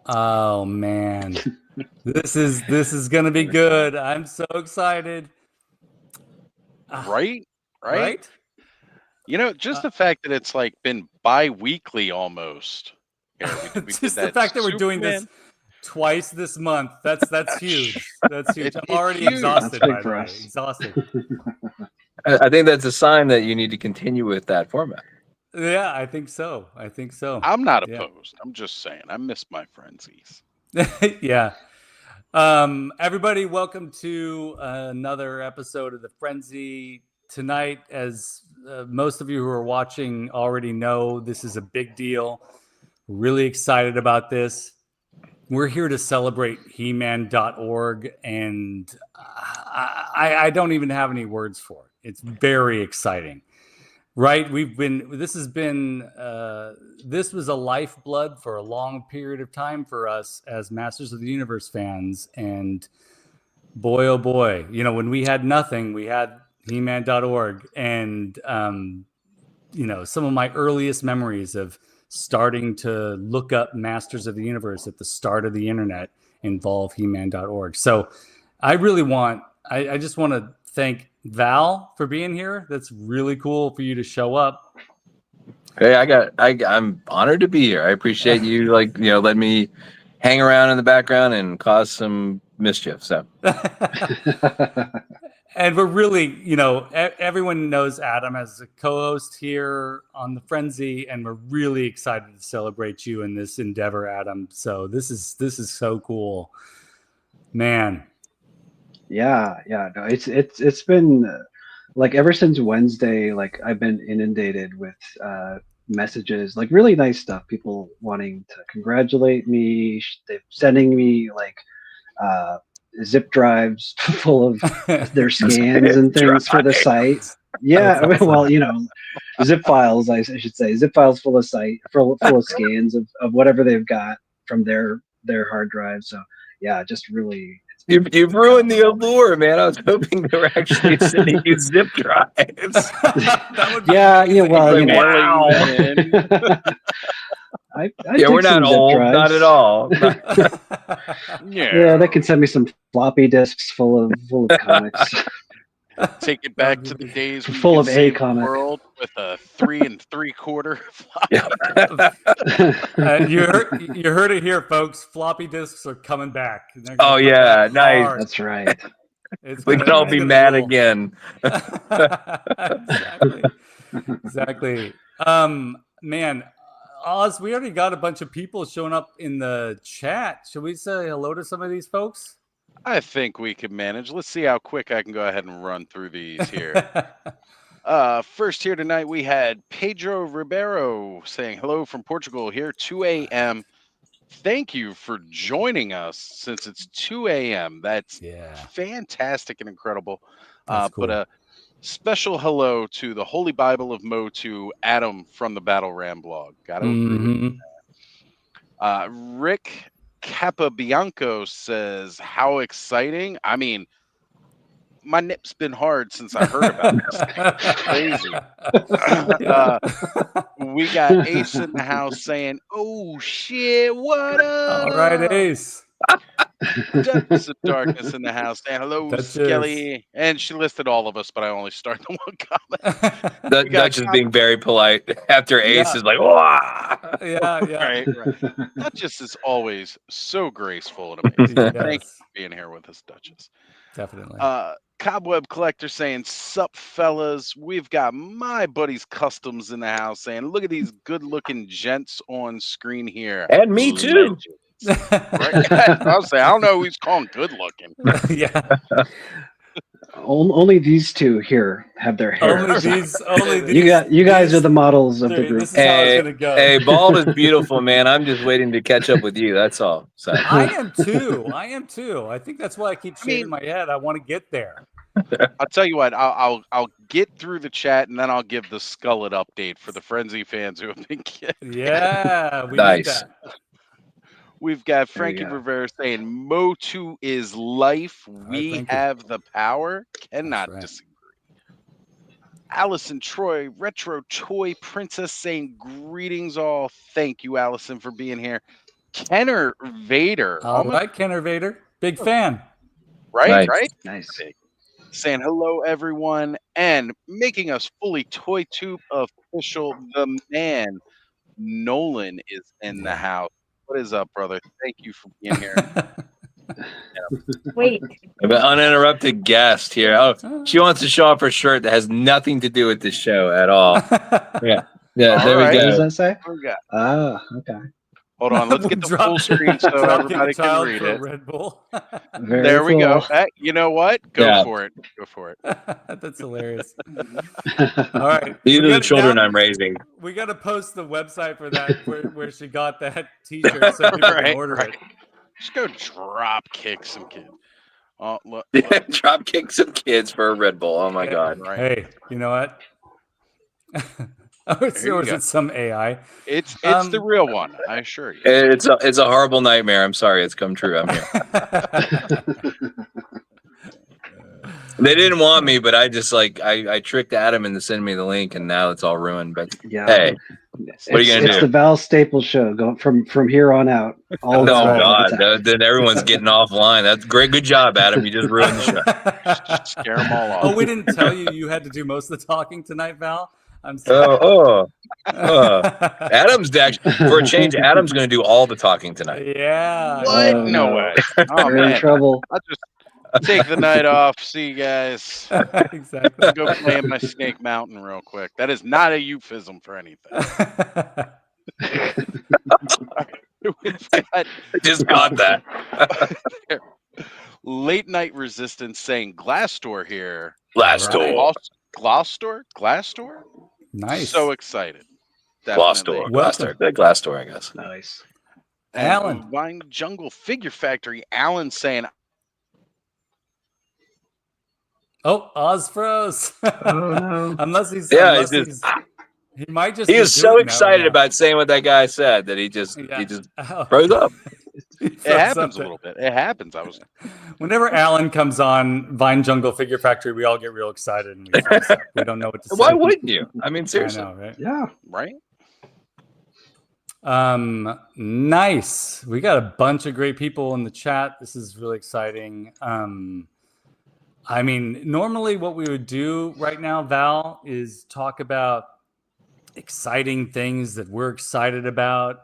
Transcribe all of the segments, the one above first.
Oh man, this is gonna be good. I'm so excited. Right? Right? Right? You know, just the fact that it's like been bi-weekly almost. Here, we did Just the that fact that we're doing this Superman. twice this month. That's huge. That's huge. I'm It's already huge. That's exhausted, big by the for way. us. Exhausted. I think that's a sign that you need to continue with that format. Yeah, I think so. I think so. I'm not Yeah. opposed. I'm just saying. I miss my frenzies. Yeah. Everybody, welcome to another episode of the Frenzy. Tonight, as most of you who are watching already know, this is a big deal. Really excited about this. We're here to celebrate He-Man.org, and I don't even have any words for it. It's very exciting. Right, this was a lifeblood for a long period of time for us as Masters of the Universe fans, and boy oh boy, when we had nothing, we had He-Man.org, and some of my earliest memories of starting to look up Masters of the Universe at the start of the internet involve He-Man.org. So I just want to thank Val for being here. That's really cool for you to show up. Hey, I'm honored to be here. I appreciate you, letting me hang around in the background and cause some mischief. So, and we're really, everyone knows Adam as a co-host here on the Frenzy, and we're really excited to celebrate you in this endeavor, Adam. So this is so cool, man. Yeah. No, it's been like ever since Wednesday. Like I've been inundated with messages, like really nice stuff. People wanting to congratulate me. They're sending me like uh, zip drives full of their scans and things for the site. Yeah, That's awesome. well, zip files. I should say zip files full of full of scans of whatever they've got from their hard drive. So yeah, just really. you've ruined the allure, man. I was hoping they were actually sending you zip drives. That would be Yeah, amazing. well, Like, wow. I Yeah, we're take not some zip old, drives. not at all. Yeah, they can send me some floppy disks full of comics. Take it back to the days when Full you of could save the comic. world with a 3 3/4 floppy. You heard it here, folks. Floppy disks are coming back. They're Oh come yeah, back nice. hard. That's right. We can all be mad rule. again. Exactly. Man, Oz, we already got a bunch of people showing up in the chat. Should we say hello to some of these folks? I think we can manage. Let's see how quick I can go ahead and run through these here. First here tonight, we had Pedro Ribeiro saying hello from Portugal here, 2 a.m. Thank you for joining us since it's 2 a.m. That's fantastic and incredible. That's cool. But a special hello to the Holy Bible of Motu, Adam from the Battle Ram blog. Got to agree with that. Rick Capabianco says, how exciting. I mean, my nip's been hard since I heard about this. Crazy. We got Ace in the house saying, oh shit, what up? All right, Ace. Duchess of Darkness in the house saying hello, Duchess. Skelly. And she listed all of us, but I only started the one comment. The Duchess being very polite after Ace is like, wah! Yeah. Right. Duchess is always so graceful and amazing. Yes. Thank you for being here with us, Duchess. Definitely. Cobweb Collector saying, sup, fellas. We've got my buddy's Customs in the house saying, look at these good-looking gents on screen here. And me too. Right? I'll say, I don't know who he's calling good-looking. Yeah. Only these two here have their hair. Only these. You guys are the models of the group. This is how it's gonna go. Hey, bald is beautiful, man. I'm just waiting to catch up with you. That's all. So. I am too. I think that's why I keep shaving my head. I want to get there. I'll tell you what. I'll get through the chat and then I'll give the Skullet update for the Frenzy fans who have been getting. Yeah, we nice. Need that. We've got Frankie Rivera saying, Motu is life. We have the power. Cannot disagree. Allison Troy, Retro Toy Princess saying, greetings all. Thank you, Allison, for being here. Kenner Vader. All right, Kenner Vader. Big fan. Right, Nice. right? Nice. Saying hello, everyone, and making us fully Toy Tube official. The man, Nolan, is in the house. What is up, brother? Thank you for being here. Wait, An uninterrupted guest here. Oh, she wants to show off her shirt that has nothing to do with this show at all. Yeah. Yeah, All there right. we What does go. that say? What we got? Ah, okay. Hold on, let's get the full screen so Drop everybody kick a can child read for a it. Red Bull. Very There we go. cool. You know what? Go Yeah. for it. Go for it. That's hilarious. All right. These we are the gotta- children now I'm raising. We got to post the website for that, where she got that T-shirt, so people can Right, order right. it. Just go drop kick some kid. Oh, look. Drop kick some kids for a Red Bull. Oh my God. Right. Hey, you know what? Or is you go. it some AI? It's the real one, I assure you. It's a horrible nightmare. I'm sorry, it's come true. I'm here. They didn't want me, but I just I tricked Adam into sending me the link, and now it's all ruined. But Yeah. hey, what are you gonna It's do? the Val Staples show. Going from here on out. All That's the Oh time. right. It's God, then everyone's getting offline. That's great. Good job, Adam. You just ruined the show. Just scare them all off. Oh, we didn't tell you had to do most of the talking tonight, Val. I'm sorry. Adam's actually, for a change, Adam's going to do all the talking tonight. Yeah. What? Oh, no no. way. Oh, You're in man. trouble. I'll just take the night off. See you guys. Exactly. Go play in my Snake Mountain real quick. That is not a euphemism for anything. We've got I just got that. Late Night Resistance saying Glassdoor here. Last Right. door. Glassdoor? Nice. So excited. Glass door. Definitely. Glass door. Good glass door, I guess. Nice. And Alan. Vine Jungle Figure Factory. Alan saying, Oh, Oz froze. Oh no. Unless he's Yeah, unless he's he's, he might just He be is so doing that excited right now. about saying what that guy said that he just Oh. froze up. He it froze happens up a little bit. It happens. Whenever Alan comes on Vine Jungle Figure Factory, we all get real excited and we froze up. We don't know what to say. Why wouldn't you? I mean, I seriously. know, right? Yeah. Right? Nice. We got a bunch of great people in the chat. This is really exciting. I mean, normally what we would do right now, Val, is talk about exciting things that we're excited about.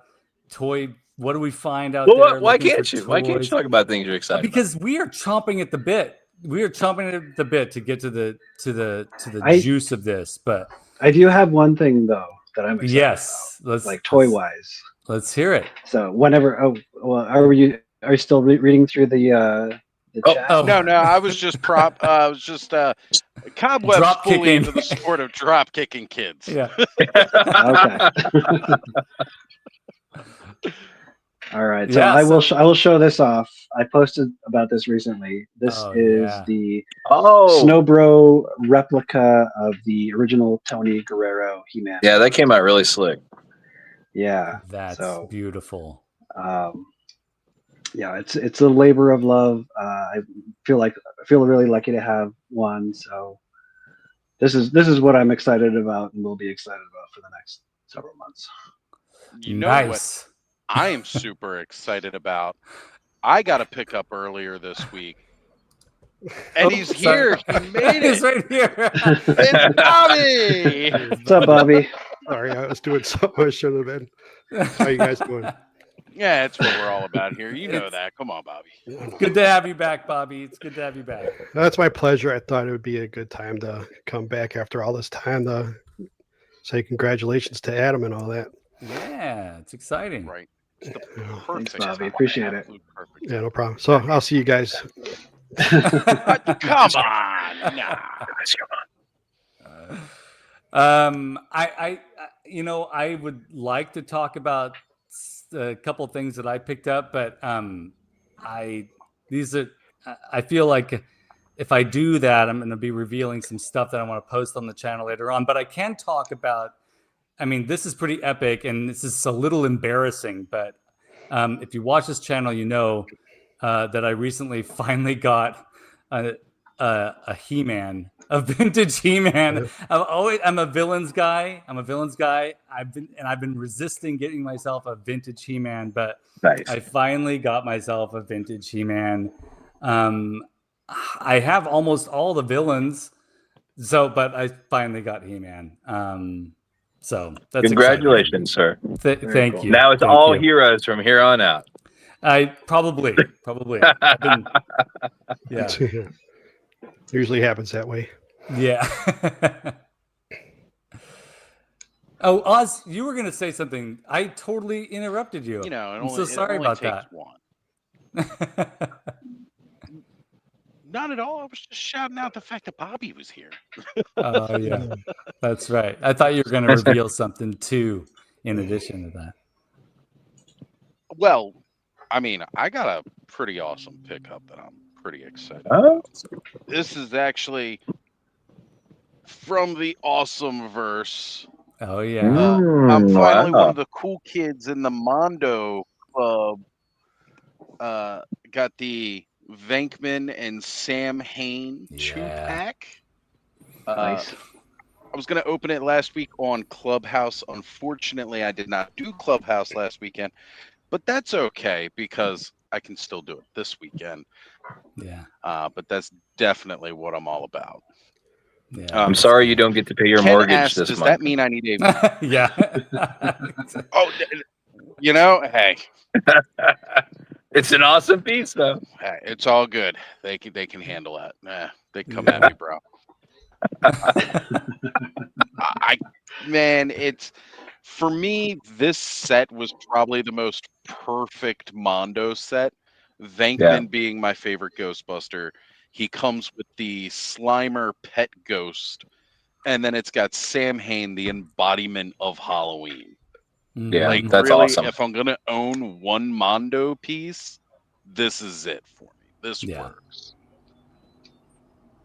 What do we find out Well, there? why looking can't for you? Why can't you toys? talk about things you're excited about? Because we are chomping at the bit. We are chomping at the bit to get to the I- juice of this. But I do have one thing though that I'm excited yes, about, like toy wise. Let's hear it. So whenever are you still reading through the chat? Oh. No, I was just cobweb Drop fully kicking. into the sport of drop kicking kids. Yeah. Okay. All right. So Yeah, I will show this off. I posted about this recently. This Oh, is yeah. the Oh, Snowbro replica of the original Tony Guerrero He-Man. yeah, that came out really slick. Yeah. That's So, beautiful. yeah, it's a labor of love. I feel really lucky to have one. So this is what I'm excited about and will be excited about for the next several months. You know what Nice. I am super excited about? I got a pickup earlier this week. And Oh, he's sorry. here. He made He's it. right here. It's Bobby. What's up, Bobby? Sorry, I was doing something I should have been. How you guys doing? Yeah, it's what we're all about here. You know It's- that. Come on, Bobby. Good to have you back, Bobby. It's good to have you back. That's my pleasure. I thought it would be a good time to come back after all this time to say congratulations to Adam and all that. Yeah, it's exciting. Right. It's the Yeah, perfect Thanks, Bobby. time. Appreciate it. Absolute perfect yeah, no problem. So I'll see you guys. Come on. Nah. I I would like to talk about a couple of things that I picked up, but I feel like if I do that, I'm going to be revealing some stuff that I want to post on the channel later on. But I can talk about. I mean, this is pretty epic, and this is a little embarrassing. But if you watch this channel, you know that I recently finally got a He-Man a vintage He-Man. I'm a villains guy. I've been resisting getting myself a vintage He-Man, but Nice. I finally got myself a vintage He-Man. I have almost all the villains, but I finally got He-Man. So that's Congratulations, sir. Thank cool. you. Now it's Thank all you. heroes from here on out. I probably. I've been, yeah. Usually happens that way. Yeah. Oh, Oz, you were going to say something. I totally interrupted you. You know, I'm so sorry about that. One. Not at all. I was just shouting out the fact that Bobby was here. Oh, yeah. That's right. I thought you were going to reveal something too, in addition to that. Well, I mean, I got a pretty awesome pickup that I'm pretty excited Oh, about. This is actually from the Awesome Verse. Oh, yeah. I'm finally wow. one of the cool kids in the Mondo Club. Got the Venkman and Sam Hain Yeah. 2-pack. Nice. I was going to open it last week on Clubhouse. Unfortunately, I did not do Clubhouse last weekend, but that's okay because I can still do it this weekend. Yeah. But that's definitely what I'm all about. Yeah. I'm sorry you don't get to pay your Ken mortgage asked, this does month. that mean I need a... Yeah. Oh, you know, hey, It's an awesome piece, though. it's all good. They can handle that. Nah, they come at me, bro. Man, it's for me. This set was probably the most perfect Mondo set. Venkman being my favorite Ghostbuster. He comes with the Slimer pet ghost, and then it's got Sam Hain, the embodiment of Halloween. Yeah, Like, that's really, awesome. if I'm gonna own one Mondo piece, this is it for me. This works.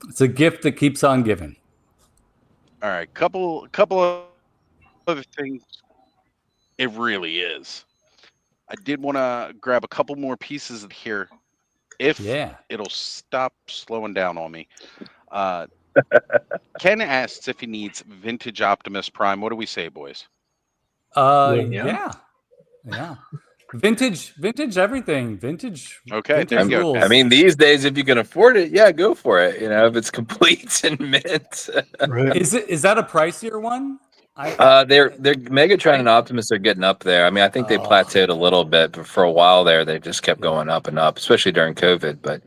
It's a gift that keeps on giving. All right, couple of other things. It really is. I did want to grab a couple more pieces here, if it'll stop slowing down on me. Ken asks if he needs vintage Optimus Prime. What do we say, boys? Yeah. Vintage everything. Vintage. Okay, vintage there you go. rules. I mean, these days, if you can afford it, yeah, go for it. You know, if it's complete and mint. Right. Is that a pricier one? They're Megatron and Optimus are getting up there. I mean, I think they plateaued a little bit, but for a while there, they just kept going up and up, especially during COVID. But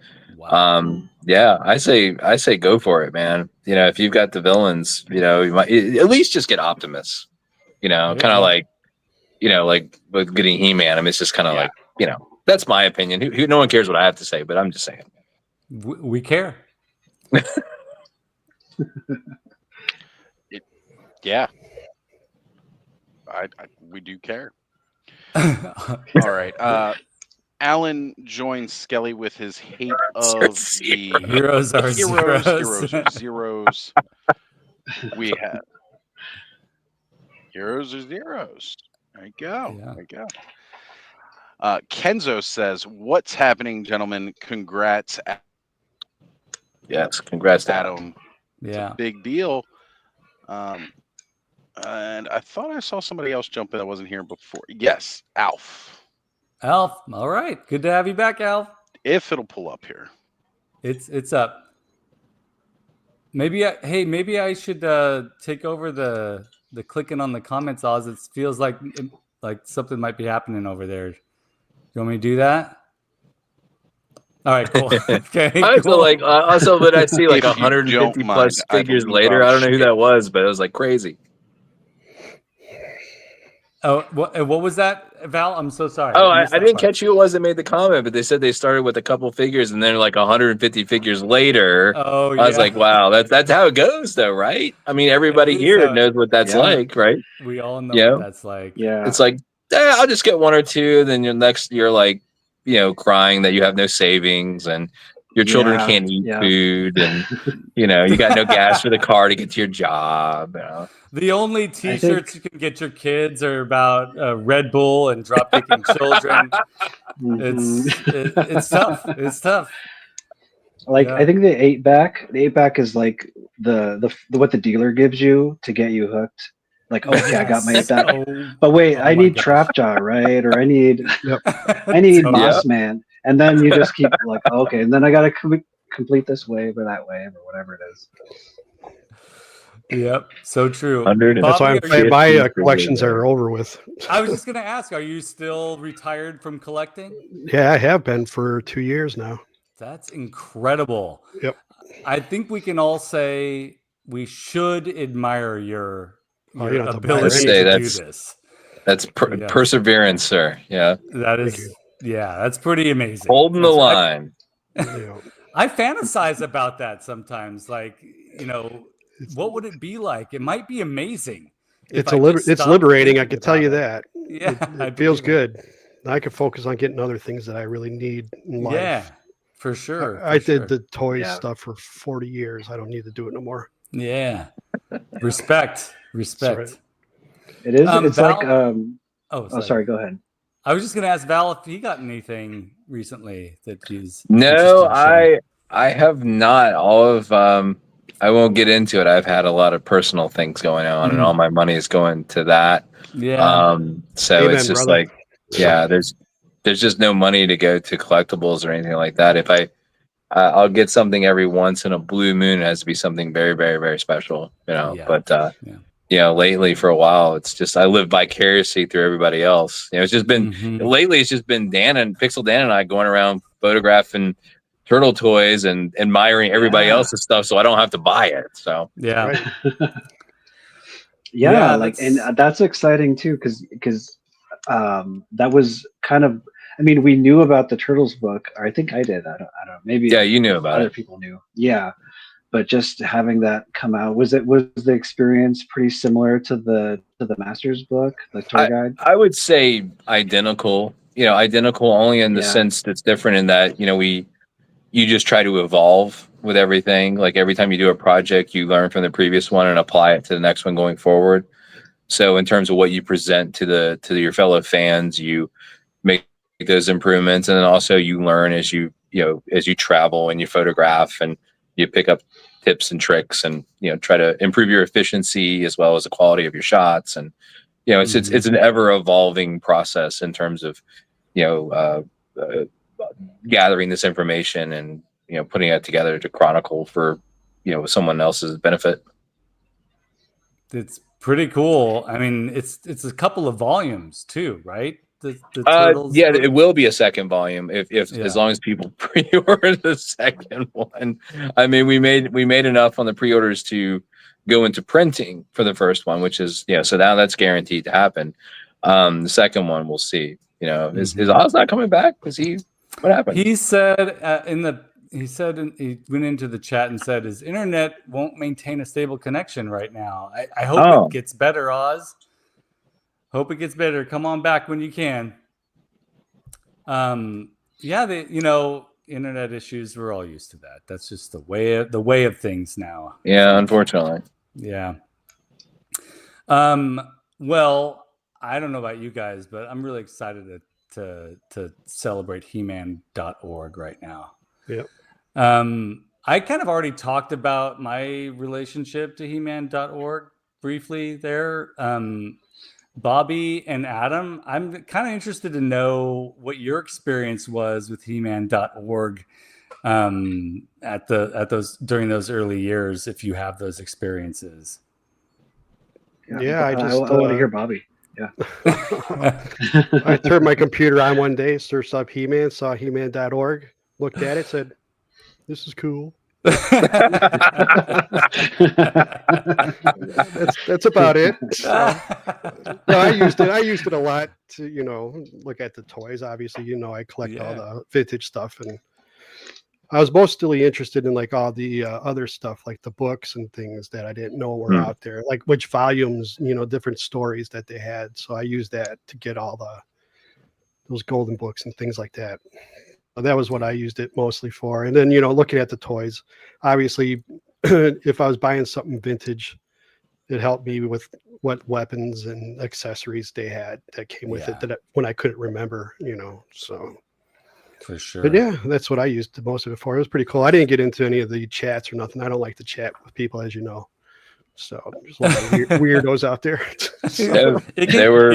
yeah, I say go for it, man. You know, if you've got the villains, you know, you might at least just get Optimus. You know, kind of like, you know, like with getting He-Man. I mean, it's just kind of like, you know, that's my opinion. No one cares what I have to say, but I'm just saying. We care. Yeah. We do care. All right. Alan joins Skelly with his hate of the heroes are zeros. We have heroes are zeros. There you go. Yeah. There you go. Kenzo says, "What's happening, gentlemen? Congrats." Yes, congrats to Adam. It's a big deal. And I thought I saw somebody else jump in that wasn't here before. Yes, Alf. Alf, all right. Good to have you back, Alf. If it'll pull up here. It's up. Maybe I should take over the clicking on the comments, Oz. It feels like something might be happening over there. You want me to do that? All right, cool. Okay. I feel like also, but I see like If you 150 don't plus mind, I figures believe later. I'll I don't know who that was, but it was like crazy. Oh, what was that, Val? I'm so sorry. Oh, I didn't catch who it was that made the comment, but they said they started with a couple figures and then like 150 figures later. Oh, I was like, wow, that's how it goes, though, right? I mean, everybody here knows what that's like, right? We all know what that's like. Yeah, it's like, I'll just get one or two. Then you're like, you know, crying that you have no savings and your children can't eat food, and you know, you got no gas for the car to get to your job. You know? The only T-shirts you can get your kids are about Red Bull and drop kicking children. It's tough. It's tough. Like Yeah. I think the 8-back is like the what the dealer gives you to get you hooked. Like, okay, I got my 8-back. Oh, But wait, oh I my need gosh. Trapjaw, right? Or I need Moss Man. And then you just keep like, okay, and then I gotta complete this wave or that wave or whatever it is. Yep, so true. That's why Bobby, my collections are over with. I was just gonna ask, are you still retired from collecting? Yeah, I have been for 2 years now. That's incredible. Yep. I think we can all say we should admire your Oh, you don't have to admire ability anything. to do this. That's Yeah. perseverance, sir. Yeah. That Thank is, you. yeah, that's pretty amazing. Holding the line. I fantasize about that sometimes. Like, you know, what would it be like? It might be amazing. It's liberating. I can tell you that. Yeah, it feels good. I can focus on getting other things that I really need in life. Yeah, for sure. I did the toy stuff for 40 years. I don't need to do it no more. Yeah. Respect. Sorry. It is. It's Val, like. Sorry. Go ahead. I was just gonna ask Val if he got anything recently that he's. No, I have not. All of I won't get into it. I've had a lot of personal things going on, and all my money is going to that. Yeah. So Amen, it's just brother. like, yeah, there's just no money to go to collectibles or anything like that. If I'll get something every once in a blue moon, it has to be something very, very, very special, you know. Yeah. But you know, lately for a while, it's just I live vicariously through everybody else. You know, it's just been lately. It's just been Pixel Dan and I going around photographing turtle toys and admiring everybody else's stuff, so I don't have to buy it. So yeah. Yeah, like, and that's exciting too, because that was kind of. I mean, we knew about the Turtles book, or I think I did. I don't know. Maybe you knew about other people knew. Yeah, but just having that come out, was the experience pretty similar to the Masters book, the toy guide? I would say identical. You know, identical only in the sense that's different in that, you know, you just try to evolve with everything. Like every time you do a project, you learn from the previous one and apply it to the next one going forward. So in terms of what you present to your fellow fans, you make those improvements, and then also you learn as you travel and you photograph and you pick up tips and tricks, and you know, try to improve your efficiency as well as the quality of your shots. And you know, it's an ever evolving process in terms of, you know, gathering this information and, you know, putting it together to chronicle for, you know, someone else's benefit. It's pretty cool. I mean, it's a couple of volumes too, right? The Turtles. Yeah, it will be a second volume if as long as people pre-order the second one. I mean, we made enough on the pre-orders to go into printing for the first one, which is, yeah, so now that's guaranteed to happen. The second one, we'll see. You know, is Oz not coming back? What happened? He said he went into the chat and said his internet won't maintain a stable connection right now. I hope it gets better, Oz. Hope it gets better. Come on back when you can. Yeah, you know, internet issues, we're all used to that. That's just the way of things now. Yeah, unfortunately. Yeah. Well, I don't know about you guys, but I'm really excited to celebrate He-Man.org right now. Yep. I kind of already talked about my relationship to He-Man.org briefly there. Bobby and Adam, I'm kind of interested to know what your experience was with He-Man.org during those early years, if you have those experiences. Yeah, I want to hear Bobby. Yeah. I turned my computer on one day, searched up He-Man, saw He-Man.org, looked at it, said, "This is cool." That's about it. So, no, I used it a lot to, you know, look at the toys. Obviously, you know, I collect all the vintage stuff, and I was mostly interested in like all the other stuff, like the books and things that I didn't know were out there, like which volumes, you know, different stories that they had. So I used that to get all those golden books and things like that. That was what I used it mostly for. And then, you know, looking at the toys, obviously, if I was buying something vintage, it helped me with what weapons and accessories they had that came with it when I couldn't remember, you know. So For sure. But yeah, that's what I used most of it for. It was pretty cool. I didn't get into any of the chats or nothing. I don't like to chat with people, as you know. So there's a lot of weirdos out there. So it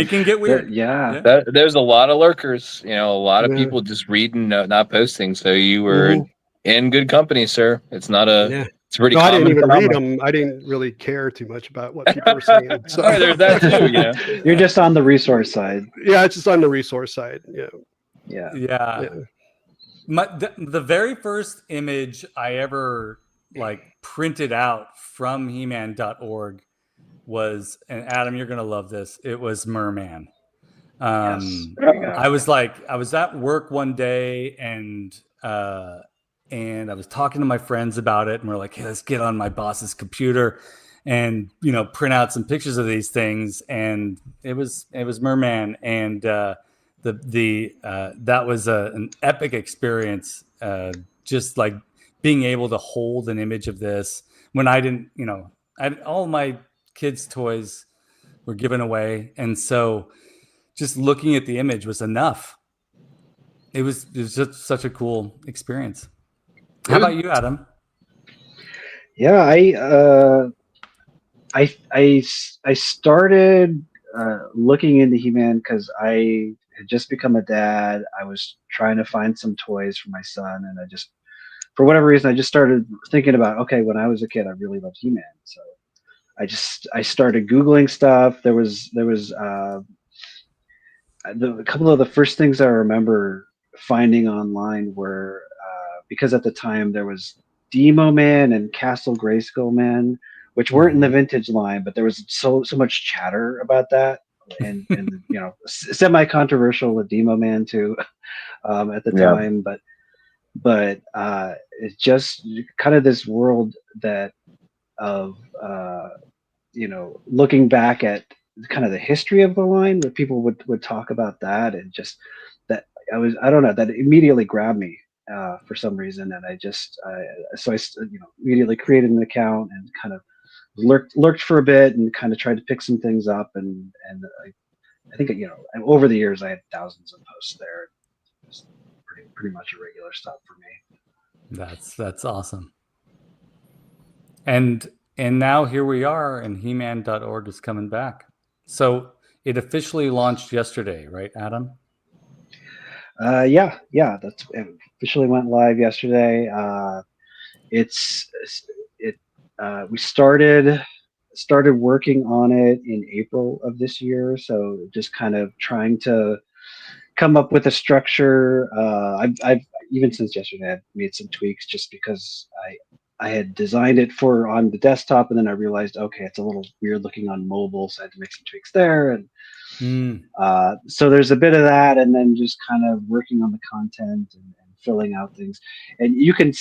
can get weird. Yeah. There's a lot of lurkers. A lot of Yeah. people just reading, not posting. So you were in good company, sir. It's not a. Yeah. It's a pretty. No, I didn't common even read phenomenon. them. I didn't really care too much about what people were saying. So There's that too. You're just on the resource side. Yeah, it's just on the resource side. Yeah. Yeah. The very first image I ever printed out from He-Man.org was, and Adam, you're gonna love this. It was Merman. Yes. I was at work one day and I was talking to my friends about it, and we're like, hey, let's get on my boss's computer and print out some pictures of these things. And it was Merman, and that was an epic experience. Just like being able to hold an image of this when I didn't, all my kids' toys were given away, and so just looking at the image was enough. It was just such a cool experience. How about you, Adam? Yeah, I started looking into He-Man because I had just become a dad. I was trying to find some toys for my son, and for whatever reason, I just started thinking about, okay, when I was a kid, I really loved He-Man. So I started Googling stuff. There was a couple of the first things I remember finding online were because at the time there was Demo Man and Castle Grayskull Man, which weren't in the vintage line, but there was so much chatter about that, and semi controversial with Demo Man too at the time, but it's just kind of this world that of looking back at kind of the history of the line, where people would talk about that, and just that I don't know, that immediately grabbed me for some reason, and I immediately created an account and kind of lurked for a bit and kind of tried to pick some things up, and I think over the years I had thousands of posts there. It's pretty much a regular stop for me. That's awesome. And now here we are, and He-Man.org is coming back. So it officially launched yesterday, right, Adam? Yeah, it officially went live yesterday. We started working on it in April of this year, so just kind of trying to come up with a structure. I've even since yesterday I've made some tweaks just because I had designed it on the desktop, and then I realized, okay, it's a little weird looking on mobile, so I had to make some tweaks there. And so there's a bit of that, and then just kind of working on the content and filling out things. And you can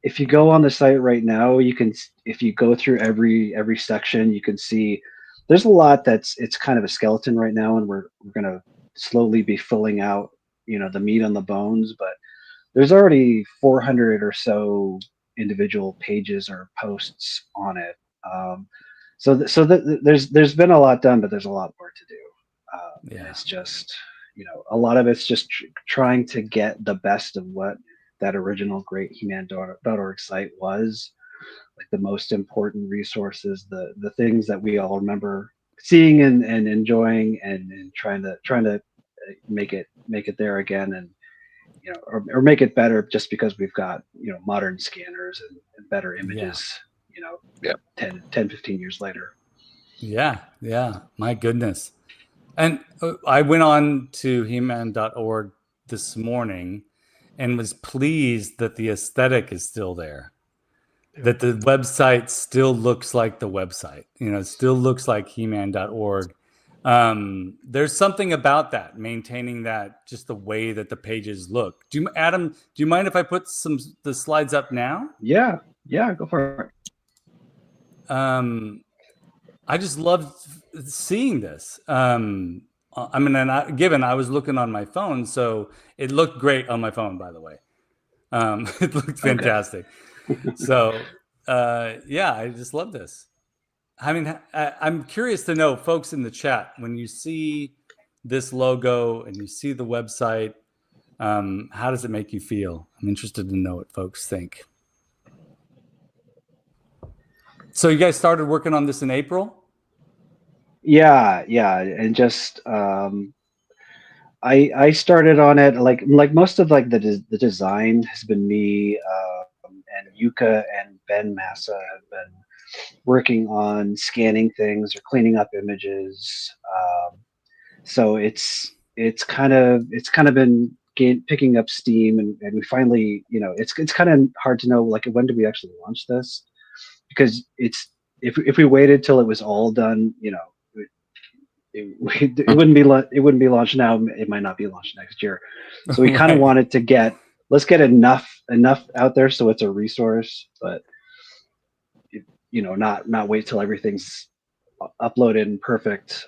if you go on the site right now, if you go through every section, you can see there's a lot it's kind of a skeleton right now, and we're going to slowly be filling out, the meat on the bones, but there's already 400 or so individual pages or posts on it. There's been a lot done, but there's a lot more to do. And it's just, a lot of it's just trying to get the best of what that original great He-Man.org site was, like the most important resources, the things that we all remember seeing and enjoying, and trying to make it there again, and or make it better, just because we've got modern scanners and better images. 10, 15 years later. Yeah, my goodness. And I went on to He-Man.org this morning and was pleased that the aesthetic is still there, that the website still looks like the website. It still looks like He-Man.org. There's something about that, maintaining that, just the way that the pages look. Adam, do you mind if I put the slides up now? Yeah, go for it. I just loved seeing this. I was looking on my phone, so it looked great on my phone, by the way. It looked fantastic. Okay. So, I just love this. I mean, I'm curious to know, folks in the chat, when you see this logo and you see the website, How does it make you feel? I'm interested to know what folks think. So you guys started working on this in April? Yeah, and just I started on it like most of like the design has been me, and Yuka and Ben Massa have been working on scanning things or cleaning up images. So it's kind of been picking up steam, and we finally, it's kind of hard to know like when do we actually launch this, because it's if we waited till it was all done, it wouldn't be launched now. It might not be launched next year. So we kind of wanted to let's get enough out there so it's a resource, but not wait till everything's uploaded and perfect.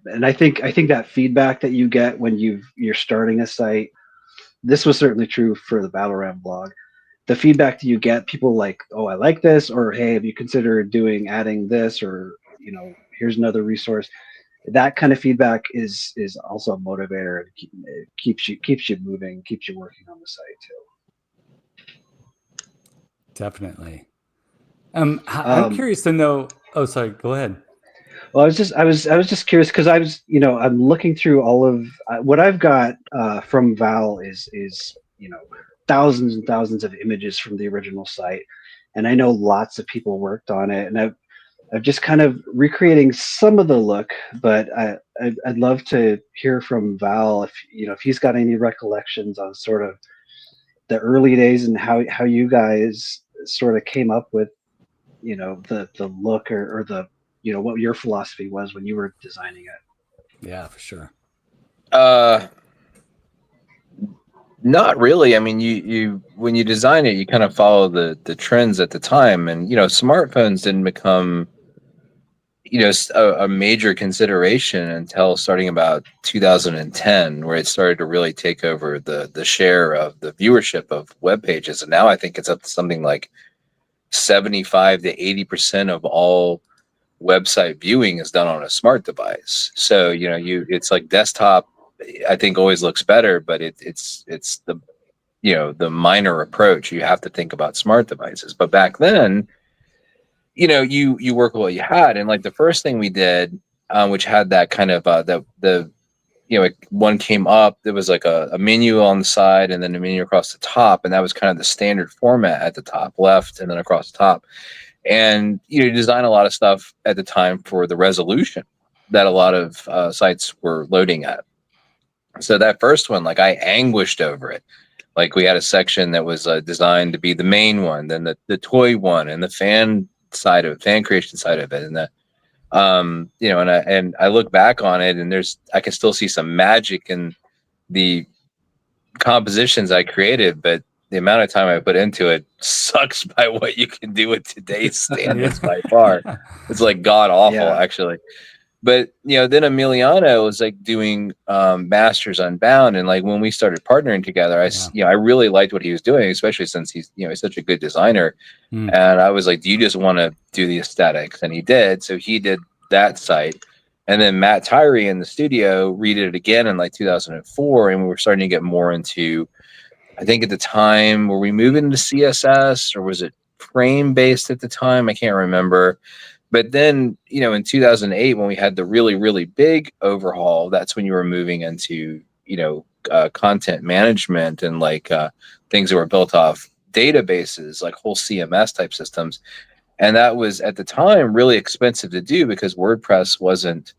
And I think that feedback that you get when you're starting a site, this was certainly true for the Battleground blog. The feedback that you get, people like, oh, I like this, or hey, have you considered adding this, or here's another resource. That kind of feedback is also a motivator. It keeps you moving, keeps you working on the site too. Definitely. I'm curious to know. Oh, sorry. Go ahead. Well, I was just curious because I'm looking through all of what I've got from Val is thousands and thousands of images from the original site, and I know lots of people worked on it, and I've just kind of recreating some of the look, but I'd love to hear from Val if he's got any recollections on sort of the early days and how you guys sort of came up with the look or the what your philosophy was when you were designing it. Yeah, for sure. Not really. I mean, you when you design it, you kind of follow the trends at the time, and smartphones didn't become a major consideration until starting about 2010, where it started to really take over the share of the viewership of web pages, and now I think it's up to something like 75 to 80% of all website viewing is done on a smart device. So it's like desktop, I think, always looks better, but it's the the minor approach. You have to think about smart devices. But back then, you work with what you had, and like the first thing we did, which had that kind of one came up, there was like a menu on the side and then a menu across the top, and that was kind of the standard format at the top left and then across the top. And you design a lot of stuff at the time for the resolution that a lot of sites were loading at. So that first one, like, I anguished over it. Like, we had a section that was designed to be the main one, then the toy one, and the fan creation side of it, and the and I look back on it, and I can still see some magic in the compositions I created, but the amount of time I put into it sucks by what you can do with today's standards by far. It's like god awful, actually. But then Emiliano was like doing Masters Unbound, and like when we started partnering together, I really liked what he was doing, especially since he's such a good designer. And I was like, do you just want to do the aesthetics? And he did. So he did that site. And then Matt Tyree in the studio redid it again in like 2004, and we were starting to get more into, I think at the time, were we moving into CSS or was it frame based at the time? I can't remember. But then, in 2008, when we had the really, really big overhaul, that's when you were moving into, content management and like things that were built off databases, like whole CMS type systems. And that was at the time really expensive to do because WordPress wasn't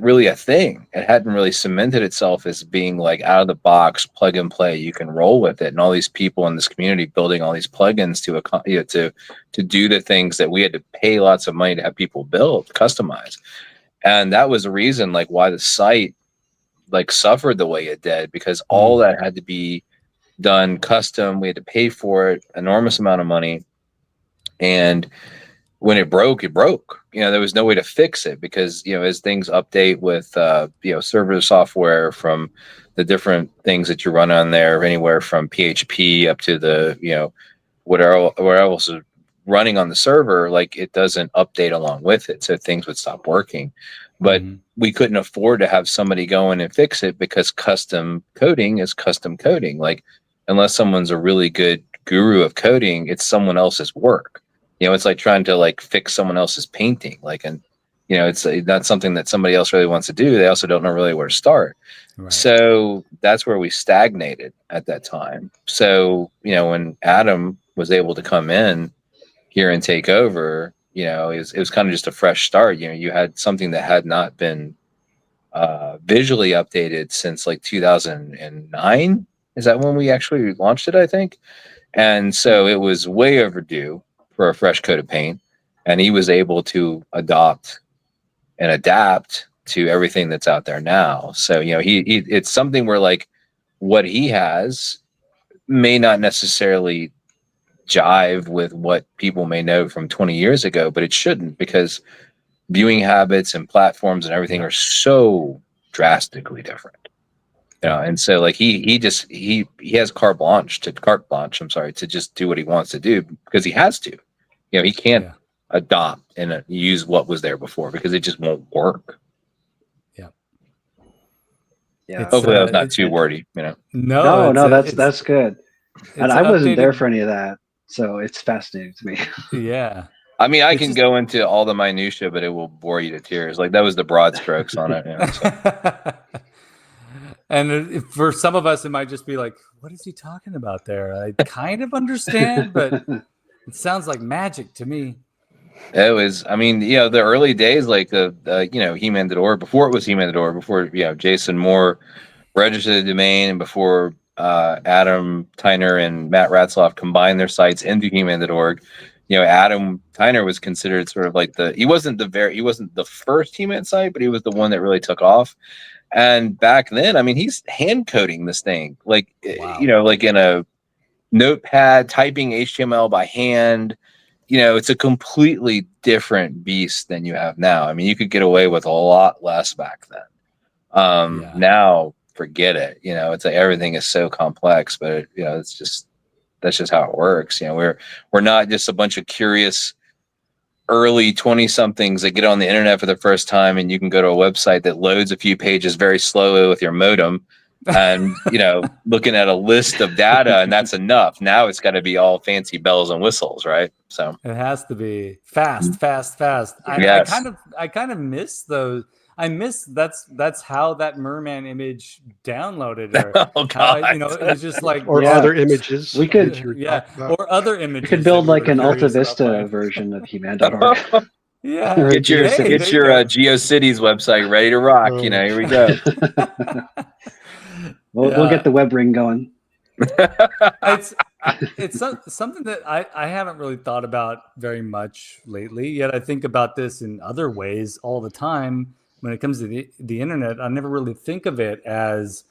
really a thing. It hadn't really cemented itself as being like out of the box, plug and play. You can roll with it, and all these people in this community building all these plugins to do the things that we had to pay lots of money to have people build, customize. And that was the reason, like, why the site like suffered the way it did, because all that had to be done custom. We had to pay for it, enormous amount of money, and when it broke, it broke. There was no way to fix it because, as things update with, server software from the different things that you run on there, anywhere from PHP up to the, whatever else is running on the server, like it doesn't update along with it. So things would stop working. but we couldn't afford to have somebody go in and fix it because custom coding is custom coding. Like, unless someone's a really good guru of coding, it's someone else's work. You know, it's like trying to like fix someone else's painting. Like, and you know, it's not something that somebody else really wants to do. They also don't know really where to start. Right. So that's where we stagnated at that time. So, you know, when Adam was able to come in here and take over, you know, it was kind of just a fresh start. You know, you had something that had not been visually updated since like 2009. Is that when we actually launched it, I think? And so it was way overdue for a fresh coat of paint. And he was able to adopt and adapt to everything that's out there now. So, you know, it's something where like what he has may not necessarily jive with what people may know from 20 years ago, but it shouldn't, because viewing habits and platforms and everything are so drastically different. You know, and so like he has carte blanche, to just do what he wants to do because he has to. You know, he can't adopt and use what was there before because it just won't work. Yeah. Hopefully that was not too wordy, you know. No, that's good. And I wasn't there for any of that, so it's fascinating to me. Yeah. I mean, I can go into all the minutia, but it will bore you to tears. Like, that was the broad strokes on it. You know, so. And for some of us, it might just be like, what is he talking about there? I kind of understand, but it sounds like magic to me. It was, I mean, you know, the early days, like you know, He-Man.org, before it was He-Man.org, before, you know, Jason Moore registered the domain, and before Adam Tyner and Matt Ratzloff combined their sites into He-Man.org. You know, Adam Tyner was considered sort of like he wasn't the first He-Man site, but he was the one that really took off. And back then, I mean, he's hand coding this thing, like, you know, like in a notepad, typing HTML by hand. You know, it's a completely different beast than you have now. I mean, you could get away with a lot less back then. Now, forget it. You know, it's like everything is so complex, but you know, that's just how it works. You know, we're not just a bunch of curious early 20-somethings that get on the internet for the first time, and you can go to a website that loads a few pages very slowly with your modem and, you know, looking at a list of data, and that's enough. Now it's got to be all fancy bells and whistles, right? So it has to be fast. Yes. I kind of miss those. I miss that's how that merman image downloaded, or oh God. you know, it was just like other images. We could or other images. We could build like an Alta Vista version of He-Man.org. Yeah, get your GeoCities website ready to rock. You know, here we go. We'll get the web ring going. It's something that I haven't really thought about very much lately. Yet I think about this in other ways all the time. When it comes to the internet, I never really think of it as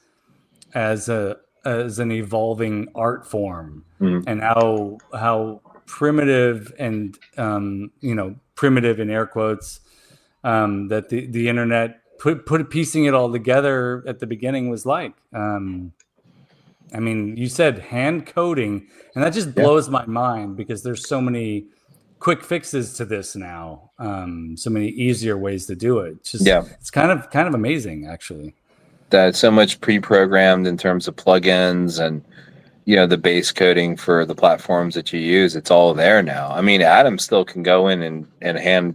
an evolving art form, and how primitive and you know, primitive in air quotes, that the internet piecing it all together at the beginning was like. I mean, you said hand coding, and that just blows my mind because there's so many quick fixes to this now, so many easier ways to do it. It's just, it's kind of amazing, actually. That's so much pre-programmed in terms of plugins and, you know, the base coding for the platforms that you use. It's all there now. I mean, Adam still can go in and hand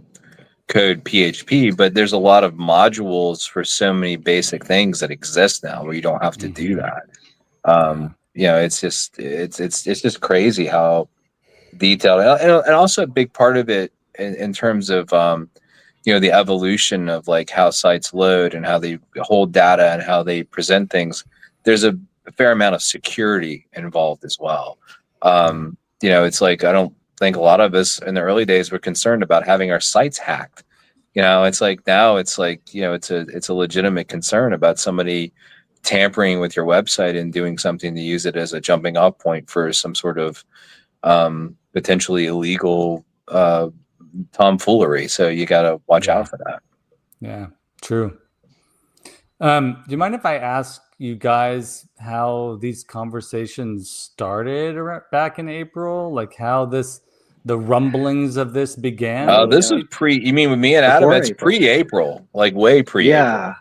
code PHP, but there's a lot of modules for so many basic things that exist now where you don't have to do that. You know, it's just crazy how detailed, and also a big part of it in terms of you know, the evolution of like how sites load and how they hold data and how they present things. There's a fair amount of security involved as well. You know, it's like, I don't think a lot of us in the early days were concerned about having our sites hacked. You know, it's like now it's like, you know, it's a legitimate concern about somebody tampering with your website and doing something to use it as a jumping off point for some sort of potentially illegal tomfoolery. So you got to watch out for that. Yeah, true. Do you mind if I ask you guys how these conversations started back in April? Like how this the rumblings of this began? Oh, this is you mean with me and Adam? Before It's April. pre-April, like way pre-April.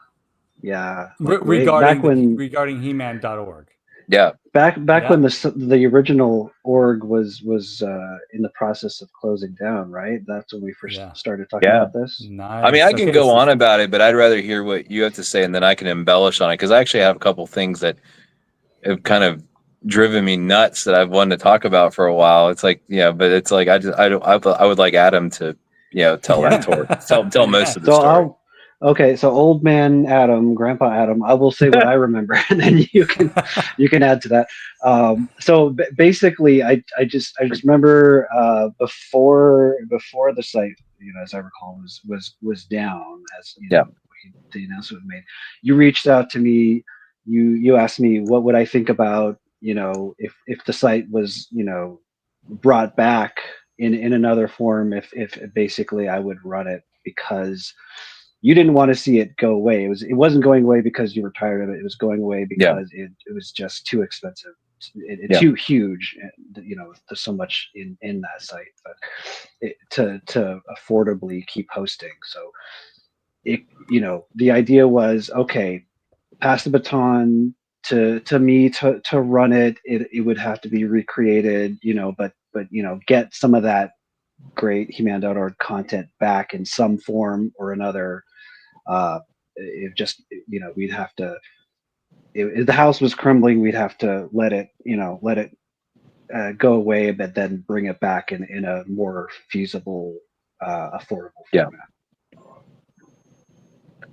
Yeah. Like regarding when He-Man.org. Yeah. back when the original org was in the process of closing down, right? That's when we first started talking about this. Nice. I mean, I can go on about it, but I'd rather hear what you have to say, and then I can embellish on it, because I actually have a couple things that have kind of driven me nuts that I've wanted to talk about for a while. It's like, but it's like I would like Adam to tell that story, tell most of the story. So old man Adam, Grandpa Adam, I will say what I remember, and then you can add to that. So basically, I just remember before the site, as I recall, was down, as the announcement was made. You reached out to me. You asked me what would I think about if the site was brought back in another form, if basically I would run it, because you didn't want to see it go away. It wasn't going away because you were tired of it. It was going away because it was just too expensive, too huge. There's so much in that site, but to affordably keep hosting. So the idea was, okay, pass the baton to me to run it. It would have to be recreated, but get some of that great He-Man.org content back in some form or another. It just, we'd have to, if the house was crumbling, we'd have to let it go away, but then bring it back in a more feasible, affordable format.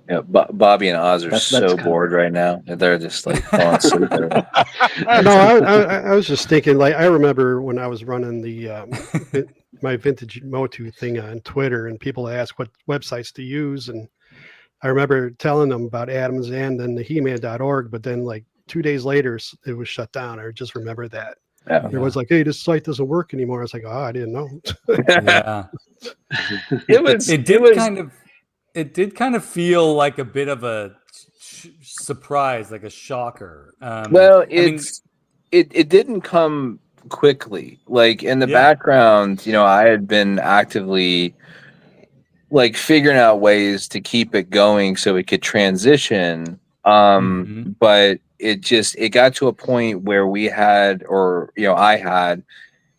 Yeah, Bobby and Oz are so bored right now. They're just like falling asleep. No, I was just thinking, like, I remember when I was running the my vintage Motu thing on Twitter, and people asked what websites to use, and I remember telling them about Adams and then the He-Man.org, but then like 2 days later it was shut down. I just remember that. It was like, hey, this site doesn't work anymore. I was like, oh, I didn't know. It did kind of feel like a bit of a surprise, like a shocker. It didn't come quickly. Like in the background, I had been actively like figuring out ways to keep it going so it could transition. But it got to a point where I had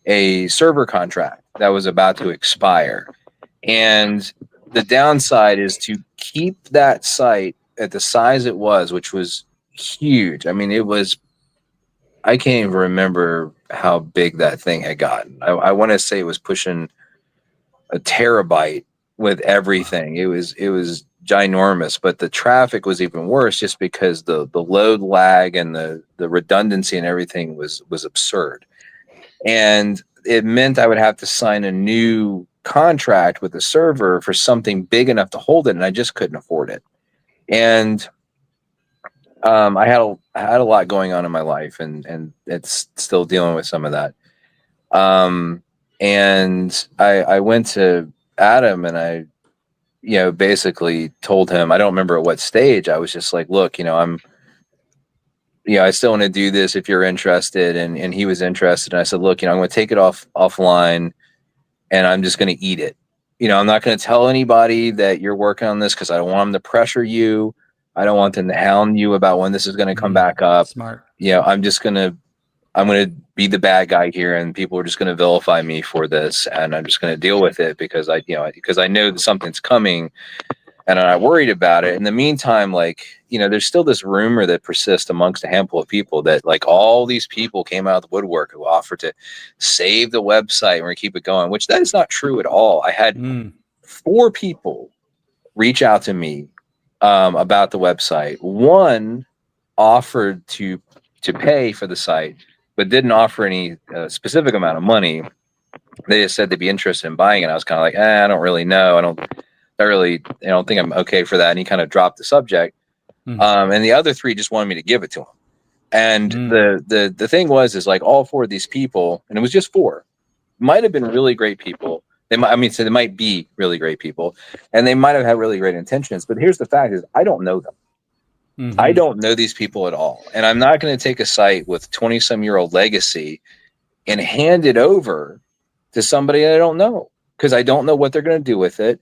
a server contract that was about to expire. And the downside is to keep that site at the size it was, which was huge. I mean, I can't even remember how big that thing had gotten. I want to say it was pushing a terabyte with everything. It was ginormous, but the traffic was even worse just because the load lag and the redundancy and everything was absurd. And it meant I would have to sign a new contract with the server for something big enough to hold it, and I just couldn't afford it. And I had a lot going on in my life, and it's still dealing with some of that. And I went to Adam, and I basically told him, I don't remember at what stage, I was just like, look, I still want to do this if you're interested. And he was interested. And I said, look, I'm going to take it offline, and I'm just going to eat it. I'm not going to tell anybody that you're working on this, because I don't want them to pressure you. I don't want them to hound you about when this is going to come back up. Smart. I'm going to be the bad guy here, and people are just going to vilify me for this. And I'm just going to deal with it because I know that something's coming, and I'm not worried about it. In the meantime, there's still this rumor that persists amongst a handful of people that like all these people came out of the woodwork who offered to save the website and we're going to keep it going, which that is not true at all. I had 4 people reach out to me about the website. One offered to pay for the site, but didn't offer any specific amount of money. They just said they'd be interested in buying it. I was kind of like, I don't really know. I don't think I'm okay for that. And he kind of dropped the subject. And the other 3 just wanted me to give it to him. And the thing is like all 4 of these people, and it was just 4, might have been really great people. They might be really great people, and they might have had really great intentions. But here's the fact: is I don't know them. I don't know these people at all, and I'm not going to take a site with 20-some-year-old legacy and hand it over to somebody I don't know, because I don't know what they're going to do with it.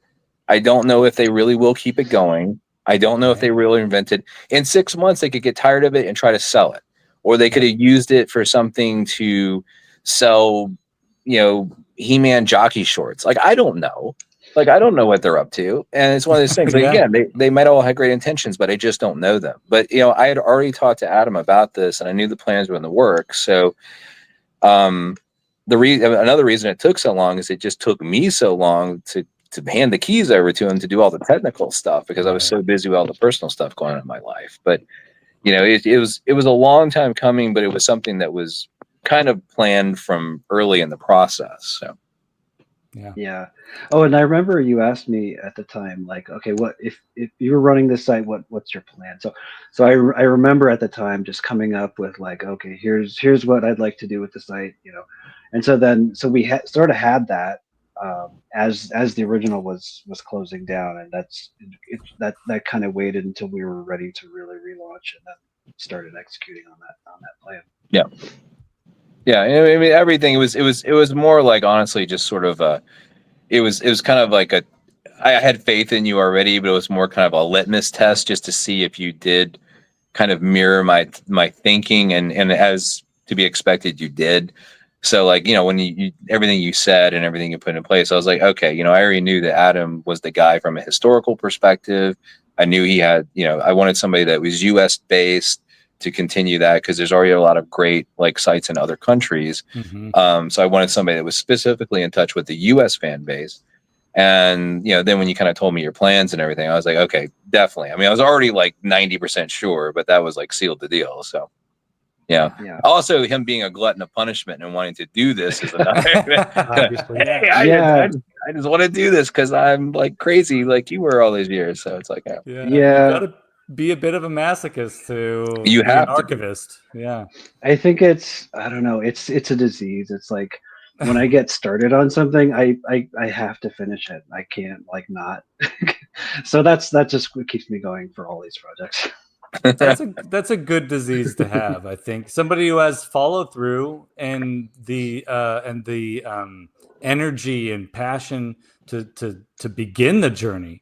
I don't know if they really will keep it going. I don't know if they really invent it. In 6 months, they could get tired of it and try to sell it, or they could have used it for something to sell, He-Man jockey shorts. Like, I don't know. Like, I don't know what they're up to. And it's one of those things. Like, again, they might all have great intentions, but I just don't know them. But, I had already talked to Adam about this, and I knew the plans were in the works. So another reason it took so long is it just took me so long to hand the keys over to him to do all the technical stuff, because I was so busy with all the personal stuff going on in my life. But, it was a long time coming, but it was something that was kind of planned from early in the process. So. Yeah. Oh, and I remember you asked me at the time, like, okay, what if you were running this site, what's your plan? So I remember at the time just coming up with like, okay, here's what I'd like to do with the site, and so we sort of had that as the original was closing down, and that kind of waited until we were ready to really relaunch, and then started executing on that plan. Yeah. Yeah, I mean, everything. It was more like, honestly, just sort of it was kind of like I had faith in you already, but it was more kind of a litmus test just to see if you did kind of mirror my thinking, and as to be expected, you did. So, like, when you everything you said and everything you put in place, I was like, okay, I already knew that Adam was the guy from a historical perspective. I knew he had, I wanted somebody that was US based to continue that, because there's already a lot of great like sites in other countries. So I wanted somebody that was specifically in touch with the US fan base. And, then when you kind of told me your plans and everything, I was like, okay, definitely. I mean, I was already like 90% sure, but that was like sealed the deal. So, yeah. Also, him being a glutton of punishment and wanting to do this is another. Obviously. I just want to do this because I'm like crazy, like you were all these years. So it's like, you gotta be a bit of a masochist to be an archivist. Yeah. I think I don't know, it's a disease. It's like when I get started on something, I have to finish it. I can't like not. So that just what keeps me going for all these projects. That's a good disease to have. I think somebody who has follow through and the energy and passion to begin the journey.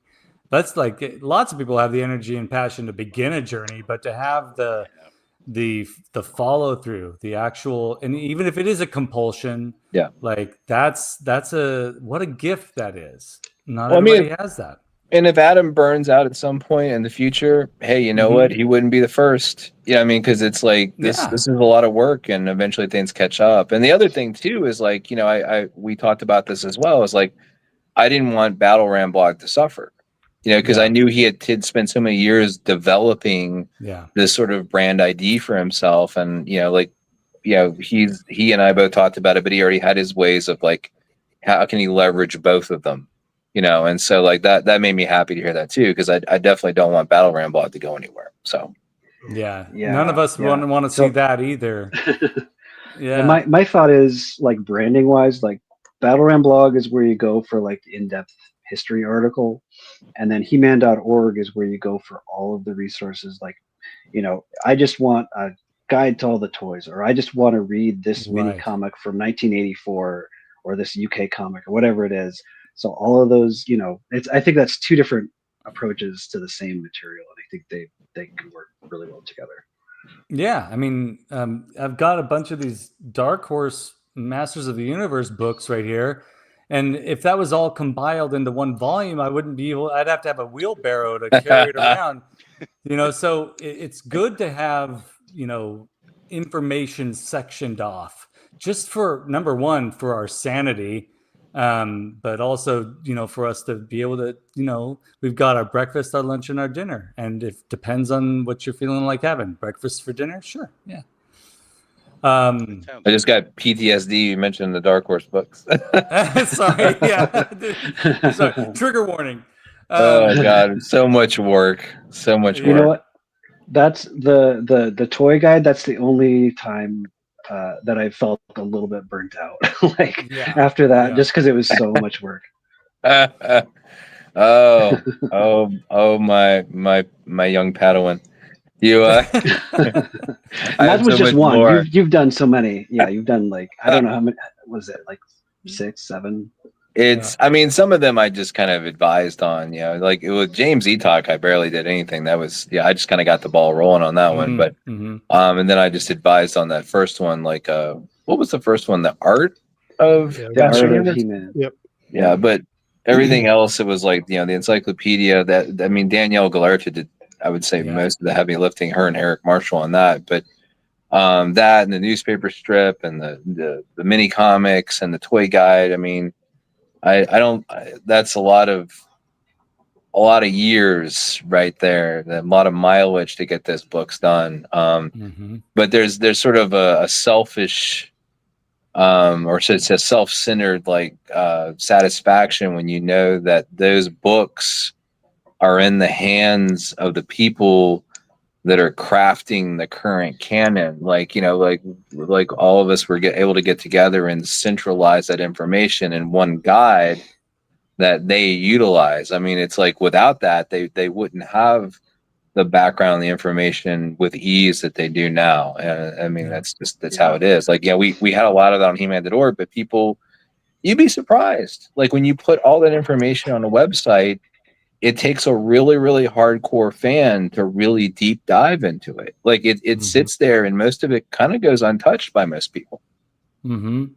That's like, lots of people have the energy and passion to begin a journey, but to have the follow through, the actual, and even if it is a compulsion, like that's what a gift that is. Not everybody has that. And if Adam burns out at some point in the future, hey, you know what? He wouldn't be the first. I mean, because it's like this is a lot of work, and eventually things catch up. And the other thing too is like, we talked about this as well, is like, I didn't want Battle Ram Blog to suffer. Because I knew he had spent so many years developing this sort of brand ID for himself. And, he and I both talked about it, but he already had his ways of like, how can he leverage both of them? And so like that made me happy to hear that too, because I definitely don't want Battle Ram Blog to go anywhere. So none of us want to see that either. And my thought is, like, branding wise, like, Battle Ram Blog is where you go for like the in-depth history article, and then He-Man.org is where you go for all of the resources. Like, I just want a guide to all the toys, or I just want to read this mini comic from 1984, or this UK comic, or whatever it is. So all of those, I think that's two different approaches to the same material, and I think they can work really well together. Yeah, I mean, I've got a bunch of these Dark Horse Masters of the Universe books right here, and if that was all compiled into one volume, I wouldn't be able. I'd have to have a wheelbarrow to carry it around. So it's good to have information sectioned off, just for number one, for our sanity. But also, for us to be able to, we've got our breakfast, our lunch, and our dinner. And it depends on what you're feeling like having. Breakfast for dinner? Sure. Yeah. I just got PTSD. You mentioned the Dark Horse books. Sorry. Yeah. Sorry. Trigger warning. Oh God. So much work. So much work. You know what? That's the toy guide. That's the only time that I felt a little bit burnt out. After that, just because it was so much work. Oh, my young Padawan. You that was just one. You've done so many. Yeah, you've done like, I don't know how many. Was it like 6, 7. I mean, some of them I just kind of advised on, like with James Talk, I barely did anything. That was, I just kind of got the ball rolling on that one. But, and then I just advised on that first one, like, what was the first one? The art of The Art of He-Man. Yep. Yeah, but everything else, it was like, the encyclopedia I mean, Danielle Galerta did, I would say, most of the heavy lifting, her and Eric Marshall on that. But that and the newspaper strip and the mini comics and the toy guide, I mean, that's a lot of years right there, a lot of mileage to get those books done. But there's sort of a selfish, or it's a self-centered satisfaction when you know that those books are in the hands of the people that are crafting the current canon, like all of us were able to get together and centralize that information in one guide that they utilize. I mean, it's like without that, they wouldn't have the background, the information with ease that they do now. I mean, that's how it is. Like, we had a lot of that on He-Man.org, but people, you'd be surprised. Like when you put all that information on a website, it takes a really, really hardcore fan to really deep dive into it. Like it sits there and most of it kind of goes untouched by most people. I can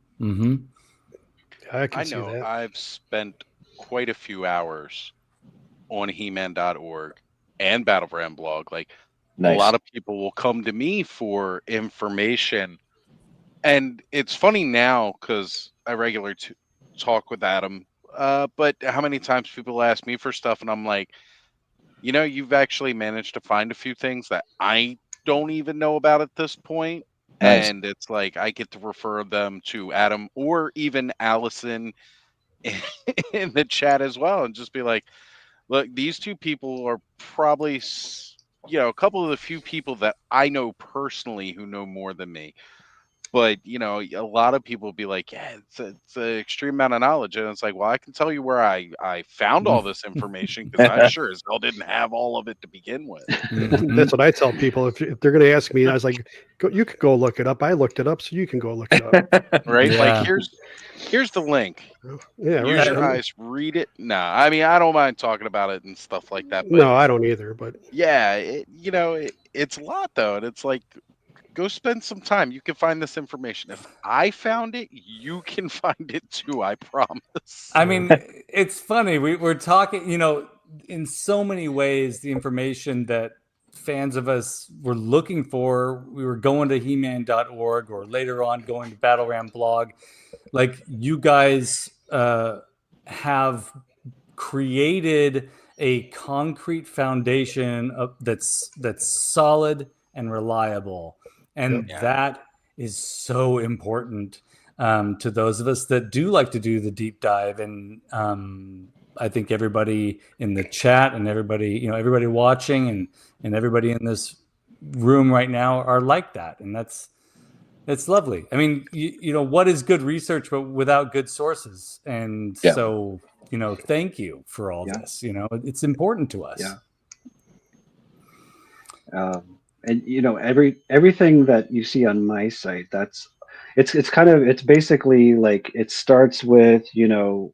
see know that. I've spent quite a few hours on He-Man.org and Battlebrand blog. Like Nice. A lot of people will come to me for information. And it's funny now because I regularly talk with Adam. But how many times people ask me for stuff and I'm like, you've actually managed to find a few things that I don't even know about at this point. Nice. And it's like I get to refer them to Adam or even Allison in the chat as well and just be like, look, these two people are probably, a couple of the few people that I know personally who know more than me. But, a lot of people be like, yeah, it's an extreme amount of knowledge. And it's like, well, I can tell you where I found all this information because I sure as hell didn't have all of it to begin with. That's what I tell people. If they're going to ask me, I was like, you can go look it up. I looked it up, so you can go look it up. Right? Yeah. Like, here's the link. Yeah, use your eyes, read it. Nah, I mean, I don't mind talking about it and stuff like that. But no, I don't either. But yeah, it's a lot, though. And it's like, go spend some time. You can find this information. If I found it, you can find it too. I promise. I mean, it's funny. We're talking, in so many ways, the information that fans of us were looking for, we were going to He-Man.org or later on going to Battle Ram blog. Like you guys have created a concrete foundation that's solid and reliable. And that is so important to those of us that do like to do the deep dive. And I think everybody in the chat and everybody watching and everybody in this room right now are like that. And it's lovely. I mean, what is good research but without good sources? And so, thank you for all this. It's important to us. Yeah. And everything that you see on my site, it's basically like it starts with the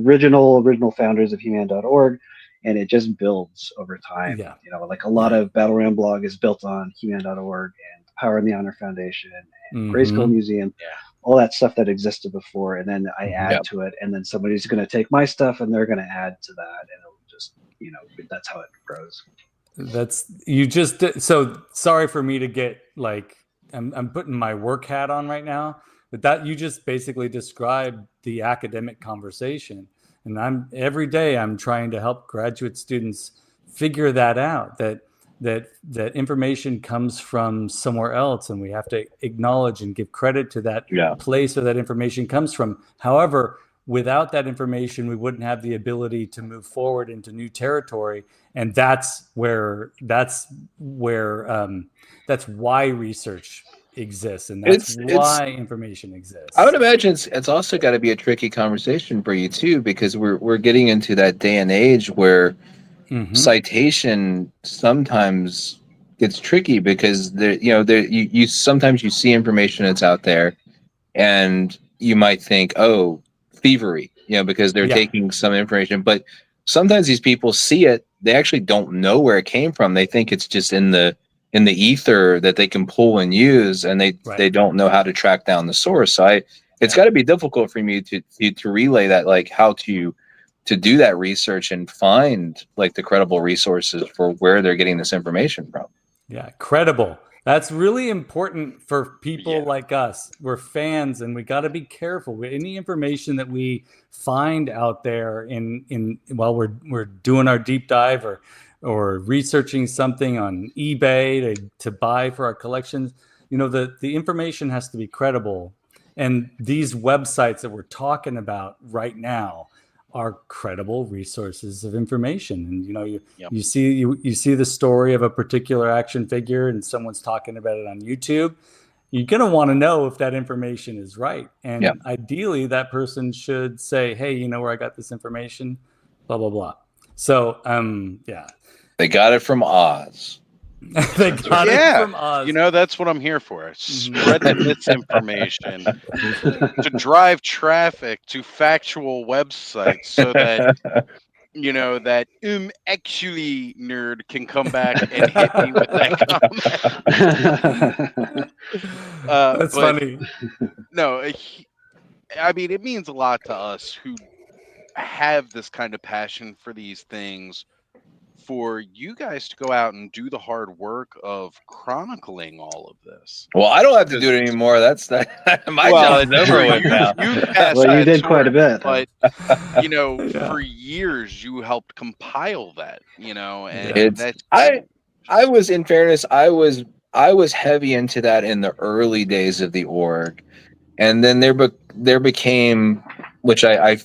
original founders of He-Man.org, and it just builds over time. Yeah. Like a lot of Battle Ram blog is built on He-Man.org and Power and the Honor Foundation and Grayskull Museum, all that stuff that existed before, and then I add to it, and then somebody's going to take my stuff and they're going to add to that, and it'll just that's how it grows. So sorry for me to get like I'm putting my work hat on right now, but that you just basically described the academic conversation, and every day I'm trying to help graduate students figure that out, that information comes from somewhere else, and we have to acknowledge and give credit to that place where that information comes from. However, without that information, we wouldn't have the ability to move forward into new territory. And that's why research exists. And that's why information exists. I would imagine it's also got to be a tricky conversation for you too, because we're getting into that day and age where citation sometimes gets tricky because sometimes you see information that's out there and you might think, oh, thievery, because they're taking some information. But sometimes these people see it, they actually don't know where it came from. They think it's just in the ether that they can pull and use, and they don't know how to track down the source. So it's got to be difficult for me to relay that, like how to do that research and find like the credible resources for where they're getting this information from. Yeah, credible. That's really important for people like us. We're fans, and we got to be careful. Any information that we find out there in while we're doing our deep dive or researching something on eBay to buy for our collections, the information has to be credible. And these websites that we're talking about right now are credible resources of information. And you see the story of a particular action figure and someone's talking about it on YouTube, you're going to want to know if that information is right. And ideally that person should say, hey, you know where I got this information, blah blah blah. So they got it from Oz. They got it from Oz. That's what I'm here for. Spread the misinformation to drive traffic to factual websites so that that actually nerd can come back and hit me with that comment. That's funny. No, I mean, it means a lot to us who have this kind of passion for these things, for you guys to go out and do the hard work of chronicling all of this. Well, I don't have to do it anymore. That's my job is over with now. You did quite a bit, but for years you helped compile that. And I was, in fairness, I was heavy into that in the early days of the org, and then there became, which I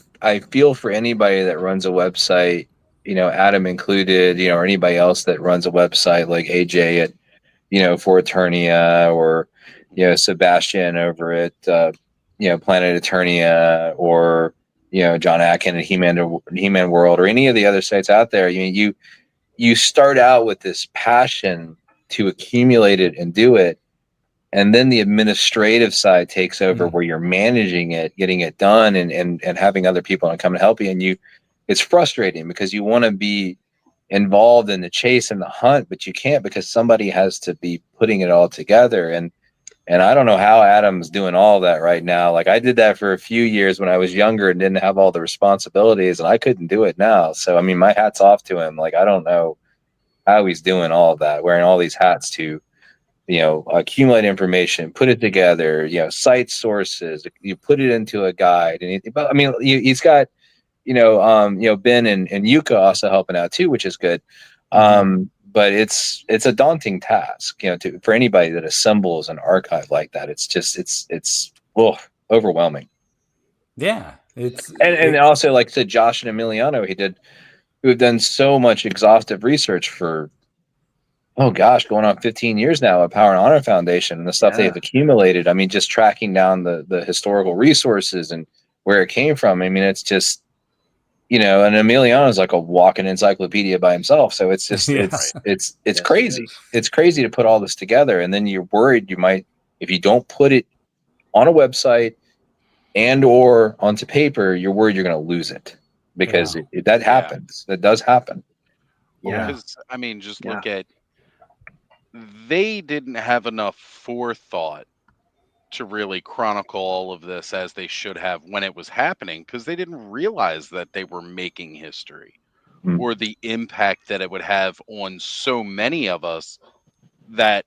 feel for anybody that runs a website, Adam included, or anybody else that runs a website like AJ at, for Eternia, or, Sebastian over at, Planet Eternia, or, John Atkin at He-Man World, or any of the other sites out there. You start out with this passion to accumulate it and do it. And then the administrative side takes over, where you're managing it, getting it done, and having other people come and help you. And it's frustrating because you want to be involved in the chase and the hunt, but you can't, because somebody has to be putting it all together. And I don't know how Adam's doing all that right now. Like, I did that for a few years when I was younger and didn't have all the responsibilities, and I couldn't do it now. So, I mean, my hat's off to him. Like, I don't know how he's doing all of that, wearing all these hats to, accumulate information, put it together, cite sources, you put it into a guide. And he's got, Ben and Yuka also helping out too, which is good. But it's a daunting task, for anybody that assembles an archive like that. It's just, it's overwhelming. Yeah. And also, like to Josh and Emiliano, who have done so much exhaustive research for, going on 15 years now at Power and Honor Foundation, and the stuff they've accumulated. I mean, just tracking down the historical resources and where it came from. I mean, it's just, and Emiliano is like a walking encyclopedia by himself. So it's just, it's crazy. It's crazy to put all this together. And then you're worried you might, if you don't put it on a website and or onto paper, you're worried you're going to lose it, because that happens. That does happen. Yeah. Because, I mean, just look at, they didn't have enough forethought to really chronicle all of this as they should have when it was happening, because they didn't realize that they were making history or the impact that it would have on so many of us, that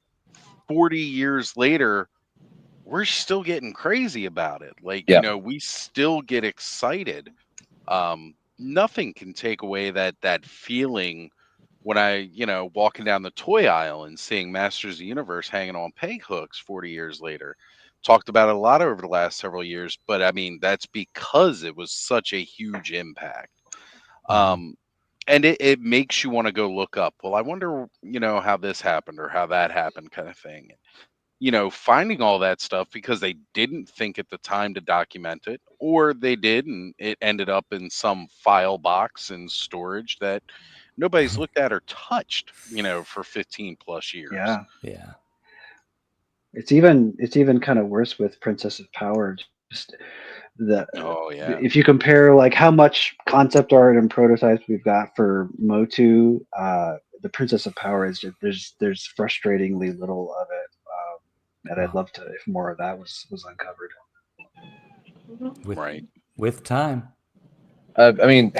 40 years later we're still getting crazy about it. Like, we still get excited. Nothing can take away that feeling when I, walking down the toy aisle and seeing Masters of the Universe hanging on peg hooks 40 years later. Talked about it a lot over the last several years, but I mean, that's because it was such a huge impact. And it makes you want to go look up, well, I wonder, how this happened or how that happened, kind of thing. Finding all that stuff because they didn't think at the time to document it, or they did, and it ended up in some file box in storage that nobody's looked at or touched, for 15 plus years. Yeah. It's even kind of worse with Princess of Power, Just the Oh yeah. if you compare like how much concept art and prototypes we've got for Motu, the Princess of Power is just there's frustratingly little of it, and I'd love to if more of that was uncovered. With time. I mean,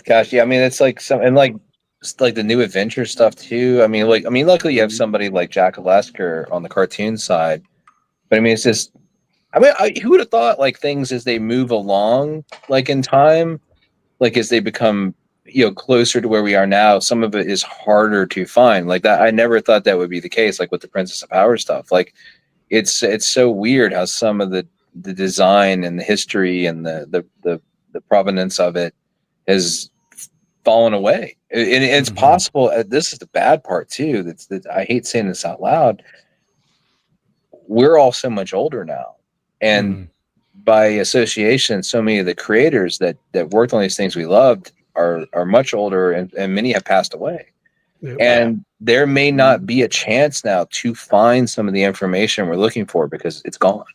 gosh, yeah. I mean, it's like some and like the new adventure stuff too. I mean, luckily you have somebody like Jack Olesker on the cartoon side, but I mean, it's just. I mean, who would have thought like things as they move along, like in time, like as they become, closer to where we are now, some of it is harder to find. Like that, I never thought that would be the case. Like with the Princess of Power stuff, like it's so weird how some of the design and the history and the provenance of it has fallen away. And it's possible. This is the bad part too. That I hate saying this out loud. We're all so much older now, and by association, so many of the creators that worked on these things we loved are much older, and many have passed away. Yeah. And there may not be a chance now to find some of the information we're looking for because it's gone.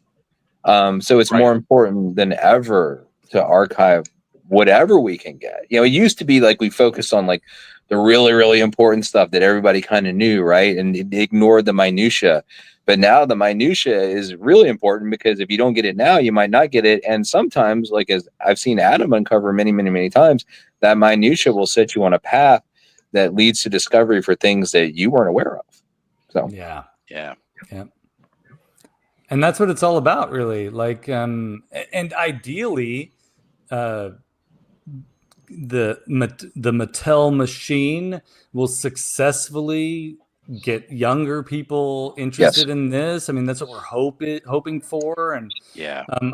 So it's more important than ever to archive whatever we can get. It used to be like we focused on like the really, really important stuff that everybody kind of knew, right? And it ignored the minutia. But now the minutia is really important because if you don't get it now, you might not get it. And sometimes, like as I've seen Adam uncover many, many, many times, that minutia will set you on a path that leads to discovery for things that you weren't aware of. So yeah. And that's what it's all about, really. Like, and ideally, the Mattel machine will successfully get younger people interested in this. I mean, that's what we're hoping for. And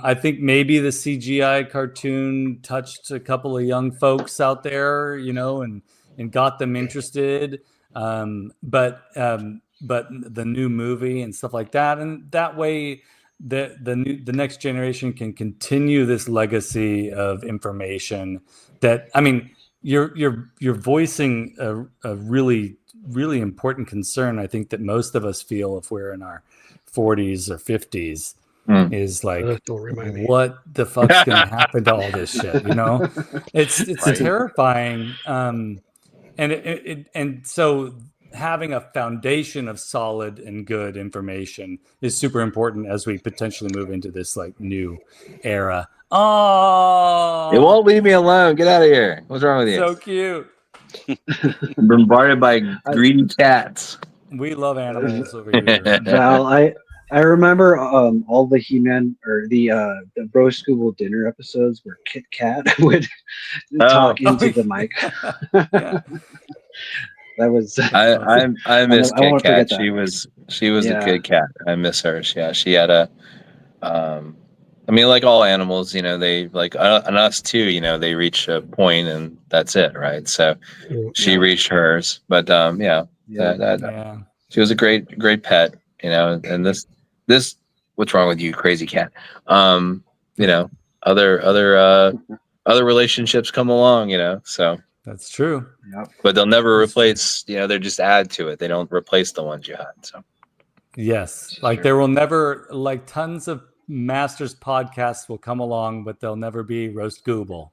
I think maybe the CGI cartoon touched a couple of young folks out there, and got them interested. But the new movie and stuff like that, and that way the next generation can continue this legacy of information. That, I mean, you're voicing a really, really important concern. I think that most of us feel if we're in our 40s or 50s is like, what the fuck's gonna happen to all this shit? It's terrifying. And so having a foundation of solid and good information is super important as we potentially move into this like new era. Oh, it won't leave me alone. Get out of here. What's wrong with you? So cute. Bombarded by greedy cats. We love animals over here. Val, I remember all the He-Man or the Bro Scooble dinner episodes where Kit Kat would talk into the mic. That was I miss Kit Kat. She was a good cat. I miss her. Yeah, she had a I mean, like all animals, they like and us too, they reach a point and that's it, right? So she reached hers, but she was a great pet, and this what's wrong with you, crazy cat? Other relationships come along, so that's true. But they'll never replace, they just add to it. They don't replace the ones you had. So yes, like there will never, like tons of Masters podcasts will come along, but they'll never be Roast Google.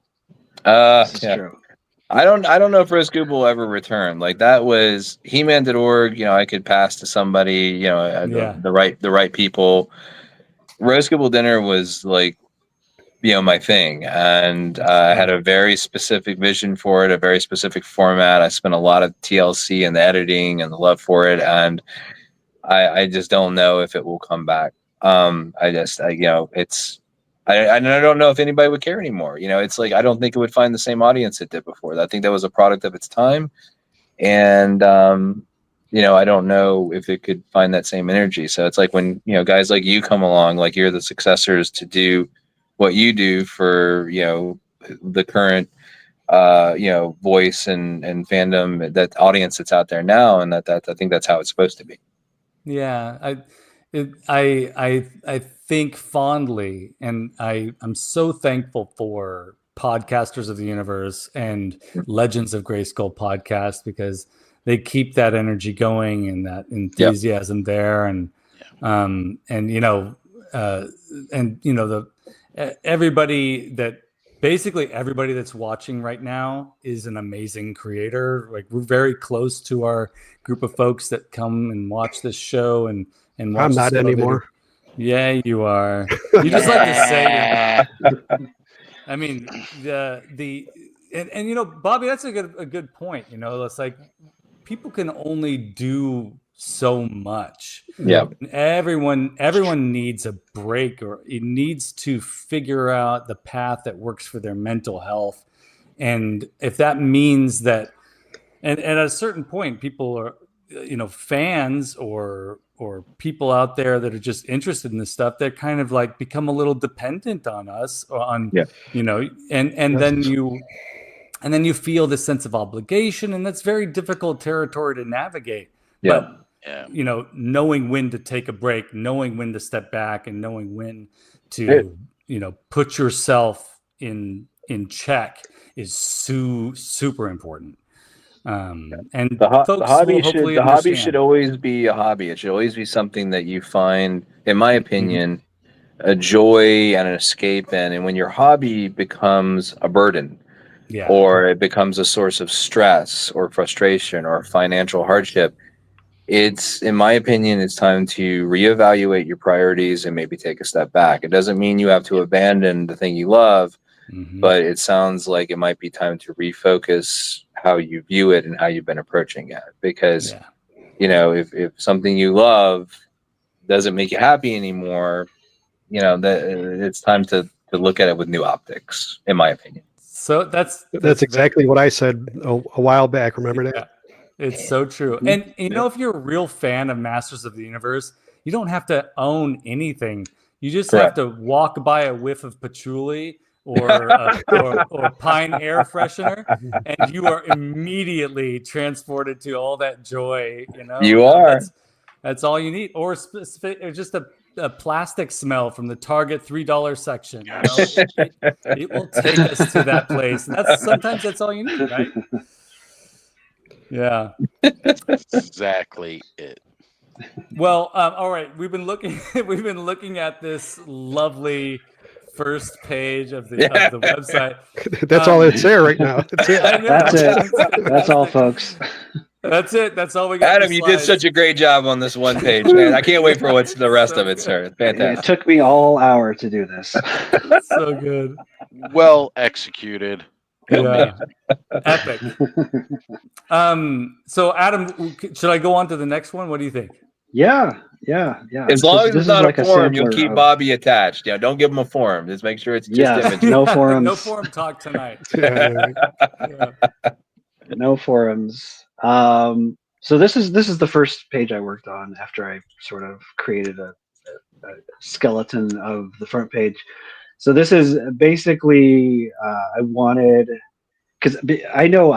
True. I don't know if Roast Google will ever return. Like that was He-Man.org. I could pass to somebody. The right people. Roast Google dinner was like, my thing, and I had a very specific vision for it, a very specific format. I spent a lot of TLC and the editing and the love for it, and I just don't know if it will come back. I don't know if anybody would care anymore. It's like I don't think it would find the same audience it did before. I think that was a product of its time, and I don't know if it could find that same energy. So it's like when guys like you come along, like you're the successors to do what you do for the current voice and fandom, that audience that's out there now, and that I think that's how it's supposed to be. Yeah, I think fondly, and I'm so thankful for Podcasters of the Universe and Legends of Grayskull podcast, because they keep that energy going and that enthusiasm there, and everybody that's watching right now is an amazing creator. Like, we're very close to our group of folks that come and watch this show and watch. I'm not anymore. Yeah, you are. You just like to say you're not. I mean, and you know, Bobby, that's a good point. You know, it's like people can only do so much. Yeah. Everyone needs a break, or it needs to figure out the path that works for their mental health. And if that means that, and at a certain point, people are, you know, fans or people out there that are just interested in this stuff, they're kind of like become a little dependent on us, you know, and then you feel this sense of obligation, and that's very difficult territory to navigate. Yeah. But you know, knowing when to take a break, knowing when to step back, and knowing when to you know, put yourself in check is super important. And the hobby should always be a hobby. It should always be something that you find, in my opinion, a joy and an escape in. And when your hobby becomes a burden, or it becomes a source of stress or frustration or financial hardship, it's, in my opinion, it's time to reevaluate your priorities and maybe take a step back. It doesn't mean you have to abandon the thing you love, but it sounds like it might be time to refocus how you view it and how you've been approaching it. Because, you know, if something you love doesn't make you happy anymore, you know, that it's time to look at it with new optics, in my opinion. So that's exactly what I said a while back. Remember that? It's so true. And you know, if you're a real fan of Masters of the Universe, you don't have to own anything. You just have to walk by a whiff of patchouli or pine air freshener, and you are immediately transported to all that joy. You know, you are. That's all you need, or just a plastic smell from the Target $3 section. You know? it will take us to that place. And sometimes that's all you need, right? Yeah, that's exactly it. Well, all right. We've been looking at this lovely first page of the website. That's all that's there right now. That's it. That's all, folks. That's it. That's all we got. Adam, you did such a great job on this one page, man. I can't wait for what's the rest of it, sir. It's fantastic. It took me all hour to do this. So good. Well executed. Yeah. Epic. So Adam, should I go on to the next one? What do you think? Yeah. As long as it's not like a forum, you'll keep Bobby attached. Yeah, don't give him a forum. Just make sure it's just images. No forums. No forum talk tonight. No forums. So this is the first page I worked on after I sort of created a skeleton of the front page. So this is basically I wanted, because I know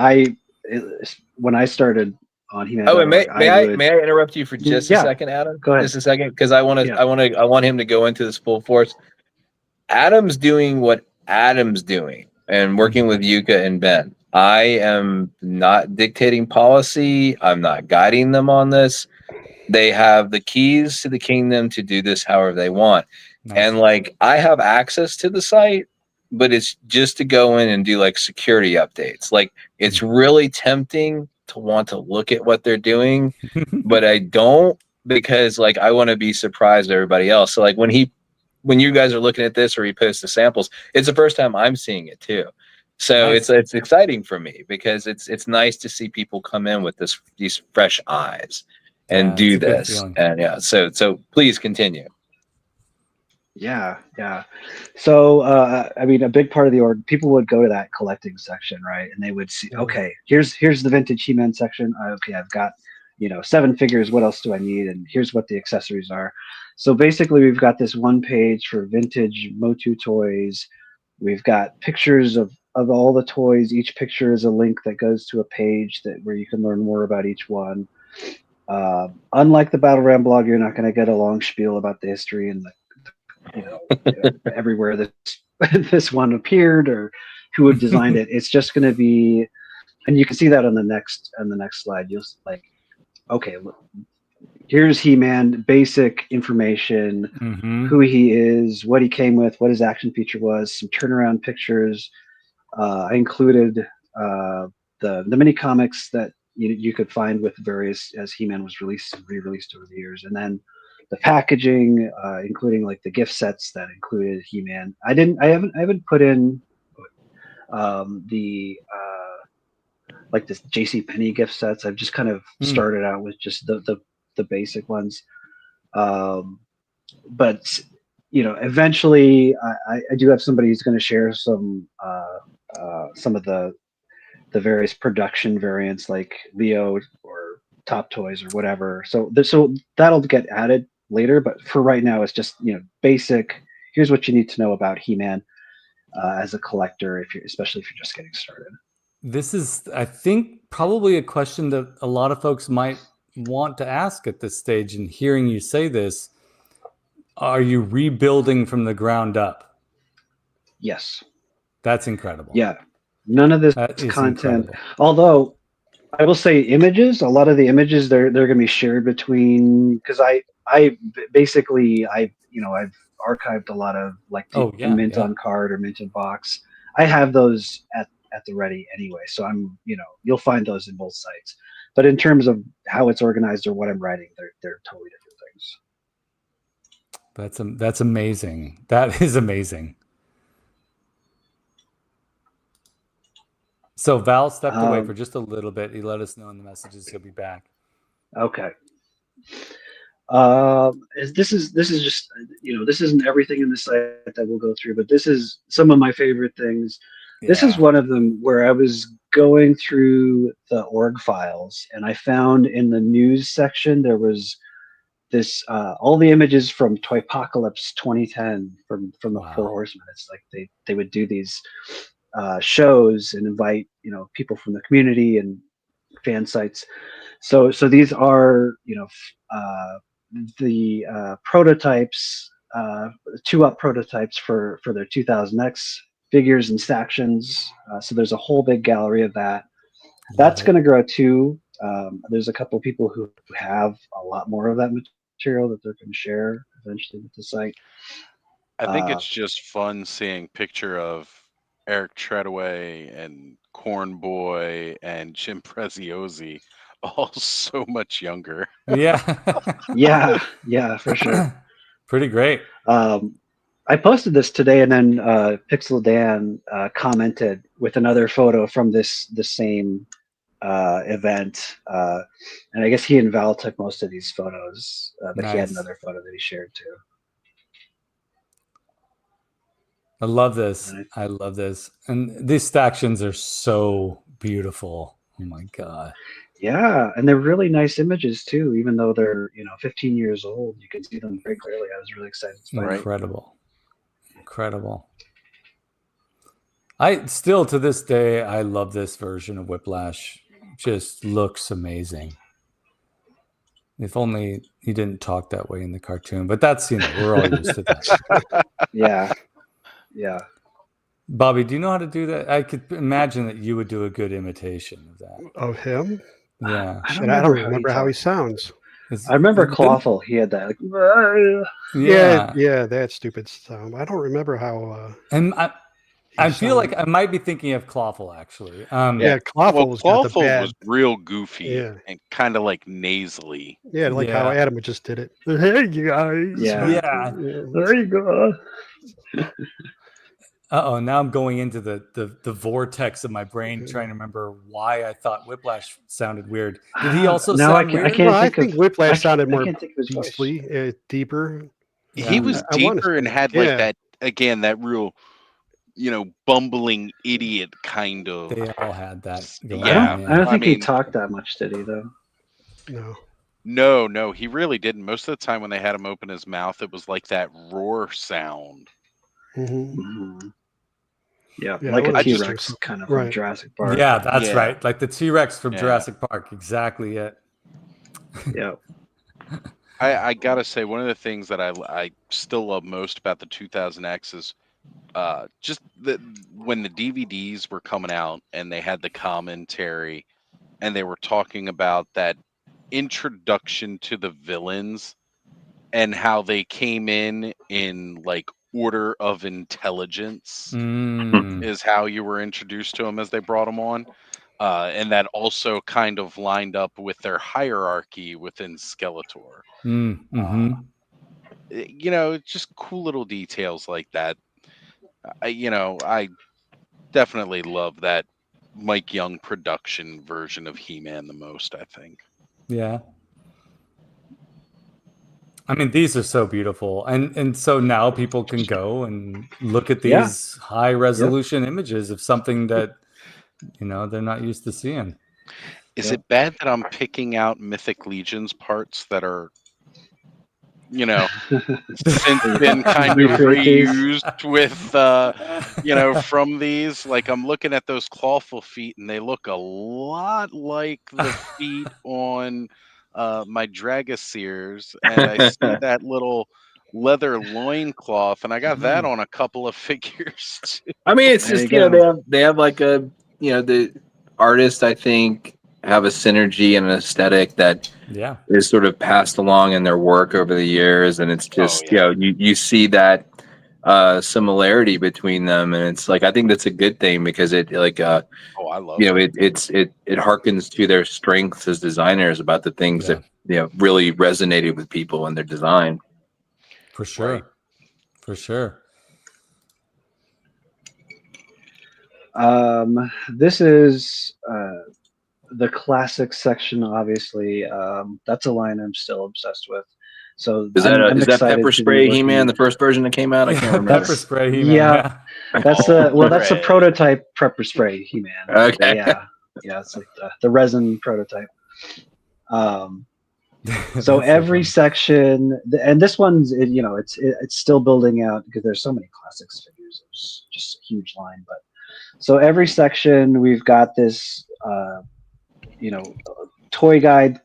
when I started on He-Man. Oh, and may I interrupt you for just a second, Adam? Go ahead. Just a second, because I want him to go into this full force. Adam's doing what Adam's doing and working with Yuka and Ben. I am not dictating policy. I'm not guiding them on this. They have the keys to the kingdom to do this however they want. Nice. And like, I have access to the site, but it's just to go in and do like security updates. Like, it's really tempting to want to look at what they're doing, but I don't, because like, I want to be surprised everybody else. So like when you guys are looking at this or he posts the samples, it's the first time I'm seeing it too. So nice. It's exciting for me because it's nice to see people come in with these fresh eyes and do this. And so please continue. Yeah. So, I mean, a big part of the org, people would go to that collecting section, right? And they would see, okay, here's the vintage He-Man section. Okay, I've got, 7 figures. What else do I need? And here's what the accessories are. So basically, we've got this one page for vintage Motu toys. We've got pictures of all the toys. Each picture is a link that goes to a page where you can learn more about each one. Unlike the Battle Ram blog, you're not going to get a long spiel about the history and everywhere this one appeared or who had designed it. It's just going to be, and you can see that on the next slide. You'll like, okay, look, here's He-Man, basic information, who he is, what he came with, what his action feature was, some turnaround pictures. I included the mini comics that you could find with various as He-Man was released and re-released over the years, and then the packaging, including like the gift sets that included He-Man. I haven't put in the like this JCPenney gift sets. I've just kind of started out with just the basic ones. But eventually I do have somebody who's going to share some of the various production variants like Leo or Top Toys or whatever. So that'll get added later. But for right now, it's just basic. Here's what you need to know about He-Man as a collector, especially if you're just getting started. This is, I think, probably a question that a lot of folks might want to ask at this stage. And hearing you say this, are you rebuilding from the ground up? Yes. That's incredible. Yeah. None of this content. Incredible. Although I will say images, a lot of the images they're going to be shared between, because I've archived a lot of like the mint on card or mint on box. I have those at the ready anyway, so I'm you'll find those in both sites. But in terms of how it's organized or what I'm writing, they're totally different things. That's amazing. That is amazing. So Val stepped away for just a little bit. He let us know in the messages he'll be back. Okay. This is just this isn't everything in the site that we'll go through, but this is some of my favorite things. Yeah. This is one of them where I was going through the org files and I found in the news section there was this all the images from Toypocalypse 2010 from the Four Horsemen. It's like they would do these shows and invite people from the community and fan sites. So these are the prototypes, 2-up prototypes for their 2000X figures and sections. So there's a whole big gallery of that. That's going to grow too. There's a couple people who have a lot more of that material that they're going to share eventually with the site. I think it's just fun seeing picture of Eric Treadaway and Corn Boy and Jim Preziosi all so much younger. Yeah. yeah, for sure. Pretty great. I posted this today, and then Pixel Dan commented with another photo from the same event, and I guess he and Val took most of these photos, but he had another photo that he shared too. I love this. I love this. And these stactions are so beautiful. Oh my God. Yeah, and they're really nice images too, even though they're 15 years old. You can see them very clearly. I was really excited to find Incredible. I still to this day I love this version of Whiplash. Just looks amazing. If only he didn't talk that way in the cartoon, but that's we're all used to that. Yeah. Bobby, do you know how to do that? I could imagine that you would do a good imitation of that. Of him? Yeah. I don't remember how he sounds. I remember Clawful. He had that. Yeah, that stupid sound. I don't remember how. And I feel like I might be thinking of Clawful actually. Clawful was real goofy and kind of like nasally. Yeah, like how Adam just did it. Hey, you guys. Yeah. There you go. Now I'm going into the vortex of my brain trying to remember why I thought Whiplash sounded weird. Did he also sound weird? I think Whiplash sounded more beastly, deeper. Yeah. He was deeper and had like that, again, that real, bumbling idiot kind of. They all had that. I don't think he talked that much, did he, though? No, he really didn't. Most of the time when they had him open his mouth, it was like that roar sound. Mm-hmm. Yeah, like a T-Rex kind of from Jurassic Park. Yeah, that's right. Like the T-Rex from Jurassic Park. Exactly it. Yeah. I gotta say, one of the things that I still love most about the 2000X is just when the DVDs were coming out and they had the commentary and they were talking about that introduction to the villains and how they came in like order of intelligence is how you were introduced to them as they brought them on. And that also kind of lined up with their hierarchy within Skeletor. You know, just cool little details like that. I definitely love that Mike Young production version of He-Man the most, I think. Yeah. I mean, these are so beautiful. And so now people can go and look at these high resolution images of something that, they're not used to seeing. Is it bad that I'm picking out Mythic Legion's parts that are, since been kind of reused with, from these? Like, I'm looking at those clawful feet, and they look a lot like the feet on my Dragoseers, and I see that little leather loincloth, and I got that on a couple of figures too. I mean, it's just, they have like a, the artists, I think, have a synergy and an aesthetic that is sort of passed along in their work over the years, and it's just you see that similarity between them, and it's like, I think that's a good thing, because it like I love it harkens to their strengths as designers about the things that really resonated with people in their design. For sure. For sure. This is the classic section, obviously. That's a line I'm still obsessed with. So is that Pepper Spray He-Man, the first version that came out? I can't remember. Pepper Spray He-Man. Yeah. That's that's the prototype Pepper Spray He-Man. Okay. Yeah, it's like the resin prototype. So every section, and this one's, it's still building out, because there's so many classics figures. It's just a huge line. But so every section, we've got this, toy guide,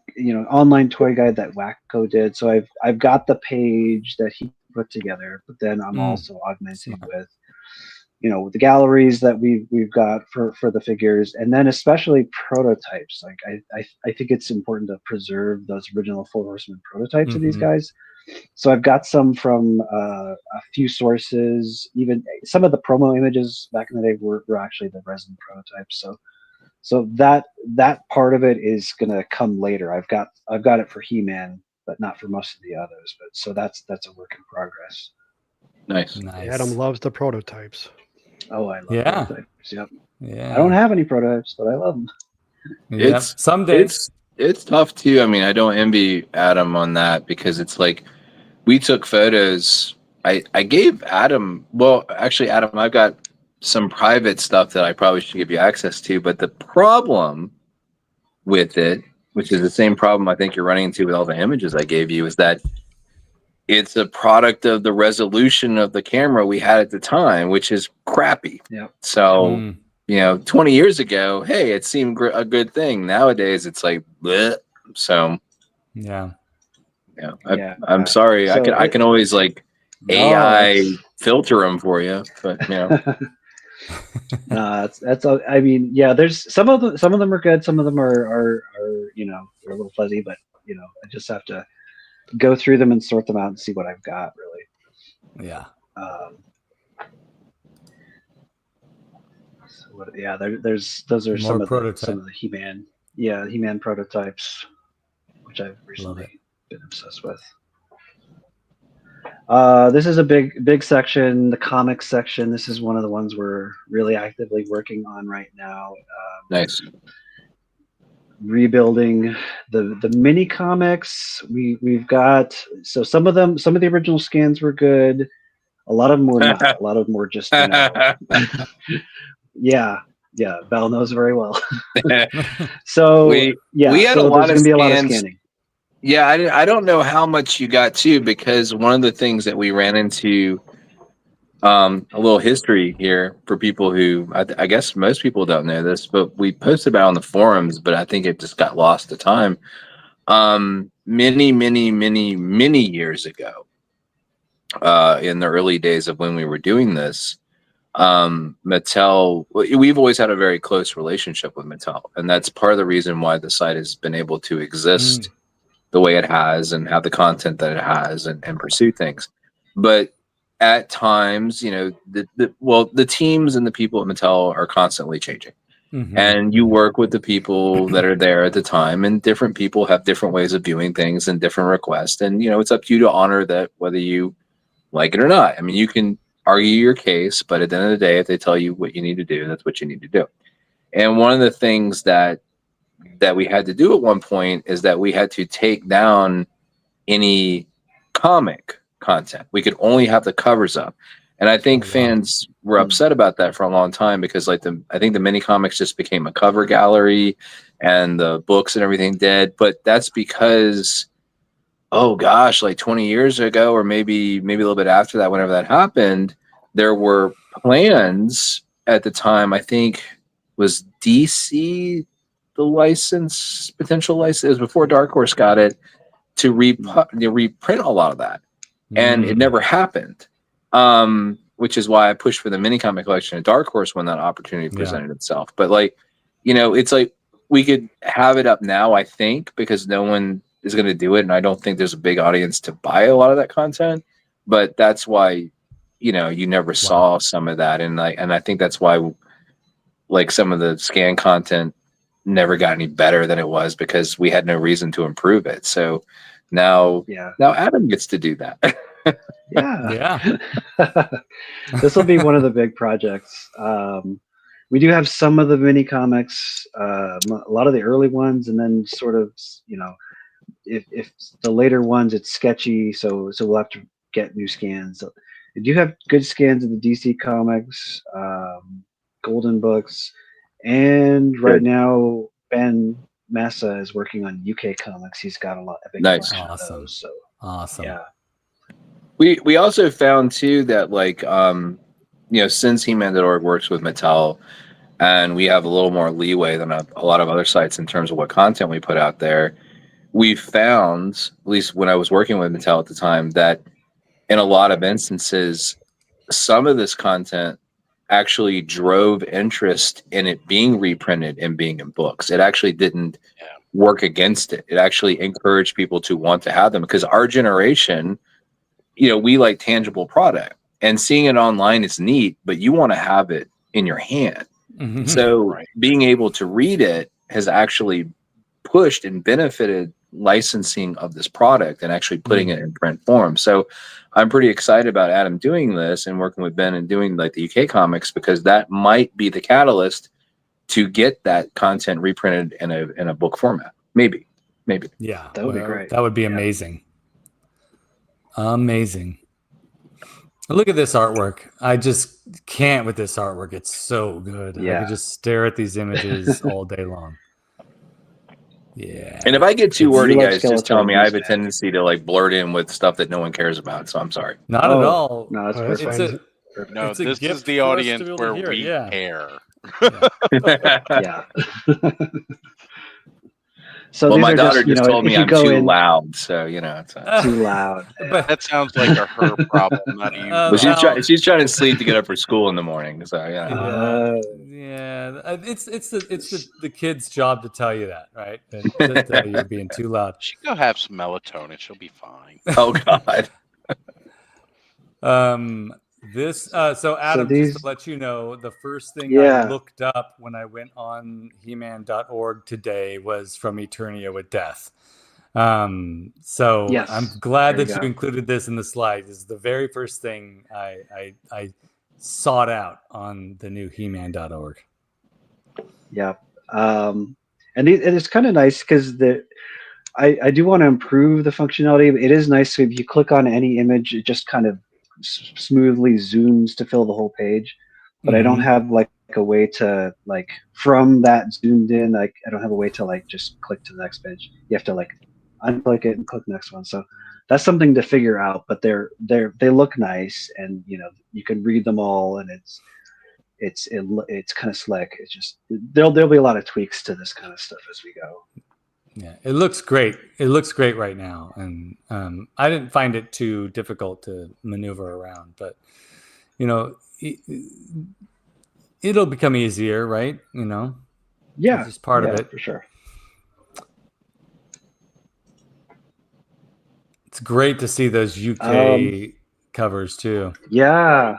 online toy guide that Wacko did. So I've got the page that he put together, but then I'm also augmenting with, the galleries that we've got for the figures, and then especially prototypes. Like I think it's important to preserve those original Four Horsemen prototypes of these guys. So I've got some from a few sources. Even some of the promo images back in the day were actually the resin prototypes. So that part of it is gonna come later. I've got it for He-Man, but not for most of the others. But so that's a work in progress. Nice. Adam loves the prototypes. Oh, I love prototypes. Yep. Yeah. I don't have any prototypes, but I love them. It's someday. It's tough too. I mean, I don't envy Adam on that, because it's like, we took photos. I gave Adam. Well, actually, Adam, I've got some private stuff that I probably should give you access to. But the problem with it, which is the same problem I think you're running into with all the images I gave you, is that it's a product of the resolution of the camera we had at the time, which is crappy. Yeah. So, 20 years ago, hey, it seemed a good thing. Nowadays, it's like, bleh. So, I'm sorry. So I can always like AI filter them for you, but that's. I mean, there's some of them are good. Some of them are they're a little fuzzy, but I just have to go through them and sort them out and see what I've got, really. Yeah. Those are some of the He-Man. Yeah, He-Man prototypes, which I've recently been obsessed with. This is a big section, the comics section. This is one of the ones we're really actively working on right now. Nice. Rebuilding the mini comics. We've got, so some of the original scans were good. A lot of them were not. A lot of them were just yeah. Bell knows very well. So we had so a lot there's of gonna be a lot of scanning. Yeah, I don't know how much you got too, because one of the things that we ran into, a little history here for people who, I guess most people don't know this, but we posted about it on the forums, but I think it just got lost to time. Many years ago, in the early days of when we were doing this, Mattel, we've always had a very close relationship with Mattel, and that's part of the reason why the site has been able to exist the way it has and have the content that it has and pursue things. But at times, the teams and the people at Mattel are constantly changing. And you work with the people that are there at the time, and different people have different ways of doing things and different requests. And, it's up to you to honor that, whether you like it or not. I mean, you can argue your case, but at the end of the day, if they tell you what you need to do, that's what you need to do. And one of the things that we had to do at one point is that we had to take down any comic content. We could only have the covers up. And I think fans were upset about that for a long time, because I think the mini comics just became a cover gallery and the books and everything did. But that's because, oh gosh, like 20 years ago, or maybe a little bit after that, whenever that happened, there were plans at the time. I think was DC the potential license. It was before Dark Horse got it, to reprint a lot of that, and it never happened. Which is why I pushed for the mini comic collection at Dark Horse when that opportunity presented itself. But it's like we could have it up now, I think, because no one is going to do it, and I don't think there's a big audience to buy a lot of that content. But that's why, you never saw some of that, and I think that's why, some of the scan content never got any better than it was, because we had no reason to improve it. So now Adam gets to do that. Yeah. This will be one of the big projects. We do have some of the mini comics, a lot of the early ones, and then sort of, if the later ones, it's sketchy, so we'll have to get new scans. So we do have good scans of the DC comics, Golden books, and right now Ben Massa is working on UK comics. He's got a big collection of those. So awesome. Yeah. We also found too that since He-Man.org works with Mattel, and we have a little more leeway than a lot of other sites in terms of what content we put out there, we found, at least when I was working with Mattel at the time, that in a lot of instances, some of this content actually drove interest in it being reprinted and being in books. It actually didn't work against it. It actually encouraged people to want to have them, because our generation, we like tangible product, and seeing it online is neat, but you want to have it in your hand. So being able to read it has actually pushed and benefited licensing of this product and actually putting it in print form. So I'm pretty excited about Adam doing this and working with Ben and doing the UK comics, because that might be the catalyst to get that content reprinted in a book format. Maybe. Yeah, that would be great. That would be amazing. Amazing. Look at this artwork. I just can't with this artwork. It's so good. I could just stare at these images all day long. Yeah. And if I get too wordy, guys, just tell me. I have a tendency to blurt in with stuff that no one cares about, so I'm sorry. Not at all. No, it's perfect. This is the audience where we care. Yeah. So my daughter just told me I'm too loud, so it's too loud. But that sounds like her problem, not you. Well, she's trying to sleep to get up for school in the morning. So it's the kid's job to tell you that, right? To tell you you're being too loud. She go have some melatonin. She'll be fine. Oh God. So Adam, just to let you know, the first thing I looked up when I went on He-Man.org today was From Eternia with Death. I'm glad that you included this in the slides. This is the very first thing I sought out on the new He-Man.org. Yeah. And it's kind of nice because I do want to improve the functionality. It is nice if you click on any image, it just kind of smoothly zooms to fill the whole page, but I don't have a way to from that zoomed in, I don't have a way to just click to the next page. You have to unclick it and click the next one. So that's something to figure out, but they look nice, and you can read them all, and it's kind of slick. It's just there'll be a lot of tweaks to this kind of stuff as we go. Yeah, it looks great. It looks great right now, and I didn't find it too difficult to maneuver around. But it'll become easier, right? You know, Yeah, it's just part of it for sure. It's great to see those UK covers too. Yeah,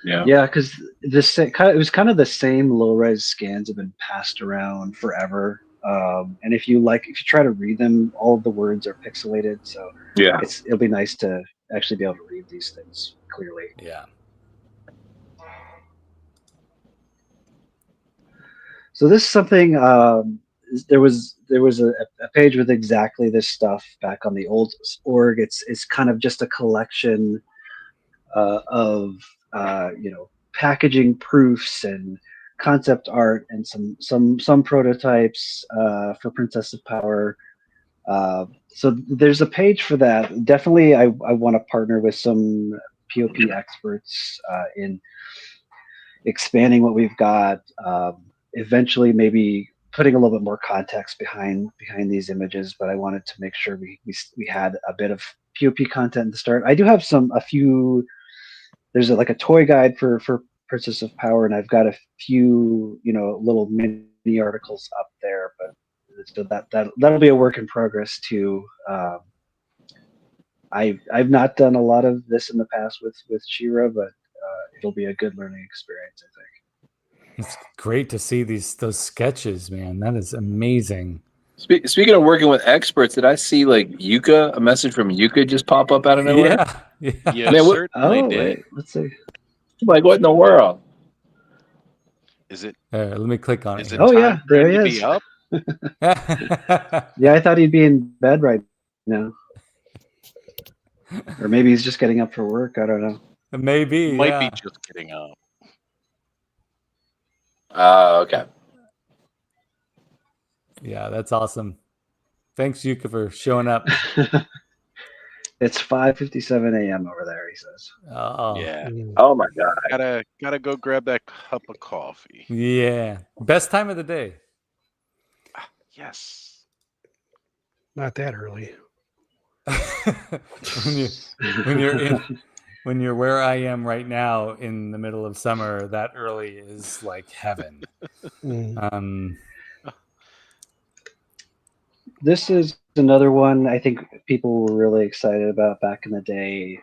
yeah, because it was kind of the same low res scans have been passed around forever. And if you try to read them, all of the words are pixelated, so yeah. it'll be nice to actually be able to read these things clearly. Yeah. So this is something. There was a page with exactly this stuff back on the old org. It's kind of just a collection of packaging proofs and concept art and some prototypes for Princess of Power. So there's a page for that. Definitely, I want to partner with some POP experts in expanding what we've got. Eventually, maybe putting a little bit more context behind these images. But I wanted to make sure we had a bit of POP content to start. I do have a few. There's a toy guide for Princess of Power, and I've got a few little mini articles up there. But so that'll be a work in progress too. I've not done a lot of this in the past with She-Ra, but it'll be a good learning experience, I think. It's great to see those sketches, man. That is amazing. Speaking of working with experts, did I see Yuka, a message from Yuka just pop up out of nowhere? Yeah. Yeah, Man, certainly did. Wait, let's see. What in the world? Is it? Let me click on Is it. it Oh time yeah, for there him he to is. be up? Yeah, I thought he'd be in bed right now, or maybe he's just getting up for work. I don't know. Maybe. Might Yeah. be just getting up. Okay. Yeah, that's awesome. Thanks, Yuka, for showing up. It's 5:57 a.m. over there, he says. Yeah. Oh my God. Gotta go grab that cup of coffee. Yeah. Best time of the day. Yes. Not that early. when you're where I am right now in the middle of summer, that early is like heaven. This is another one I think people were really excited about back in the day.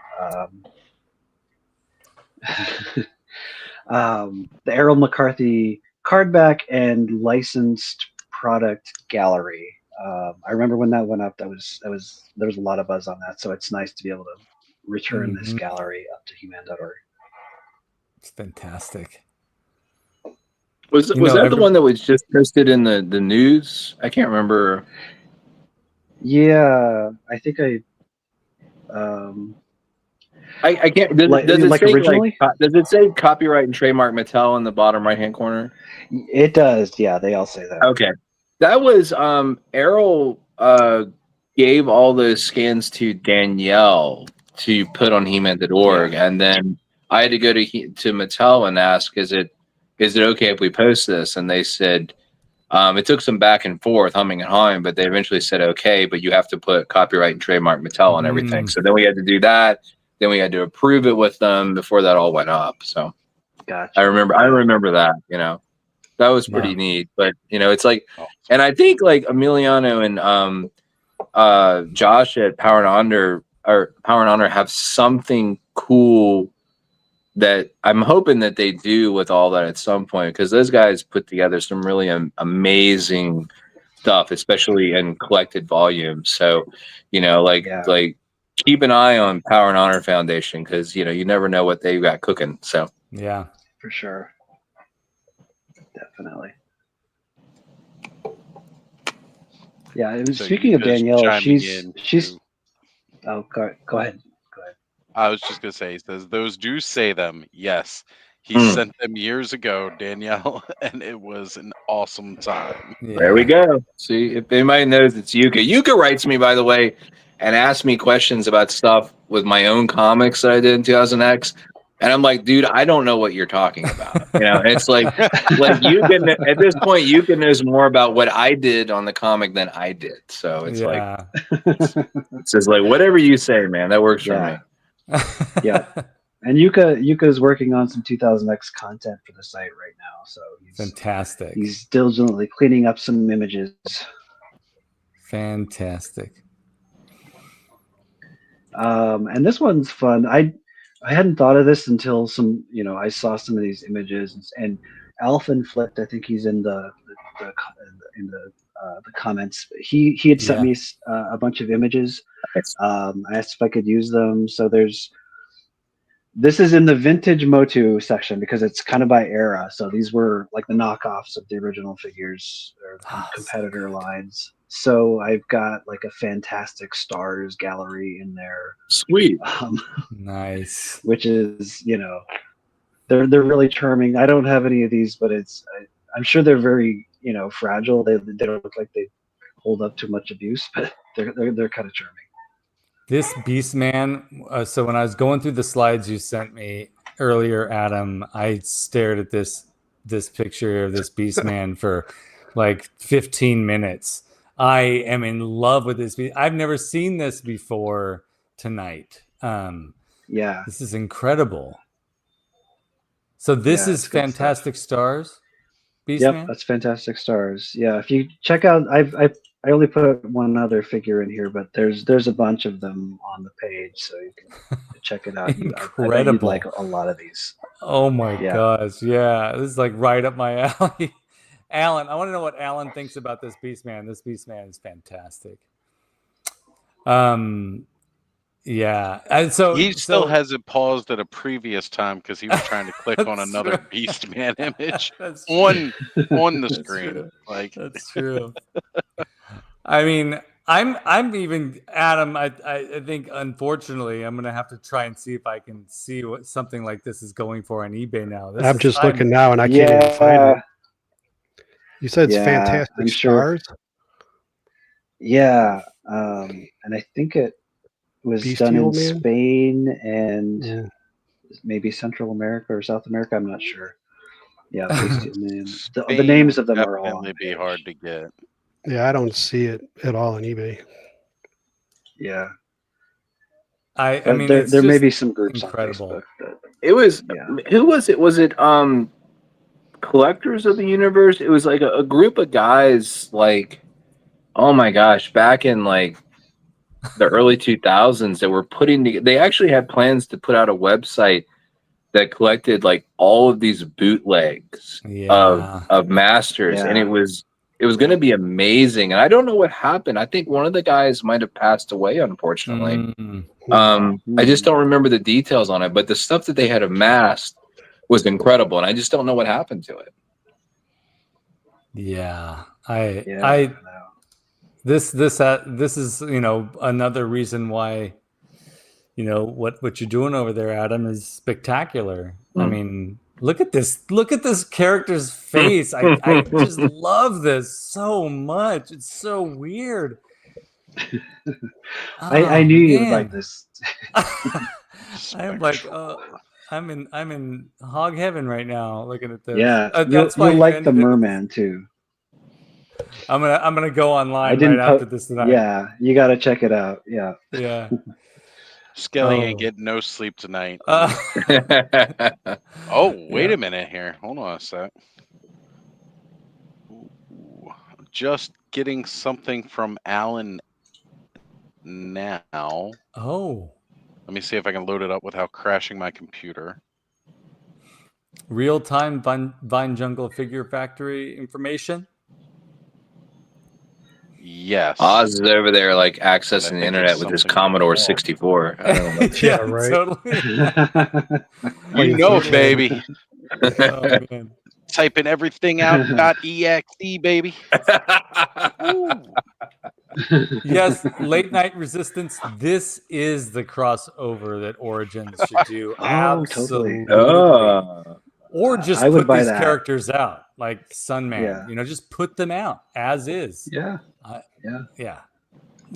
The Errol McCarthy cardback and licensed product gallery. I remember when that went up. There was a lot of buzz on that. So it's nice to be able to return this gallery up to He-Man.org. It's fantastic. Was that the one that was just posted in the news? I can't remember. Yeah, I think I can't. Does it say originally? Does it say copyright and trademark Mattel in the bottom right hand corner? It does. Yeah, they all say that. Okay, that was Errol gave all those scans to Danielle to put on He-Man.org, and then I had to go to Mattel and ask, is it okay if we post this? And they said it took some back and forth, humming and hawing, but they eventually said okay, but you have to put copyright and trademark Mattel on everything. So then we had to do that. Then we had to approve it with them before that all went up. So gotcha. I remember that, that was pretty neat. But it's like, and I think like Emiliano and Josh at Power and Honor have something cool that I'm hoping that they do with all that at some point, because those guys put together some really amazing stuff, especially in collected volumes. So, like keep an eye on Power and Honor Foundation, because you never know what they've got cooking. So yeah, for sure, definitely. Yeah. So speaking of Danielle, she's. Oh, go ahead. I was just gonna say, he says those do say them. Yes, he sent them years ago, Danielle, and it was an awesome time. Yeah. There we go. See, if anybody knows, it's Yuka. Yuka writes me, by the way, and asks me questions about stuff with my own comics that I did in 2000X. And I'm like, dude, I don't know what you're talking about. It's like Yuka, at this point, Yuka knows more about what I did on the comic than I did. So it's it's just like, whatever you say, man, that works for me. Yeah. And Yuka is working on some 2000X content for the site right now, so Fantastic. He's diligently cleaning up some images. Fantastic. And this one's fun. I hadn't thought of this until I saw some of these images, and Alpha Flipped, I think he's in the comments. He had sent me a bunch of images. I asked if I could use them. So this is in the vintage Motu section because it's kind of by era. So these were like the knockoffs of the original figures or competitor lines. So I've got like a Fantastic Stars gallery in there. Sweet. Nice. Which is, they're really charming. I don't have any of these, but I'm sure they're very, fragile. They don't look like they hold up to much abuse, but they're kind of charming. This Beastman. So when I was going through the slides you sent me earlier, Adam, I stared at this picture of this Beastman for like 15 minutes. I am in love with this. I've never seen this before tonight. This is incredible. So this is Fantastic Stars, Beastman? Yep, that's Fantastic Stars. Yeah, if you check out, I only put one other figure in here, but there's a bunch of them on the page, so you can check it out. Incredible. I bet you'd like a lot of these. Oh my gosh, yeah, this is like right up my alley. Alan, I want to know what Alan thinks about this Beastman. This Beastman is fantastic. Yeah, and so he still hasn't paused at a previous time because he was trying to click on another Beastman image on the screen. True. Like that's true. I mean, I'm even Adam. I think unfortunately I'm gonna have to try and see if I can see what something like this is going for on eBay now. I'm just looking now and I can't even find it. You said it's Fantastic Stars. Yeah, and I think it was done in Spain and maybe Central America or South America. I'm not sure. Yeah, the names of them are all definitely be hard to get. Yeah, I don't see it at all on eBay. Yeah, I mean, there may be some groups incredible. on Facebook. But, it was who was it? Was it Collectors of the Universe? It was like a group of guys. Like, oh my gosh, back in like the early 2000s, that were putting together. They actually had plans to put out a website that collected like all of these bootlegs of masters, and it was going to be amazing. And I don't know what happened. I think one of the guys might have passed away, unfortunately. I just don't remember the details on it, but the stuff that they had amassed was incredible, and I just don't know what happened to it. This is another reason why what you're doing over there, Adam, is spectacular. I mean, look at this character's face. I just love this so much. It's so weird. I knew you would like this. I'm like, I'm in hog heaven right now looking at this. Yeah, that's why you'll like the Merman too. I'm gonna go online right after this tonight. Yeah, you got to check it out. Yeah. Skelly ain't getting no sleep tonight. Oh, wait a minute here. Hold on a sec. Just getting something from Alan now. Oh. Let me see if I can load it up without crashing my computer. Real-time Vine Jungle Figure Factory information? Yes. Oz is over there like accessing the internet with his Commodore 64. I don't know. Yeah, right. Totally. You know, baby. Oh, man. Typing everything out .exe, baby. Yes, Late Night Resistance. This is the crossover that Origins should do. Absolutely. Totally. Or just put these characters out, like Sunman. Yeah. Just put them out as is. Yeah. Yeah.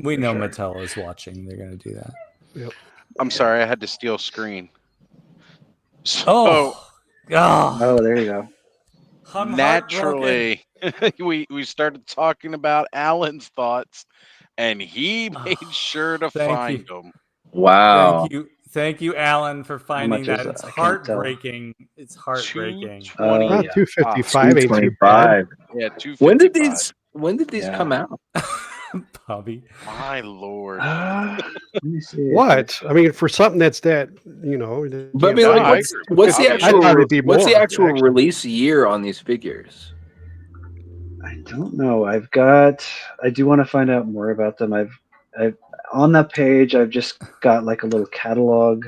We know Mattel is watching. They're going to do that. Yep. I'm sorry, I had to steal screen. So, oh, there you go. Naturally, we started talking about Alan's thoughts, and he made sure to find them. Wow. Thank you, Alan, for finding much is that. It's that? I can't tell. heartbreaking. It's heartbreaking. 220. Yeah. 255 ain't too bad. 225. Yeah, 255. When did these Yeah. come out? Bobby. My lord. Let me see. if What? I mean, for something that's that, you know. that But I can't mean, No, like, buy, I what's agree. what's the I'd actual thought it'd be what's the more, actual actually. release year on these figures? I don't know. I do want to find out more about them. I've on that page. I've just got like a little catalog,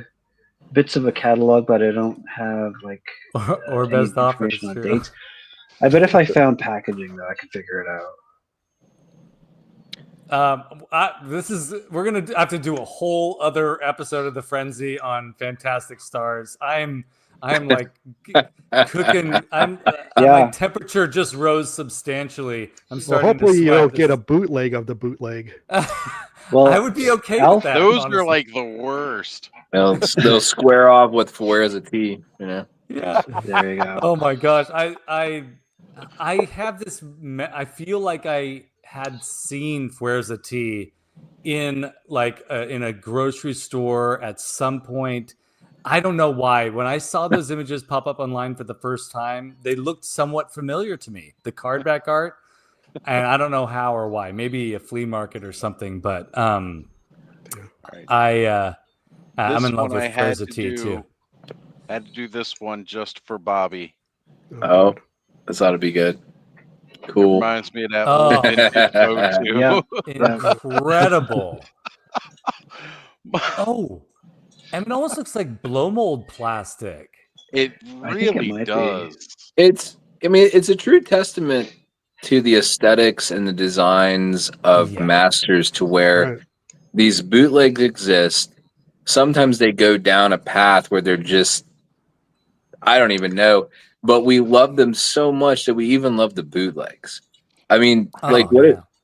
bits of a catalog, but I don't have like Or any best offers. information on True. dates. I bet if I found packaging though, I could figure it out. We're gonna have to do a whole other episode of the Frenzy on Fantastic Stars. I'm like cooking. My temperature just rose substantially. I'm Well, starting hopefully to you sweat. don't get a bootleg of the bootleg. Well, I would be okay Alf- with that. Those honestly. are like the worst. They'll square off with Fuera's a T, you know. Yeah. There you go. Oh my gosh, I have this. I feel like I had seen Fuerza Tea in like in a grocery store at some point. I don't know why. When I saw those images pop up online for the first time, they looked somewhat familiar to me. The card back art, and I don't know how or why. Maybe a flea market or something. But I'm in love with Fuerza Tea too. I had to do this one just for Bobby. Oh, this ought to be good. It Cool. reminds me of that old vintage photo. Yeah. Incredible. Oh, and it almost looks like blow mold plastic. It I think it really might does. It's a true testament to the aesthetics and the designs of Masters, to where these bootlegs exist. Sometimes they go down a path where they're just, I don't even know, but we love them so much that we even love the bootlegs. I mean,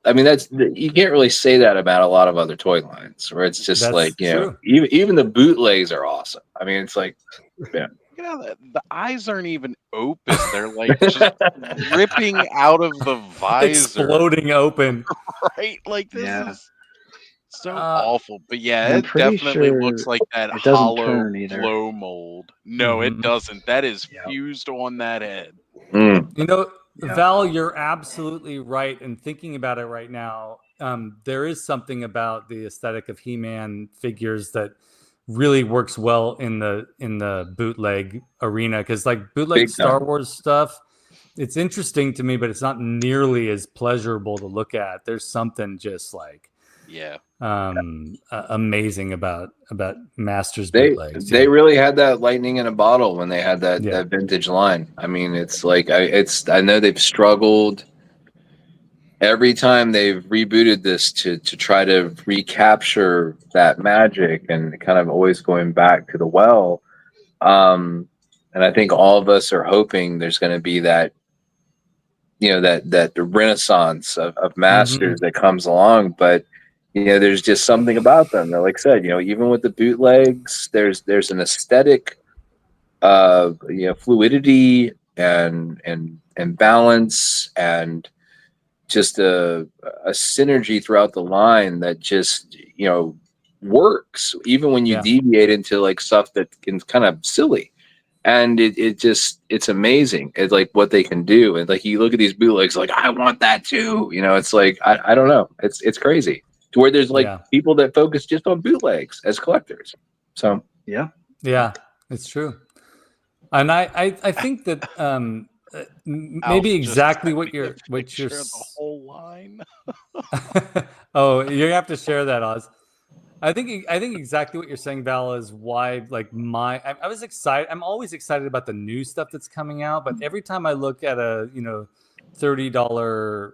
that's, you can't really say that about a lot of other toy lines, where it's just That's know, even the bootlegs are awesome. I mean, it's like, yeah. You know, the eyes aren't even open. They're like just ripping out of the visor. Exploding open. Right? Like this is so Uh, awful. But yeah, I'm it pretty definitely sure looks like that it doesn't hollow turn either. blow mold. No, it Mhm. doesn't. That is fused on that head. Mm. You know, Val, you're absolutely right. And thinking about it right now, there is something about the aesthetic of He-Man figures that really works well in the bootleg arena, because like bootleg Big Star time. Wars stuff, it's interesting to me, but it's not nearly as pleasurable to look at. There's something just like amazing about Masters bootlegs. They really had that lightning in a bottle when they had that vintage line. I mean, it's like I know they've struggled every time they've rebooted this to try to recapture that magic, and kind of always going back to the well. And I think all of us are hoping there's going to be that, you know, that renaissance of Masters that comes along. But you know, there's just something about them that, like I said, you know, even with the bootlegs, there's an aesthetic, fluidity and balance, and just a synergy throughout the line that just, you know, works even when you deviate into like stuff that can kind of silly. And it's amazing. It's like what they can do. And like, you look at these bootlegs, like, I want that too. You know, it's like, I don't know. It's crazy to where there's like people that focus just on bootlegs as collectors. So, yeah, it's true. And I think that, maybe exactly what you're the whole line. Oh, you have to share that, Oz. I think exactly what you're saying, Val, is why like I was excited. I'm always excited about the new stuff that's coming out, but every time I look at a $30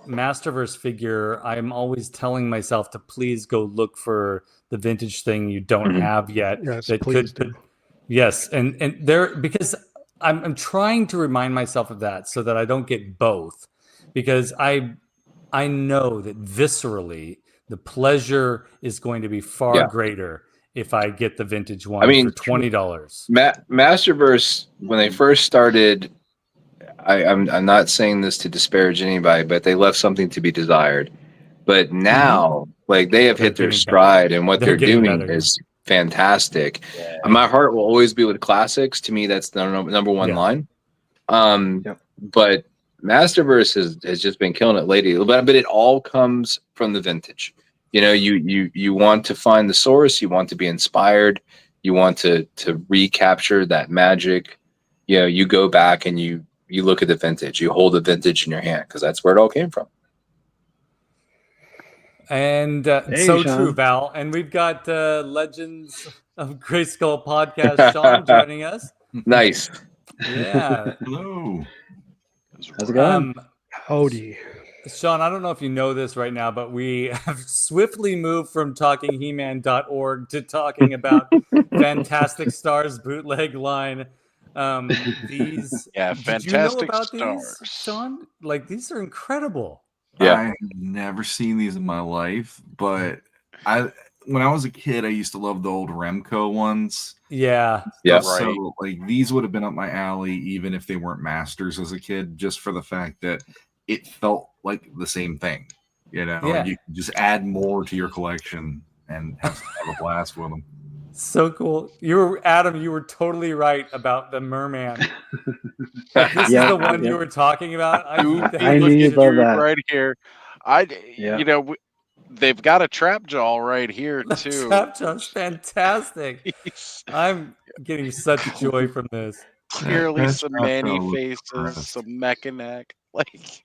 Masterverse figure, I'm always telling myself to please go look for the vintage thing you don't have yet. Yes, that please could do. Yes, and there, because I'm trying to remind myself of that so that I don't get both, because I know that viscerally the pleasure is going to be far greater if I get the vintage one for $20. Masterverse, when they first started, I'm not saying this to disparage anybody, but they left something to be desired. But now, like, they have hit their stride, and what they're doing is fantastic. My heart will always be with classics. To me, that's the number one line. But Masterverse has just been killing it lately. But it all comes from the vintage. You know, you want to find the source. You want to be inspired. You want to recapture that magic. You know, you go back and you look at the vintage. You hold the vintage in your hand because that's where it all came from. And Hey, so Sean. true, Val. And we've got Legends of Grayskull podcast, Sean, joining us. Nice. Yeah. Hello. How's it going? Howdy. Sean, I don't know if you know this right now, but we have swiftly moved from talking He-Man.org to talking about Fantastic Stars bootleg line. These, Fantastic did you know about Stars. these, Sean? Like, these are incredible. Yeah. I've never seen these in my life, but when I was a kid, I used to love the old Remco ones. Yeah. Yeah. So like these would have been up my alley, even if they weren't masters as a kid, just for the fact that it felt like the same thing. You know, you can just add more to your collection and have a blast with them. So cool. Adam, you were totally right about the merman. This is the one you were talking about. I knew you'd love that. Right here. You know, they've got a trap jaw right here too. Trap jaw's fantastic. I'm getting such joy from this. Clearly some Manny faces, some Mechanic. Like,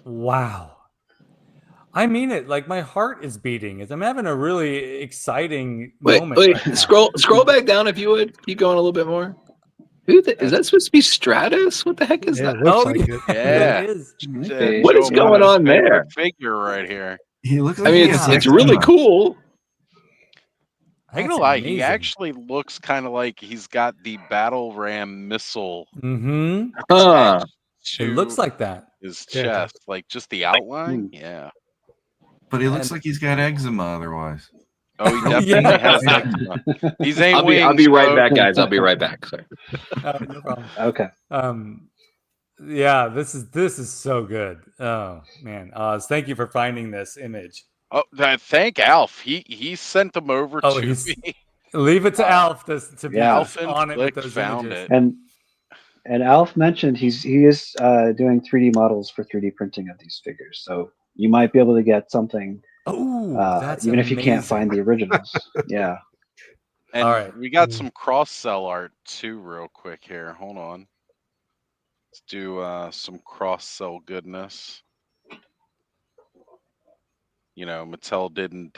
wow. I mean it. Like, my heart is beating. I'm having a really exciting moment. Wait, right now. scroll back down if you would. Keep going a little bit more. Is that supposed to be Stratus? What the heck is that? It looks like it. yeah. It is. What is going on there? Figure right here. He looks like I mean, it's really cool. I ain't gonna lie, he actually looks kind of like he's got the Battle Ram missile. Mm-hmm. It looks like that. His chest, like just the outline. Yeah. But he looks like he's got eczema otherwise. Oh, he definitely has eczema. These ain't wings. I'll be right back, guys. I'll be right back. Sorry. No problem. Okay. Yeah, this is so good. Oh man, Oz, thank you for finding this image. Oh, thank Alf. He sent them over to me. Leave it to Alf to be Alf on it with those found images. it. And Alf mentioned he is doing 3D models for 3D printing of these figures, so you might be able to get something. Oh, that's even amazing. if you can't find the originals. Yeah. And all right, we got some cross sell art too, real quick here. Hold on. Let's do some cross sell goodness. You know, Mattel didn't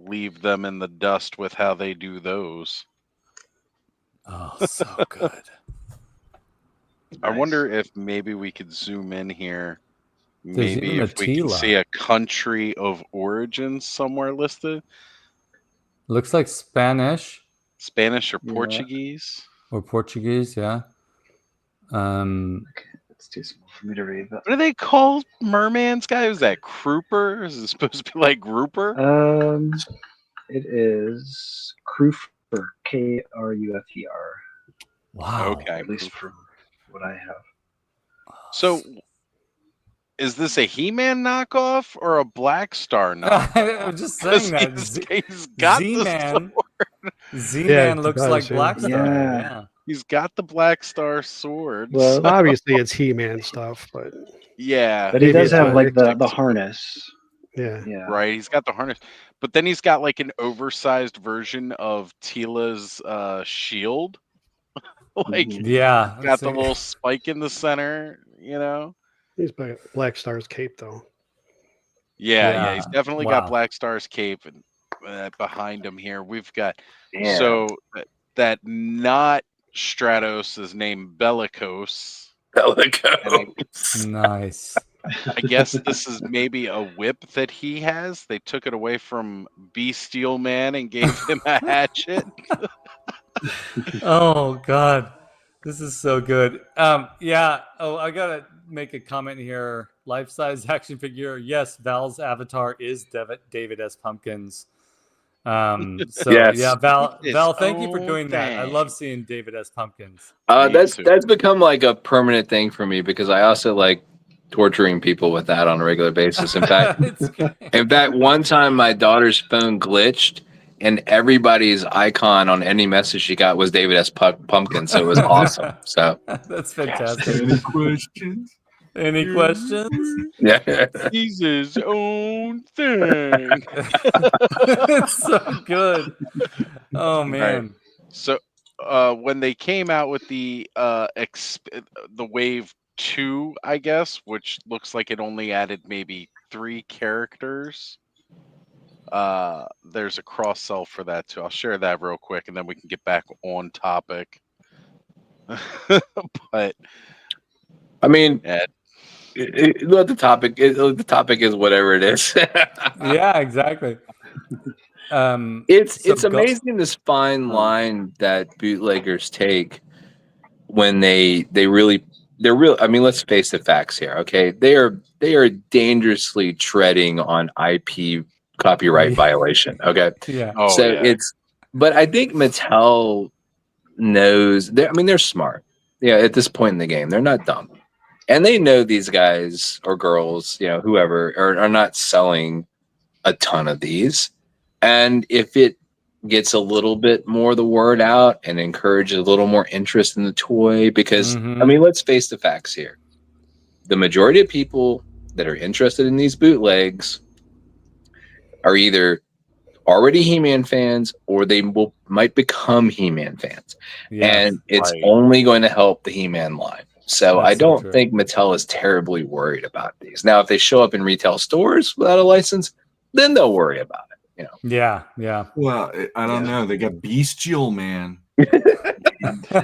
leave them in the dust with how they do those. Oh, so good. I wonder if maybe we could zoom in here. There's Maybe even if we can see a country of origin somewhere listed. Looks like Spanish or Portuguese. Or Portuguese, yeah. Okay, it's too small for me to read. But... What do they call merman's guy? Is that Kruper? Is it supposed to be like Grouper? It is Krufer, Krufer. Wow. Okay. At least from what I have. So, is this a He-Man knockoff or a Black Star knockoff? I'm just saying that. He's got Z-Man. the Z-Man looks like Black Star. Yeah. He's got the Black Star sword. Well, obviously it's He-Man stuff, but yeah. But he does have like Maybe the harness. yeah. Right, he's got the harness. But then he's got like an oversized version of Tila's shield. Like, yeah, got the little spike in the center, you know? He's Black Star's cape, though. Yeah, he's definitely got Black Star's cape, and behind him here we've got so that not Stratos is named Bellicose. Nice. I guess this is maybe a whip that he has. They took it away from Bestial Man and gave him a hatchet. Oh God, this is so good. Yeah. Oh, I gotta make a comment here. Life-size action figure. Yes, Val's avatar is David S. Pumpkins. So yes. yeah, Val, thank you for doing that. I love seeing David S. Pumpkins. That's become like a permanent thing for me because I also like torturing people with that on a regular basis. In fact, one time my daughter's phone glitched and everybody's icon on any message she got was David S. Pumpkin, so it was awesome. So that's fantastic. Any questions? Any questions? yeah. He's his own thing. It's so good. Oh man. So when they came out with the Wave 2, I guess, which looks like it only added maybe 3 characters, there's a cross sell for that too. I'll share that real quick and then we can get back on topic. But I mean, the topic is whatever it is. Yeah, exactly. It's amazing this fine line that bootleggers take when they're real. I mean, let's face the facts here. Okay, they are dangerously treading on IP copyright violation. Okay, yeah. But I think Mattel knows. I mean, they're smart. Yeah, at this point in the game, they're not dumb, and they know these guys or girls, whoever, are not selling a ton of these. And if it gets a little bit more the word out and encourages a little more interest in the toy, because I mean, let's face the facts here. The majority of people that are interested in these bootlegs are either already He-Man fans or they might become He-Man fans. Yes, and it's only going to help the He-Man line. So I don't think Mattel is terribly worried about these. Now, if they show up in retail stores without a license, then they'll worry about it. Yeah. Well, I don't know. They got Bestial Man. And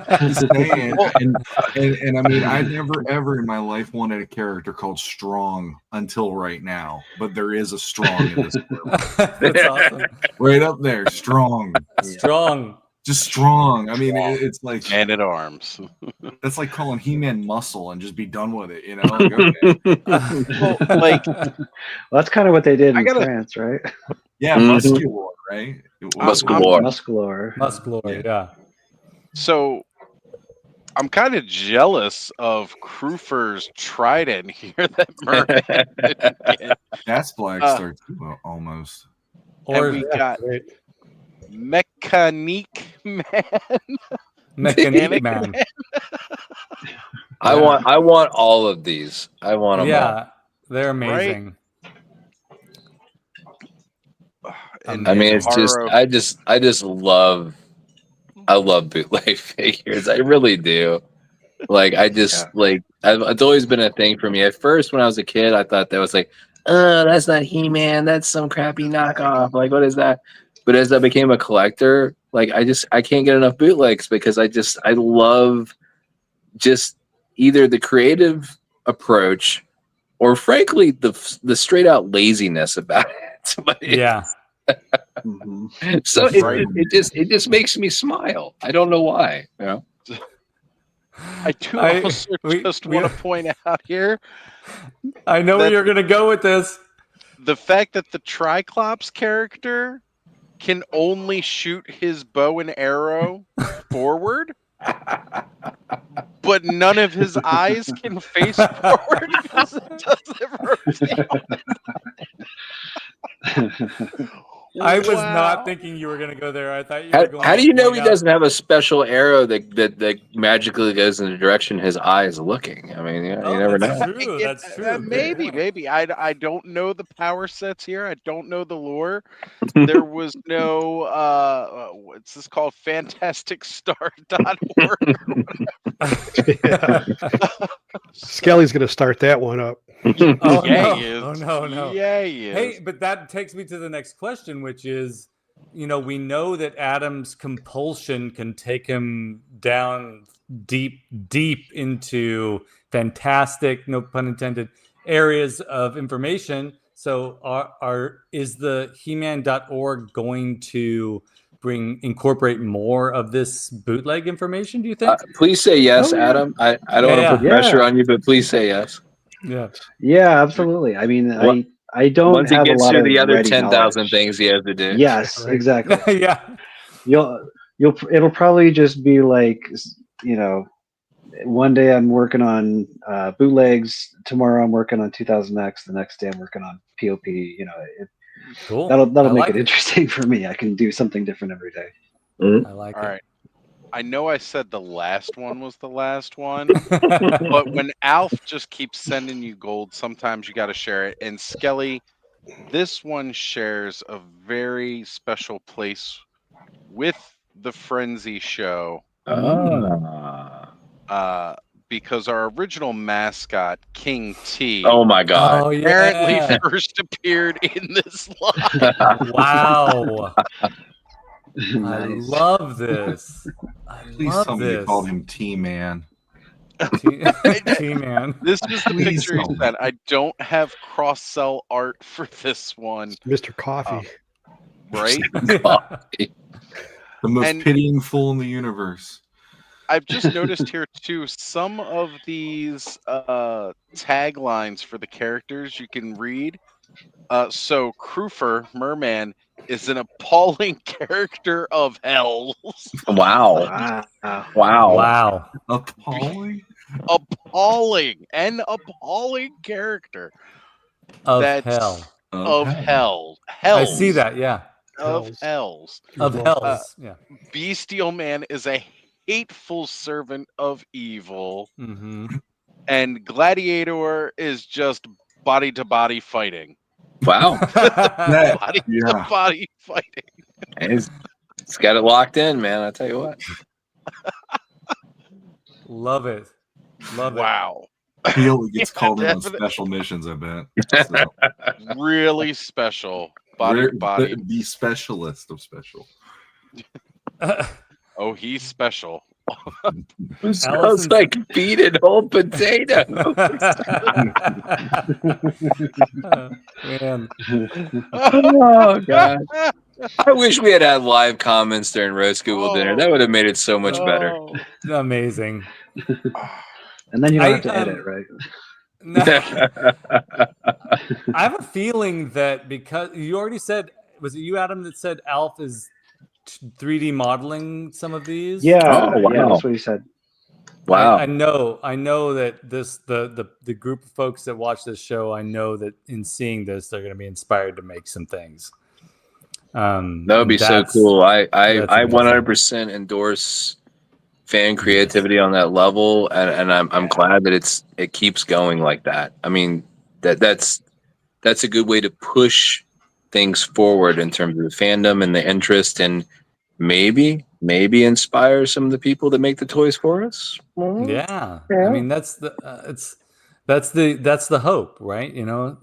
I mean, I never ever in my life wanted a character called Strong until right now. But there is a Strong in this world. That's awesome. Right up there, Strong. Strong. Just strong. I mean, it's like Man at Arms. That's like calling He-Man Muscle and just be done with it, Like, okay. That's kind of what they did in France, right? Yeah, Muscular, right? Muscular, yeah. So I'm kind of jealous of Krufer's trident here that Merman didn't get. That's Black Star too, almost. And we got Mechanique Man. Mechanique Man. I want all of these. I want them all. Yeah, they're amazing. I mean, it's just I love bootleg figures. I really do. Like it's always been a thing for me. At first, when I was a kid, I thought that was like, oh, that's not He-Man. That's some crappy knockoff. Like, what is that? But as I became a collector, like I can't get enough bootlegs because I love just either the creative approach or frankly the straight out laziness about it. But yeah. So it just makes me smile. I don't know why. I also want to point out here. I know where you're going to go with this. The fact that the Triclops character can only shoot his bow and arrow forward, but none of his eyes can face forward because it doesn't rotate. I was not thinking you were going to go there. I thought you were going. How do you know he doesn't have a special arrow that magically goes in the direction his eye is looking? I mean, you never know. True. That's true. Maybe. I don't know the power sets here. I don't know the lore. There was no what's this called? FantasticStar.org. Skelly's going to start that one up. Oh, yeah, no. he is. Oh no. Yeah, he is. Hey, but that takes me to the next question, which is, we know that Adam's compulsion can take him down deep into fantastic, no pun intended, areas of information. So is the He-Man.org going to incorporate more of this bootleg information, do you think? Please say yes, Adam. I don't want to put pressure on you, but please say yes. Yeah, absolutely. I mean, I don't once have he gets a lot through of the other 10,000 knowledge. things he has to do. Yes, exactly. Yeah. It'll probably just be like, one day I'm working on bootlegs, tomorrow I'm working on 2000X, the next day I'm working on POP. Cool. That'll make it interesting for me. I can do something different every day. I like All it. right. I know I said the last one was the last one, but when Alf just keeps sending you gold, sometimes you got to share it. And Skelly, this one shares a very special place with the Frenzy show. Because our original mascot, King T, Oh my God! apparently first appeared in this line. Wow. Nice. I love this. Please tell me you called him T-Man. T-Man. This was the picture he sent. I don't have cross-sell art for this one. Mr. Coffee. Right? The most pitying fool in the universe. I've just noticed here too, some of these taglines for the characters you can read. So Krufer, Merman, is an appalling character of hell. Wow. Appalling? An appalling character. Of hell. Hells. I see that, yeah. Of hells. Of hells, yeah. Bestial Man is a hateful servant of evil. Mm-hmm. And Gladiator is just body-to-body fighting. Wow. Body-to-body fighting. It's got it locked in, man. I tell you what. Love it. Love it. Wow. He only gets called in on special missions, I bet. So. Really special. Body. The specialist of special. Oh, he's special. It smells like beaten whole potato. Man. Oh God! I wish we had live comments during Roast School dinner. That would have made it so much better. Amazing. And then you don't have to edit, right? No. I have a feeling that because you already said, was it you, Adam, that said Alf is 3D modeling some of these? Yeah, yeah, that's what he said. Wow. I know that the group of folks that watch this show, I know that in seeing this, they're going to be inspired to make some things. That would be so cool. I 100% endorse fan creativity on that level, and I'm glad that it keeps going like that. I mean, that's a good way to push things forward in terms of the fandom and the interest, and maybe inspire some of the people that make the toys for us. Yeah. I mean, that's the hope, right? You know,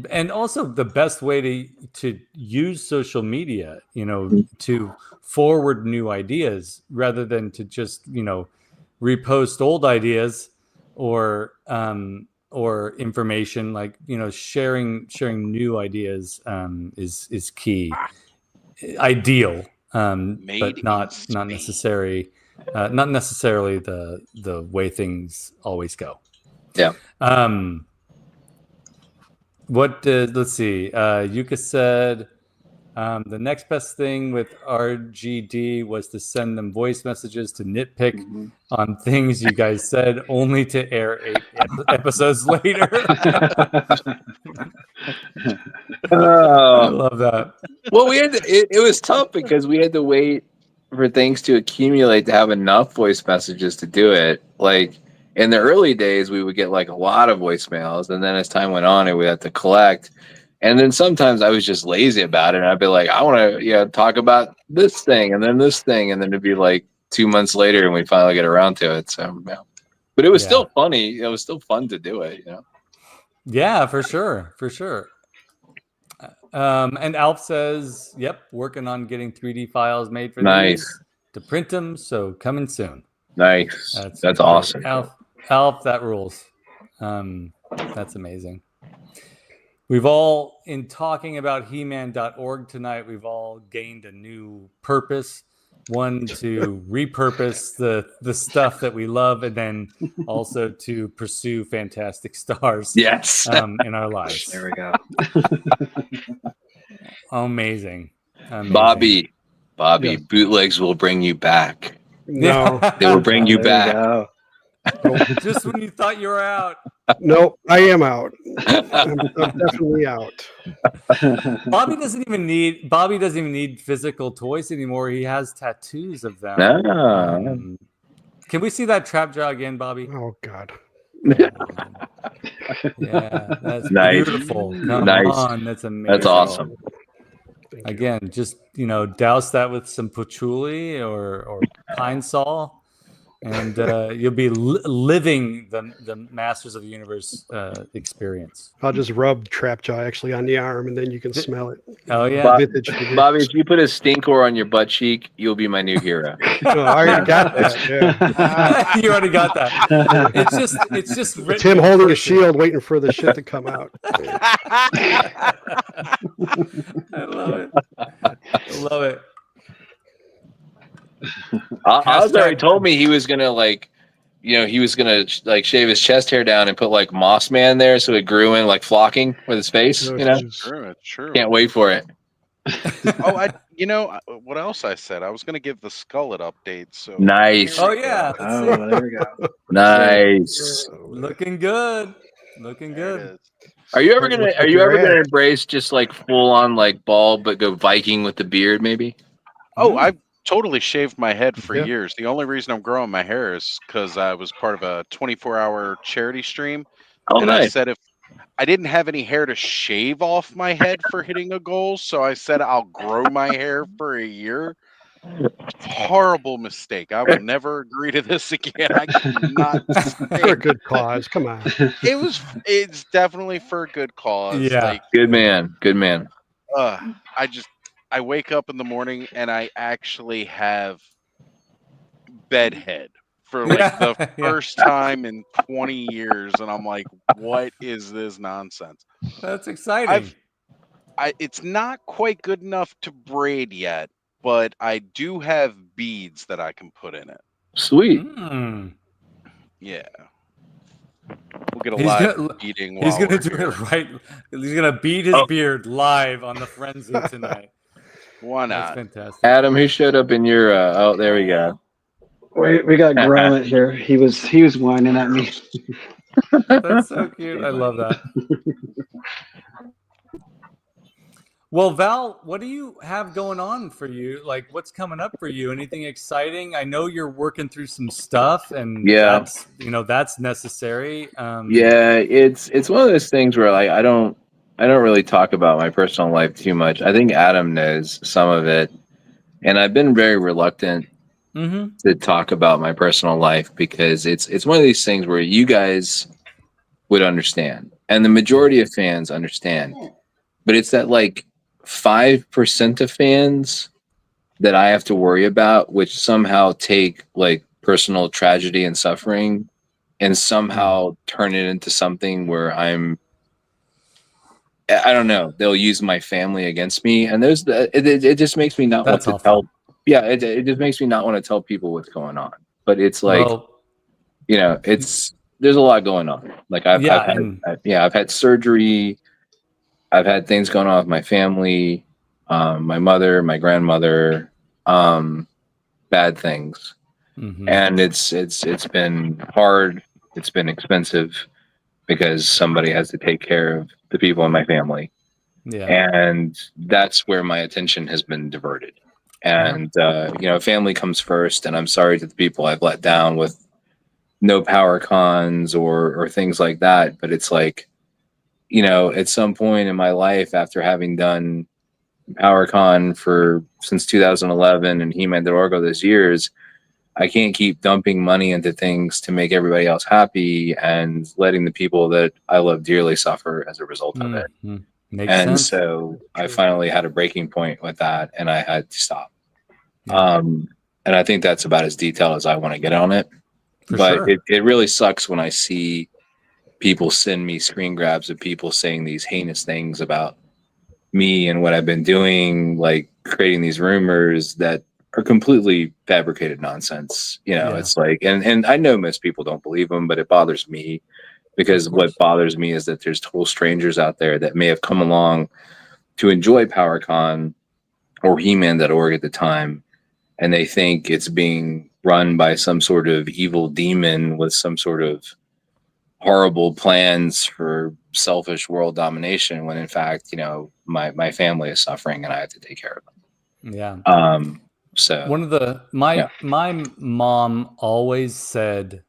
and also the best way to use social media, you know, to forward new ideas rather than to just, you know, repost old ideas or information, like, you know, sharing new ideas is key, ideal, but not necessarily the way things always go. Yeah. Let's see. Yuka said the next best thing with RGD was to send them voice messages to nitpick on things you guys said, only to air 8 episodes later. I love that. Well, it was tough because we had to wait for things to accumulate to have enough voice messages to do it. Like, in the early days, we would get like a lot of voicemails, and then as time went on, we had to collect. And then sometimes I was just lazy about it, and I'd be like, I want to, talk about this thing, and then this thing, and then it'd be like 2 months later, and we finally get around to it. So, yeah. But it was still funny. It was still fun to do it, you know. Yeah, for sure. And Alf says, "Yep, working on getting 3D files made for these to print them. So coming soon." Nice. That's awesome. Alf, that rules. That's amazing. We've all, in talking about He-Man.org tonight, we've all gained a new purpose. One, to repurpose the stuff that we love, and then also to pursue fantastic stars. Yes. In our lives. There we go. Amazing. Bobby, bootlegs will bring you back. No, they will bring you back. Just when you thought you were out. No, I am out. I'm definitely out. Bobby doesn't even need physical toys anymore. He has tattoos of them. Can we see that trap jaw again, Bobby? Oh God. Yeah, that's Nice. beautiful. Come Nice. on, that's amazing. That's awesome. Again, just douse that with some patchouli or pine sol, and you'll be living the Masters of the Universe experience. I'll just rub trap jaw actually on the arm, and then you can smell it. Oh yeah, Vintage figure. Bobby, if you put a stinkor on your butt cheek, you'll be my new hero. I already got that. Yeah. You already got that. It's just It's him holding a shield, waiting for the shit to come out. I love it. I love it. Oz already told me he was gonna shave his chest hair down and put like Moss Man there so it grew in like flocking with his face. True. Can't wait for it. What else I said? I was gonna give the Skullet update. So nice. Oh yeah. There we go. Nice. Looking good. Looking good. Are you ever gonna embrace just like full on like bald but go Viking with the beard maybe? Oh, I've totally shaved my head for years. The only reason I'm growing my hair is because I was part of a 24-hour charity stream. Oh, nice. I said if I didn't have any hair to shave off my head for hitting a goal, so I said I'll grow my hair for a year. Horrible mistake. I will never agree to this again. I cannot. For a good cause. Come on. It's definitely for a good cause. Yeah. Good man. I wake up in the morning and I actually have bedhead for like the first time in 20 years, and I'm like, what is this nonsense? That's exciting. It's not quite good enough to braid yet, but I do have beads that I can put in it. Sweet. Yeah. We'll get a live beating. He's gonna do it right. He's gonna beat his beard live on the Frenzy tonight. Why not? That's fantastic. Adam, who showed up in your there we go. We got Gromit here. He was whining at me. That's so cute. I love that. Well, Val, what do you have going on for you? Like, what's coming up for you? Anything exciting? I know you're working through some stuff, and that's necessary. It's one of those things where like I don't really talk about my personal life too much. I think Adam knows some of it, and I've been very reluctant to talk about my personal life because it's one of these things where you guys would understand, and the majority of fans understand, but it's that like 5% of fans that I have to worry about, which somehow take like personal tragedy and suffering and somehow turn it into something where I don't know, they'll use my family against me. And it just makes me not want to tell. Yeah. It just makes me not want to tell people what's going on, but it's like, there's a lot going on. Like I've had surgery. I've had things going on with my family, my mother, my grandmother, bad things. And it's been hard. It's been expensive because somebody has to take care of the people in my family. Yeah. And that's where my attention has been diverted. And, family comes first, and I'm sorry to the people I've let down with no power cons or things like that. But it's like, at some point in my life, after having done PowerCon since 2011 and He-Man.org all those years, I can't keep dumping money into things to make everybody else happy and letting the people that I love dearly suffer as a result of it. Makes sense. So I finally had a breaking point with that, and I had to stop. And I think that's about as detailed as I want to get on it. But it really sucks when I see people send me screen grabs of people saying these heinous things about me and what I've been doing, like creating these rumors that are completely fabricated nonsense. It's like, and I know most people don't believe them, but it bothers me because what bothers me is that there's total strangers out there that may have come along to enjoy PowerCon or He-Man.org at the time, and they think it's being run by some sort of evil demon with some sort of horrible plans for selfish world domination, when in fact, my family is suffering and I have to take care of them. Yeah. So one of my mom always said,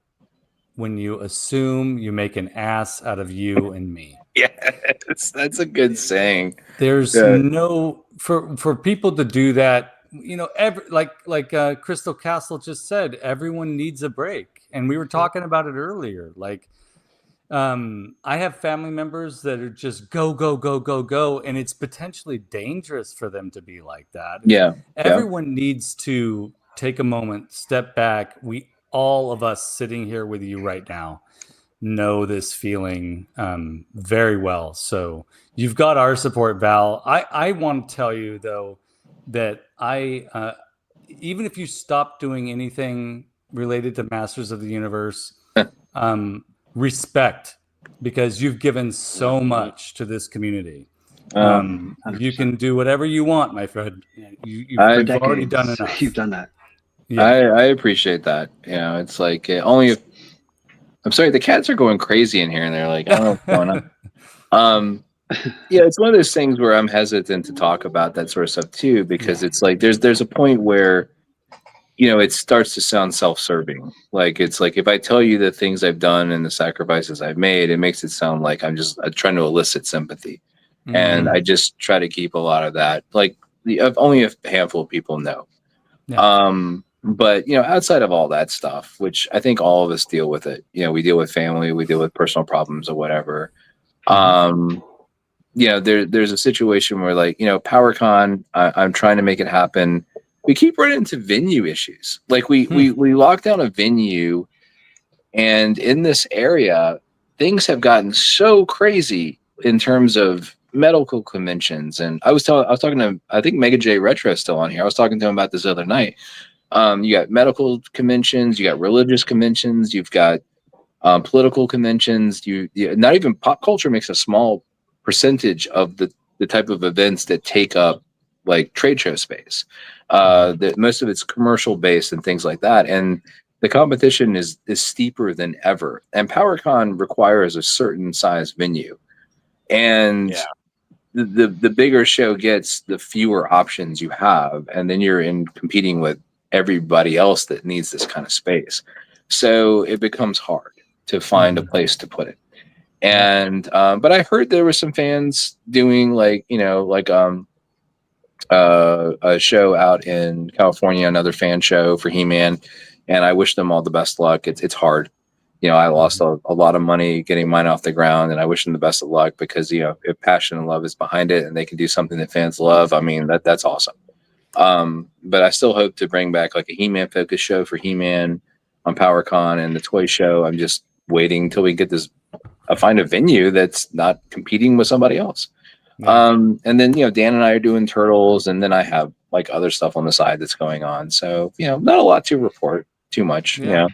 when you assume, you make an ass out of you and me. Yes, that's a good saying. There's no for people to do that. Like Crystal Castle just said, everyone needs a break, and we were talking about it earlier. Like, I have family members that are just go, and it's potentially dangerous for them to be like that. Everyone needs to take a moment, step back. All of us sitting here with you right now know this feeling very well. So you've got our support, Val. I want to tell you, though, that even if you stop doing anything related to Masters of the Universe, respect, because you've given so much to this community. You can do whatever you want, my friend. You've already done enough. You've done that. Yeah. I appreciate that. It's like only if I'm sorry, the cats are going crazy in here and they're like, I don't know what's going on. It's one of those things where I'm hesitant to talk about that sort of stuff too, because it's like there's a point where it starts to sound self-serving. Like, it's like, if I tell you the things I've done and the sacrifices I've made, it makes it sound like I'm just trying to elicit sympathy. Mm-hmm. And I just try to keep a lot of that. Like, only a handful of people know. Yeah. But, outside of all that stuff, which I think all of us deal with it, we deal with family, we deal with personal problems or whatever. Mm-hmm. There's a situation where, like, PowerCon, I'm trying to make it happen. We keep running into venue issues. Like, we locked down a venue, and in this area, things have gotten so crazy in terms of medical conventions. And I was talking to, I think Mega J Retro is still on here. I was talking to him about this the other night. You got medical conventions, you got religious conventions, you've got political conventions. You not even pop culture makes a small percentage of the type of events that take up, like, trade show space. That most of it's commercial based and things like that, and the competition is steeper than ever. And PowerCon requires a certain size venue, and the bigger show gets, the fewer options you have, and then you're competing with everybody else that needs this kind of space. So it becomes hard to find a place to put it. And but I heard there were some fans doing a show out in California, another fan show for He-Man, and I wish them all the best luck. It's hard. I lost a lot of money getting mine off the ground, and I wish them the best of luck, because if passion and love is behind it and they can do something that fans love, I mean, that's awesome. But I still hope to bring back, like, a He-Man focus show for He-Man on PowerCon, and the toy show. I'm just waiting until we get find a venue that's not competing with somebody else. And then, Dan and I are doing Turtles, and then I have, like, other stuff on the side that's going on. So, not a lot to report too much. So.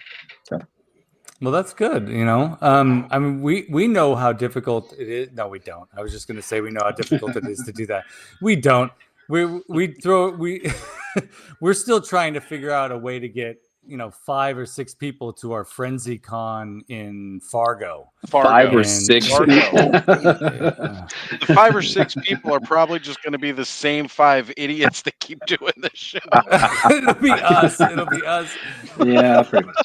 Well, that's good. I mean, we know how difficult it is. No, we don't. I was just going to say, we know how difficult it is to do that. We don't. We're still trying to figure out a way to get 5 or 6 people to our Frenzy Con in Fargo. 5 or 6 people. The 5 or 6 people are probably just going to be the same 5 idiots that keep doing this show. It'll be us. Yeah, pretty much.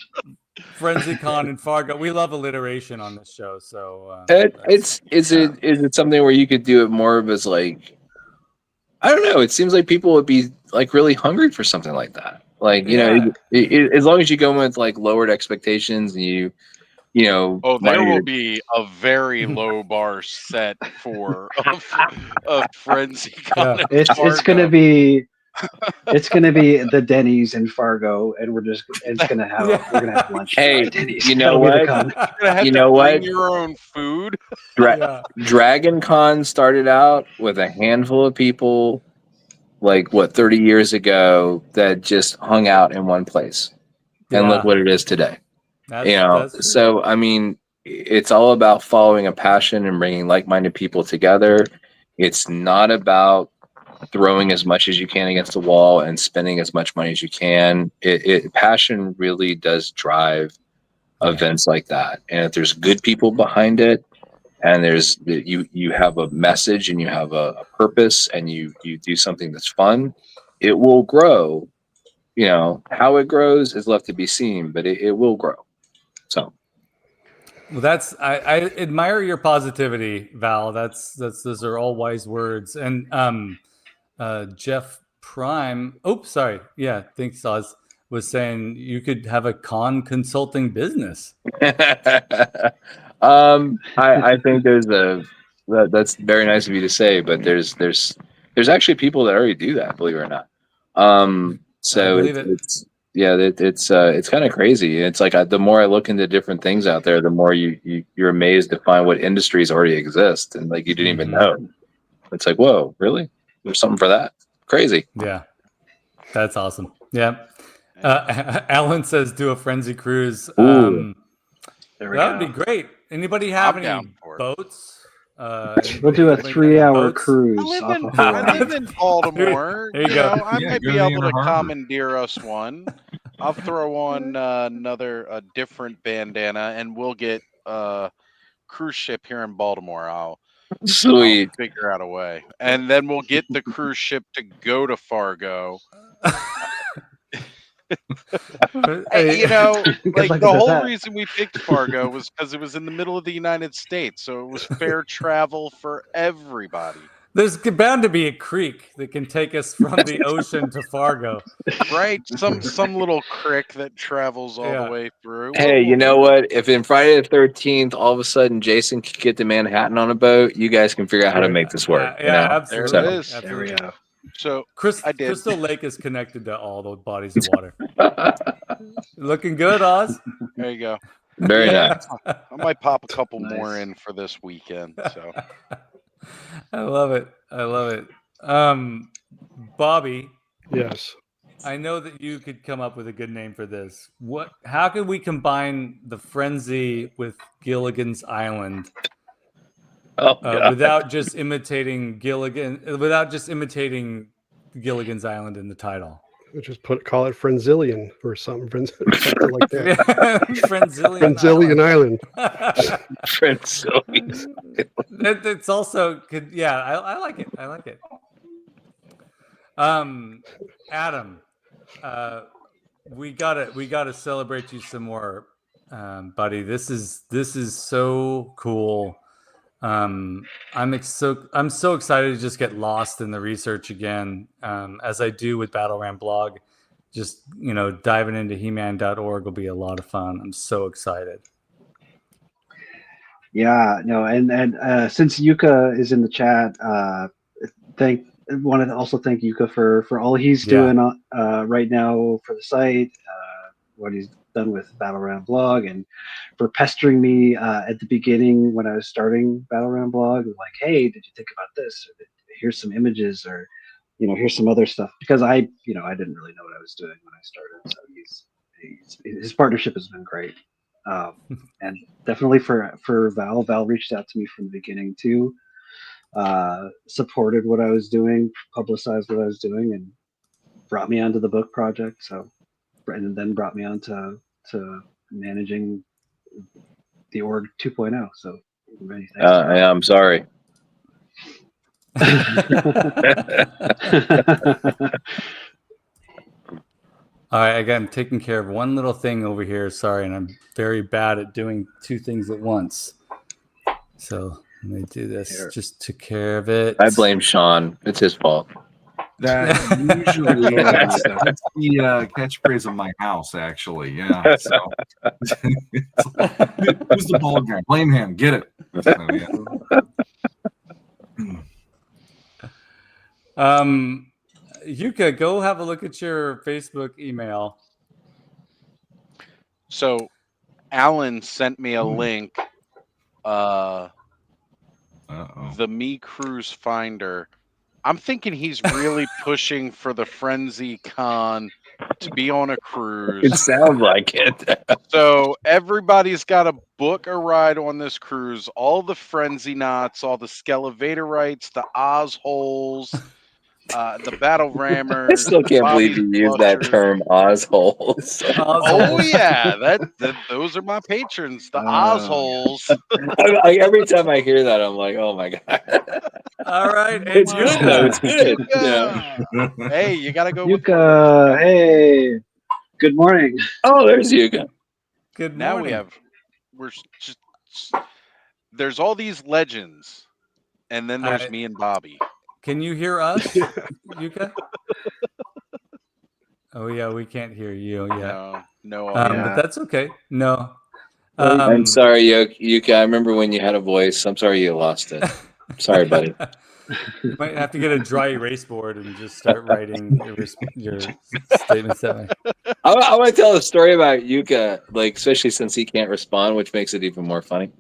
Frenzy Con in Fargo. We love alliteration on this show. So is it something where you could do it more of as, like, I don't know. It seems like people would be, like, really hungry for something like that. Like, as long as you go with, like, lowered expectations, and there will be a very low bar set for a Frenzy. Yeah. It's gonna be the Denny's in Fargo, and we're gonna have lunch. Hey, you know what? Bring your own food. Dragon Con started out with a handful of people, like, 30 years ago, that just hung out in one place, and look what it is today. So I mean, it's all about following a passion and bringing like-minded people together. It's not about throwing as much as you can against the wall and spending as much money as you can. Passion really does drive events like that. And if there's good people behind it, and you have a message and you have a purpose, and you do something that's fun, it will grow. How it grows is left to be seen, but it will grow. So. Well, I admire your positivity, Val. Those are all wise words. And Jeff Prime. Oh, sorry. Yeah, thanks, Oz. Was saying you could have a con consulting business. I think that's very nice of you to say, but there's actually people that already do that, believe it or not. So it's kind of crazy. It's like the more I look into different things out there, the more you're amazed to find what industries already exist and like you didn't even know. It's like, whoa, really? There's something for that. Crazy. Yeah, that's awesome. Yeah. Alan says do a frenzy cruise. That would be great. Anybody have any boats? We'll do a 3-hour cruise. I live in Baltimore. There you go. I might be able to commandeer us one. I'll throw on a different bandana, and we'll get a cruise ship here in Baltimore. I'll figure out a way, and then we'll get the cruise ship to go to Fargo. The whole reason we picked Fargo was because it was in the middle of the United States, so it was fair travel for everybody. There's bound to be a creek that can take us from the ocean to Fargo, right? Some little creek that travels all the way through. Hey, you know what? If in Friday the 13th, all of a sudden Jason could get to Manhattan on a boat, you guys can figure out how to make this work. Absolutely. There it is. Absolutely. There we go. So Crystal Lake is connected to all the bodies of water. Looking good, Oz. There you go. Very nice. I might pop a couple more in for this weekend. So I love it. Bobby. Yes. I know that you could come up with a good name for this. How could we combine the frenzy with Gilligan's Island? Without just imitating Gilligan's Island in the title. Just call it Frenzillion or something like that. Frenzillion Island. Frenzillion. It's also good. Yeah, I like it. Adam, we gotta celebrate you some more, buddy. This is so cool. I'm so excited to just get lost in the research again, as I do with Battleram blog. Just diving into He-Man.org will be a lot of fun. I'm so excited. Yeah, no, and since Yuka is in the chat, wanted to also thank Yuka for all he's doing right now for the site, what he's done with Battleram blog, and for pestering me at the beginning when I was starting Battleram blog, like, hey, did you think about this? Or, here's some images, or here's some other stuff, because I didn't really know what I was doing when I started. So his partnership has been great, and definitely for Val reached out to me from the beginning too, supported what I was doing, publicized what I was doing, and brought me onto the book project. So, and then brought me on to managing the org 2.0. So many thanks. I'm sorry. All right, again, taking care of one little thing over here. Sorry, and I'm very bad at doing two things at once. So let me do this. Here. Just took care of it. I blame Sean. It's his fault. That usually that's the catchphrase of my house, actually. Yeah. So who's the ball guy? Blame him. Get it. So, yeah. Yuka, go have a look at your Facebook email. So Alan sent me a link. The Me Cruise Finder. I'm thinking he's really pushing for the Frenzy Con to be on a cruise. It sounds like it. So everybody's got to book a ride on this cruise. All the Frenzy Knots, all the Skelevatorites, the Ozholes, the battle rammers. I still can't believe you used that term, Ozholes. Oh yeah, those are my patrons, the Ozholes. Every time I hear that, I'm like, oh my god. All right, It's good though. It's good. Yeah. Hey, you gotta go Yuka, hey, good morning. Oh, there's Yuka. Good now morning. we're just there's all these legends, and then there's me and Bobby. Can you hear us, Yuka? Oh yeah, we can't hear you. Yeah. No. But that's okay. No. I'm sorry, Yuka. I remember when you had a voice. I'm sorry you lost it. Sorry, buddy. You might have to get a dry erase board and just start writing your statements that way. I want to tell a story about Yuka, like especially since he can't respond, which makes it even more funny.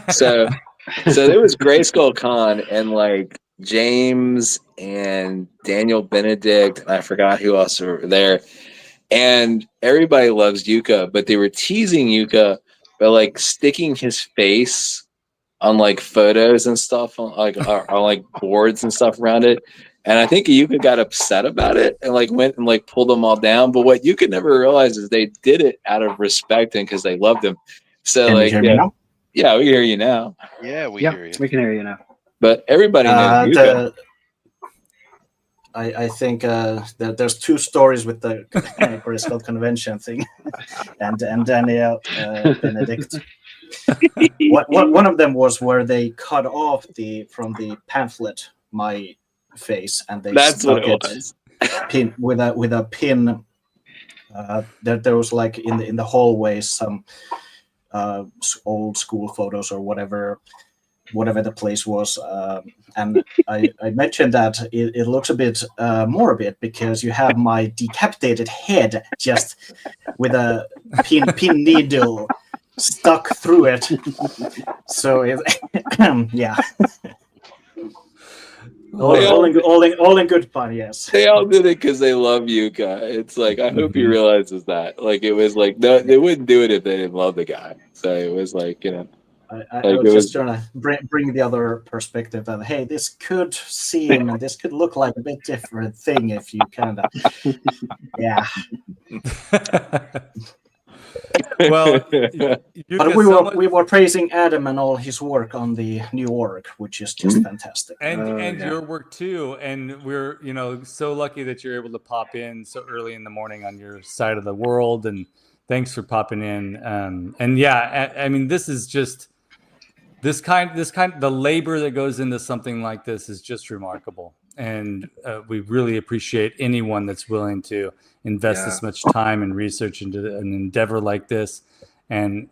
So there was Grayskull Con, and like James and Daniel Benedict, and I forgot who else were there. And everybody loves Yuka, but they were teasing Yuka by like sticking his face on like photos and stuff on like boards and stuff around it. And I think Yuka got upset about it and like went and like pulled them all down. But what you could never realize is they did it out of respect and because they loved him. So Can you hear me now? Yeah, we hear you now. Yeah, we hear you. We can hear you now. But everybody knows Yuka. I think that there's two stories with the Grayskull convention thing, and Daniel Benedict. One of them was where they cut off from the pamphlet my face, and they stuck it pin with a pin. There was like in the hallway some old school photos or whatever the place was, and I mentioned that it looks a bit morbid because you have my decapitated head just with a pin needle stuck through it. So yeah. All in good fun, yes. They all did it because they love Yuka. It's like I hope he realizes that. Like it was like no, they wouldn't do it if they didn't love the guy. So it was like I was just trying to bring the other perspective that hey, this could seem and this could look like a bit different thing if you kind of yeah. Well, but we were praising Adam and all his work on the new org, which is just fantastic. And your work too. And we're so lucky that you're able to pop in so early in the morning on your side of the world. And thanks for popping in. And yeah, I mean, this is just the labor that goes into something like this is just remarkable. And we really appreciate anyone that's willing to invest this much time and research into an endeavor like this. And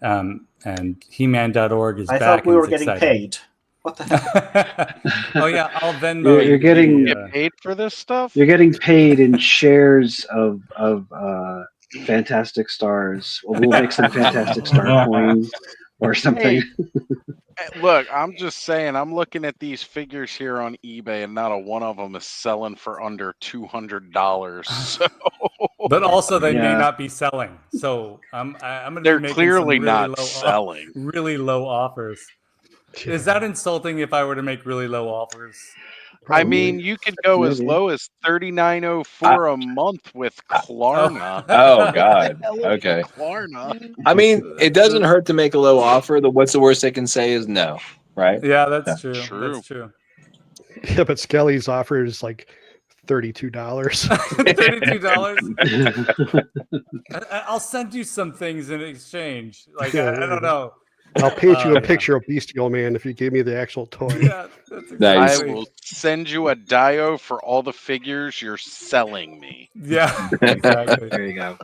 He-Man.org is back. I thought we were getting exciting. paid. What the hell? Oh yeah, I'll Venmo. You're getting paid for this stuff. You're getting paid in shares of Fantastic Stars. We'll make some Fantastic Star coins or something. Hey, look, I'm just saying, I'm looking at these figures here on eBay, and not a one of them is selling for under $200. So. But also, they may not be selling. So I'm going to. They're clearly not selling. Really low offers. Is that insulting if I were to make really low offers? Probably. I mean, you could go as low as $39.04 a month with Klarna. Oh God. Okay. Klarna. I mean, it doesn't hurt to make a low offer. What's the worst they can say is no, right? Yeah, that's true. That's true. Yeah, but Skelly's offer is like $32. $32. I'll send you some things in exchange. Like I don't know. I'll paint you a picture of Bestial Man if you give me the actual toy. Yeah, that's nice. I will send you a dio for all the figures you're selling me. Yeah, exactly. There you go.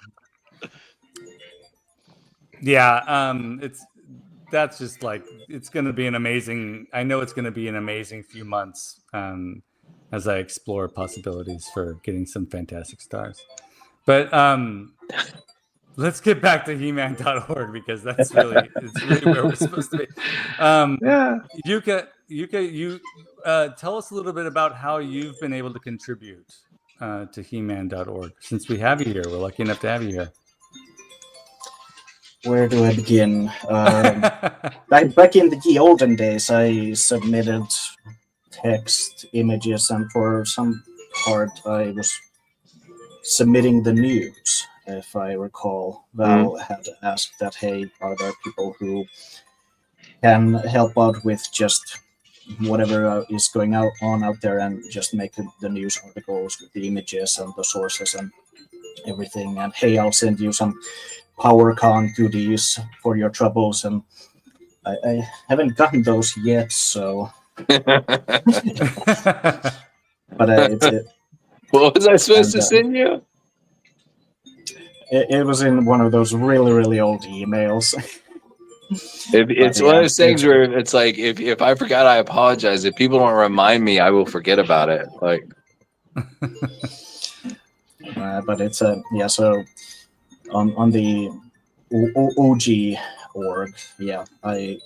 Yeah, that's just like it's going to be an amazing. I know it's going to be an amazing few months as I explore possibilities for getting some Fantastic Stars. But let's get back to He-Man.org because it's really where we're supposed to be. Yuka, you tell us a little bit about how you've been able to contribute to He-Man.org since we have you here. We're lucky enough to have you here. Where do I begin? Back in the olden days, I submitted text, images, and for some part, I was submitting the news. If I recall, Val had asked that, hey, are there people who can help out with just whatever is going on out there and just make the news articles with the images and the sources and everything. And hey, I'll send you some PowerCon goodies for your troubles. And I haven't gotten those yet, so. But what was I supposed to send you? It was in one of those really, really old emails. It's one of those things where it's like, if I forgot, I apologize. If people don't remind me, I will forget about it. Like, but it's yeah. So on the OG org, yeah, I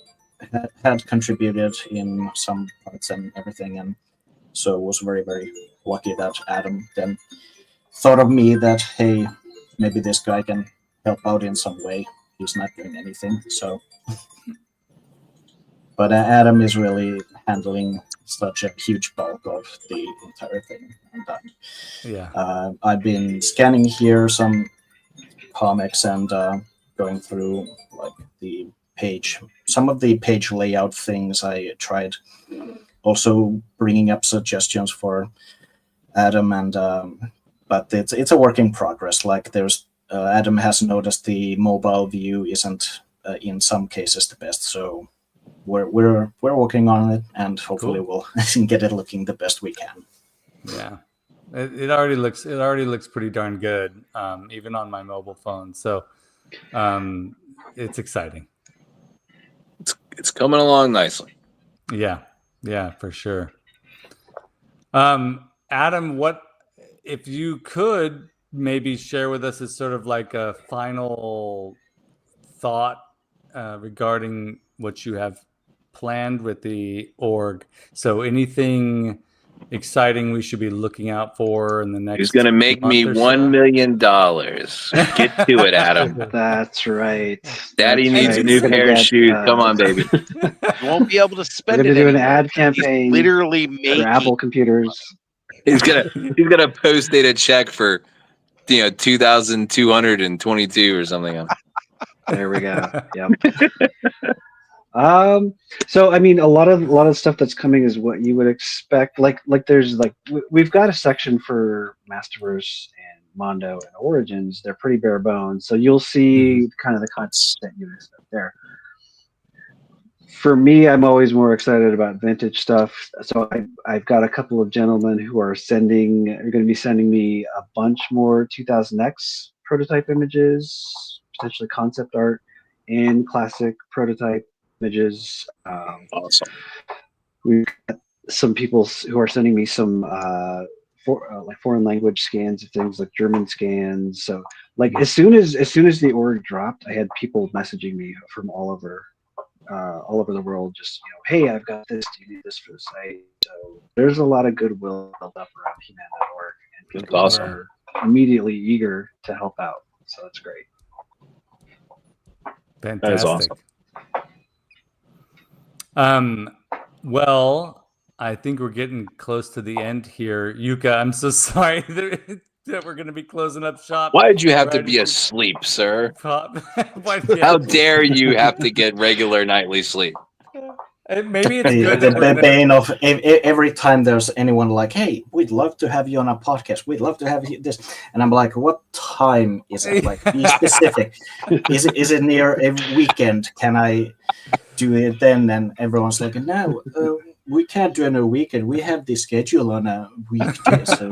had contributed in some parts and everything, and so was very, very lucky that Adam then thought of me that, hey, maybe this guy can help out in some way. He's not doing anything, so. But Adam is really handling such a huge bulk of the entire thing. And, I've been scanning here some comics and going through like the page, some of the page layout things. I tried also bringing up suggestions for Adam, and but it's a work in progress. Like there's Adam has noticed the mobile view isn't in some cases the best, so we're working on it, and hopefully we'll get it looking the best we can. Yeah, it already looks pretty darn good, even on my mobile phone. So it's exciting. It's coming along nicely. Yeah, for sure. Adam, what if you could maybe share with us as sort of like a final thought regarding what you have planned with the org? So anything exciting we should be looking out for in the next? He's going to make me $1 million. Get to it, Adam. That's right. Daddy needs a new pair of shoes. Come on, baby. You won't be able to spend We're it. Gonna do an ad campaign. He's literally making for Apple computers. He's gonna post date a check for 2,222 or something. There we go. Yep. So I mean, a lot of stuff that's coming is what you would expect. Like there's we've got a section for Masterverse and Mondo and Origins. They're pretty bare bones, so you'll see kind of the content that you expect there. For me, I'm always more excited about vintage stuff. So I've got a couple of gentlemen who are going to be sending me a bunch more 2000X prototype images, potentially concept art, and classic prototype images. Awesome. We've got some people who are sending me some foreign language scans of things like German scans. So like as soon as the org dropped, I had people messaging me from all over the world, just hey, I've got this. Do you need this for the site? So there's a lot of goodwill built up around He-Man.org, and people are immediately eager to help out. So that's great. Fantastic. That is awesome. Well, I think we're getting close to the end here. Yuka, I'm so sorry that we're going to be closing up shop. Why did you have to be asleep, sir? How dare you have to get regular nightly sleep? Maybe it's good. The bane of every time there's anyone like, hey, we'd love to have you on a podcast. We'd love to have you this. And I'm like, what time is it? Like, be specific. Is it near a weekend? Can I do it then? And everyone's like, no, we can't do it on a weekend. We have the schedule on a weekday. So,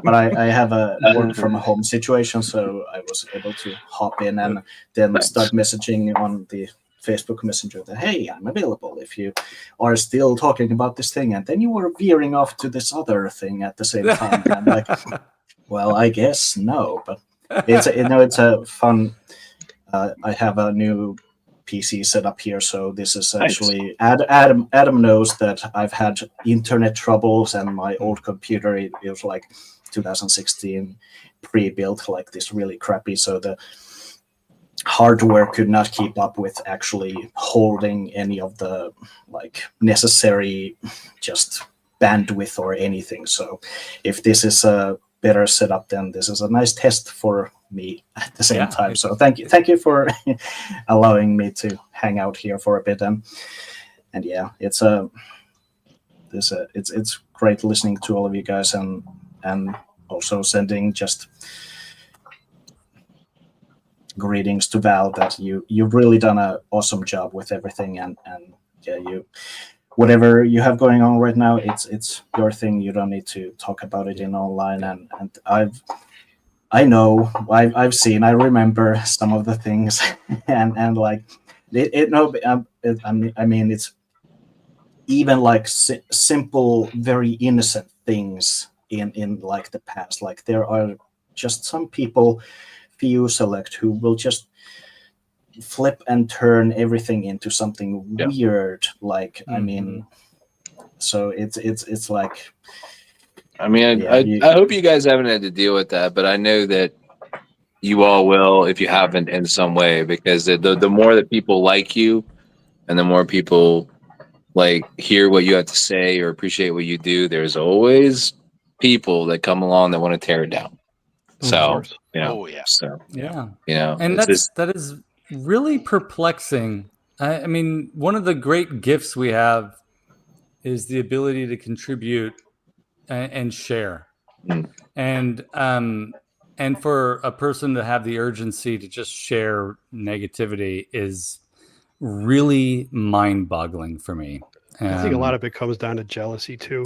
but I have a work from home situation, so I was able to hop in and then start messaging on the Facebook Messenger that, hey, I'm available if you are still talking about this thing. And then you were veering off to this other thing at the same time. And I'm like, well, I guess no, but it's a fun. I have a new PC set up here, so this is actually Adam knows that I've had internet troubles, and my old computer it was like 2016 pre-built, like this really crappy, so the hardware could not keep up with actually holding any of the like necessary just bandwidth or anything. So if this is a better setup, then this is a nice test for me at the same time. So thank you for allowing me to hang out here for a bit. And yeah, it's great listening to all of you guys, and also sending just greetings to Val, that you've really done an awesome job with everything, and yeah, whatever you have going on right now, it's your thing. You don't need to talk about it in online, and I've seen, I remember some of the things, and like I mean, it's even like simple, very innocent things in like the past. Like there are just some people, few select, who will just flip and turn everything into something weird. Like, I mean, so it's like, I mean, I hope you guys haven't had to deal with that, but I know that you all will if you haven't in some way, because the more that people like you, and the more people like hear what you have to say or appreciate what you do, there's always people that come along that want to tear it down. So, you know, you know, and that is really perplexing. I mean, one of the great gifts we have is the ability to contribute and share. And for a person to have the urgency to just share negativity is really mind-boggling for me. I think a lot of it comes down to jealousy too.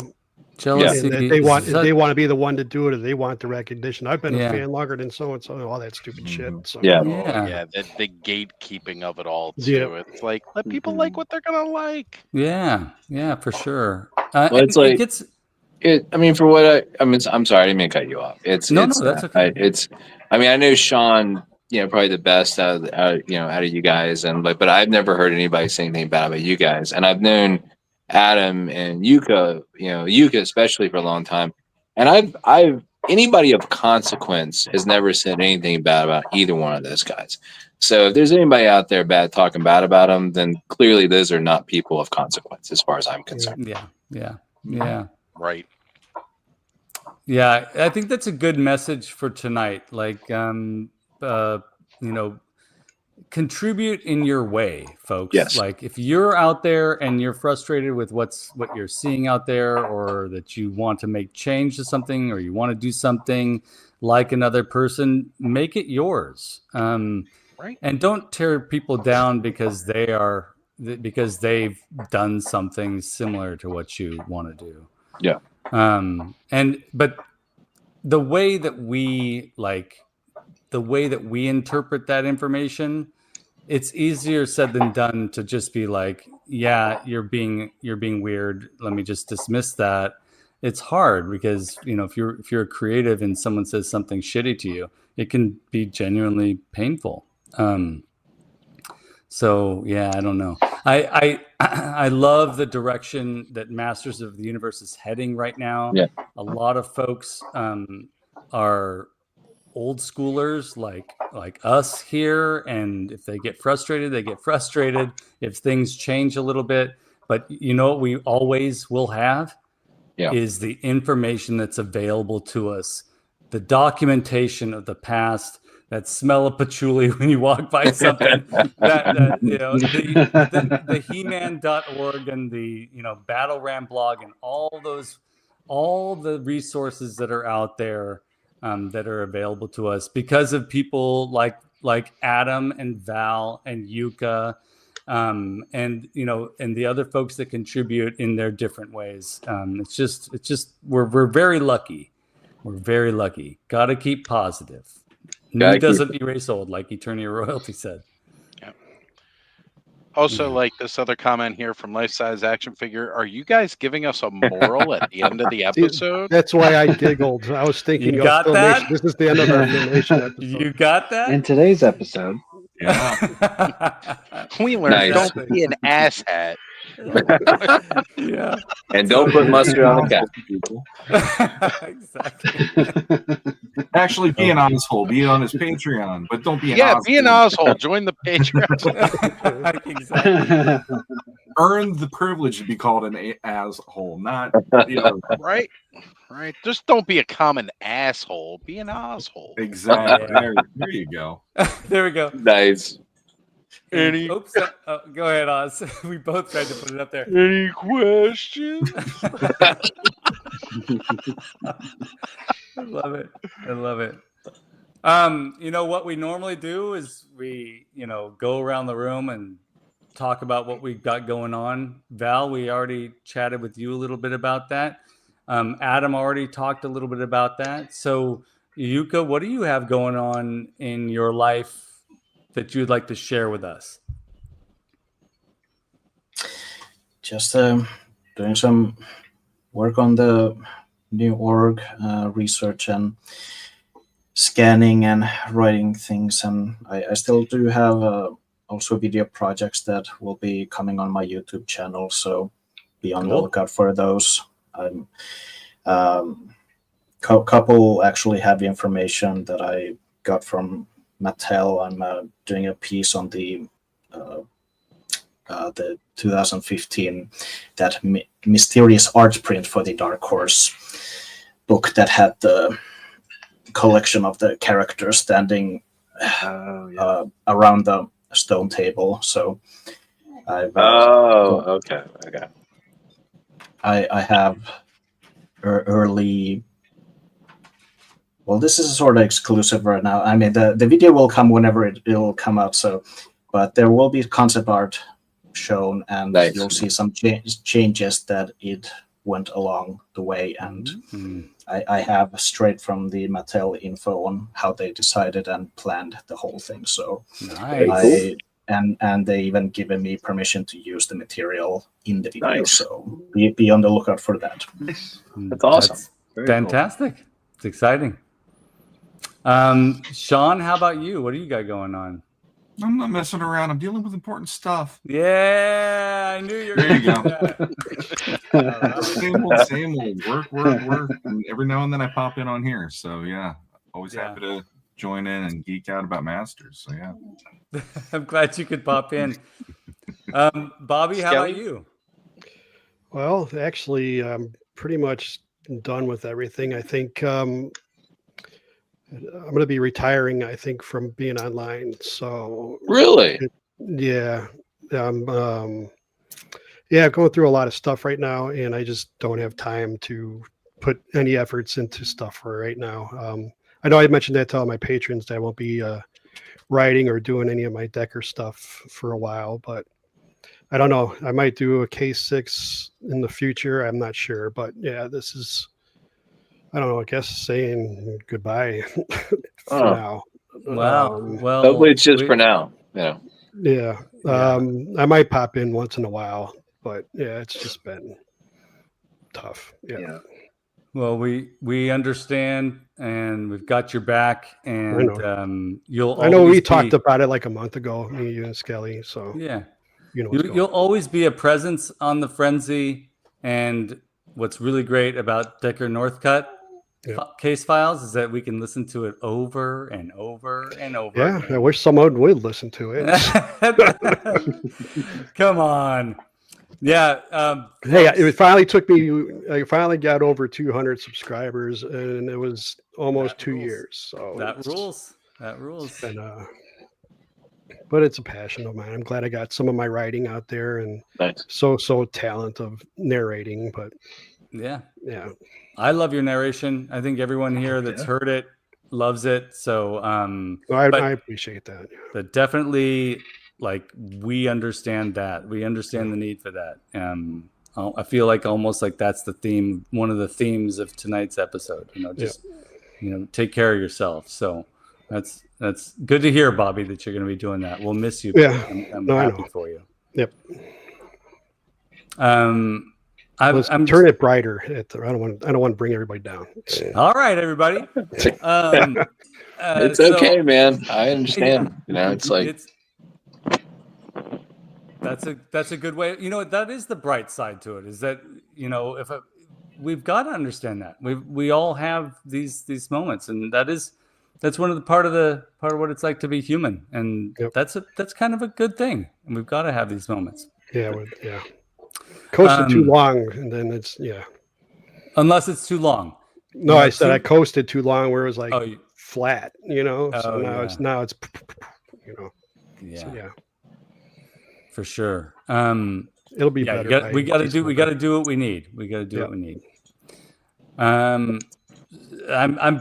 Jealousy. They want to be the one to do it, or they want the recognition. I've been a fan longer than so and so, all that stupid shit. So. The gatekeeping of it all too. It's like, let people like what they're gonna like. Yeah, for sure. Well, it's like I mean, for what I mean, I'm sorry, I didn't mean to cut you off. No, that's okay. I mean, I know Sean, you know, probably the best out of you guys, and but I've never heard anybody say anything bad about you guys, and I've known Adam and Yuka especially for a long time, and I've anybody of consequence has never said anything bad about either one of those guys. So if there's anybody out there talking bad about them, then clearly those are not people of consequence as far as I'm concerned. Yeah. Right. Yeah, I think that's a good message for tonight. Like, contribute in your way, folks. Yes. Like, if you're out there and you're frustrated with what you're seeing out there, or that you want to make change to something, or you want to do something like another person, make it yours. Right. And don't tear people down because they've done something similar to what you want to do. Yeah. But the way that we interpret that information, it's easier said than done to just be like, yeah, you're being weird, let me just dismiss that. It's hard because, you know, if you're a creative and someone says something shitty to you, it can be genuinely painful. So yeah, I don't know. I love the direction that Masters of the Universe is heading right now. Yeah. A lot of folks are old schoolers like us here, and if they get frustrated, they get frustrated. If things change a little bit, but you know what we always will have is the information that's available to us, the documentation of the past. That smell of patchouli when you walk by something. that you know, the He-Man.org and the Battle Ram blog and all the resources that are out there that are available to us because of people like Adam and Val and Yuka, and the other folks that contribute in their different ways. It's just we're very lucky. We're very lucky. Got to keep positive. New doesn't erase old, like Eternia Royalty said. Yeah. Also, like this other comment here from Life Size Action Figure, are you guys giving us a moral at the end of the episode? That's why I giggled. I was thinking, you got that? This is the end of our Filmation episode. You got that? In today's episode. We learned don't be an asshat. Yeah. And don't put mustard on the cat, people. Exactly. Actually, be an asshole. Be on his Patreon, but don't be an asshole. Be an asshole. Join the Patreon. Exactly. earned the privilege to be called an asshole, not right. Right. Just don't be a common asshole. Be an asshole. Exactly. There you go. There we go. Nice. Any Oops. Go ahead, Oz. We both tried to put it up there. Any questions? I love it. I love it. What we normally do is we, go around the room and talk about what we've got going on. Val, we already chatted with you a little bit about that. Adam already talked a little bit about that. So, Yuka, what do you have going on in your life that you'd like to share with us? Just doing some work on the new org, research and scanning and writing things. And I still do have also video projects that will be coming on my YouTube channel. So be on the lookout for those. Couple actually have information that I got from Mattel. I'm doing a piece on the 2015 that mysterious art print for the Dark Horse book that had the collection of the characters standing around the stone table. So I've okay. I have early. Well, this is sort of exclusive right now. I mean, the video will come whenever it'll come out. So, but there will be concept art shown, and you'll see some changes that it went along the way. And I have straight from the Mattel info on how they decided and planned the whole thing. So nice. And they even given me permission to use the material in the video. Nice. So be on the lookout for that. That's awesome. That's fantastic. Cool. It's exciting. Sean, how about you? What do you got going on? I'm not messing around. I'm dealing with important stuff. Yeah, I knew you were There you go. Same old. Work. And every now and then I pop in on here. So yeah, always happy to join in and geek out about Masters. So yeah. I'm glad you could pop in. Bobby, how about you? Well, actually, I'm pretty much done with everything. I think I'm going to be retiring, I think, from being online. So really, going through a lot of stuff right now, and I just don't have time to put any efforts into stuff for right now. I know I mentioned that to all my patrons that I won't be writing or doing any of my Decker stuff for a while, but I don't know. I might do a K6 in the future. I'm not sure, but yeah, this is, I don't know, I guess saying goodbye for now. Wow. Well, hopefully it's just for now. Yeah. I might pop in once in a while, but yeah, it's just been tough. Yeah. Well, we understand, and we've got your back, and you'll. I know we talked about it like a month ago, me, you, and Skelly. So yeah, you'll always be a presence on the Frenzy. And what's really great about Decker Northcutt case files is that we can listen to it over and over and over. Yeah, again. I wish someone would listen to it. Come on. Yeah. Hey, it finally took me. I finally got over 200 subscribers, and it was almost 2 years. So that rules. That rules. And, but it's a passion of mine. I'm glad I got some of my writing out there, and so talent of narrating. But yeah, I love your narration. I think everyone here that's heard it loves it. So I appreciate that. But definitely. Like we understand that. We understand the need for that. I feel like almost like that's the theme, one of the themes of tonight's episode. Take care of yourself. So that's good to hear, Bobby, that you're going to be doing that. We'll miss you. Yeah, I'm happy for you. Yep. I'm turn it brighter. I don't want to bring everybody down. All right, everybody. It's okay, man. I understand. It's like. That's a good way. That is the bright side to it. Is that we've got to understand that we all have these moments, and that's one of the part of what it's like to be human, and that's kind of a good thing, and we've got to have these moments. Yeah. Coasted too long, and then it's Unless it's too long. No, I said I coasted too long, where it was like flat. So now it's Yeah. So, for sure. It'll be better. We got to do what we need. We got to do what we need. I'm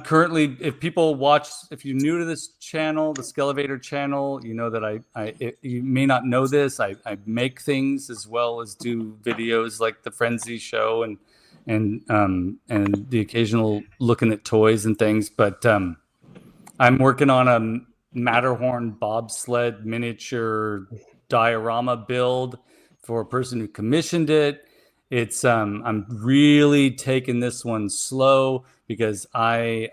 currently, if people watch, if you're new to this channel, the Skelevator channel, you know that you may not know this. I make things as well as do videos like the Frenzy show and the occasional looking at toys and things. But I'm working on a Matterhorn bobsled miniature diorama build for a person who commissioned it. It's I'm really taking this one slow because I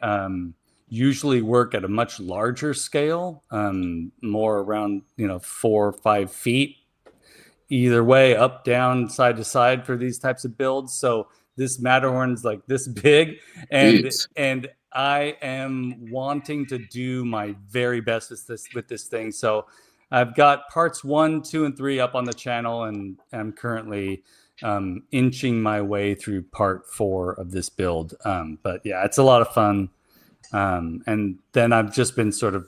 usually work at a much larger scale, more around 4 or 5 feet either way, up, down, side to side for these types of builds. So this Matterhorn's like this big, and I am wanting to do my very best with this thing. So I've got parts 1, 2, and 3 up on the channel, and I'm currently inching my way through part 4 of this build. But yeah, it's a lot of fun. And then I've just been sort of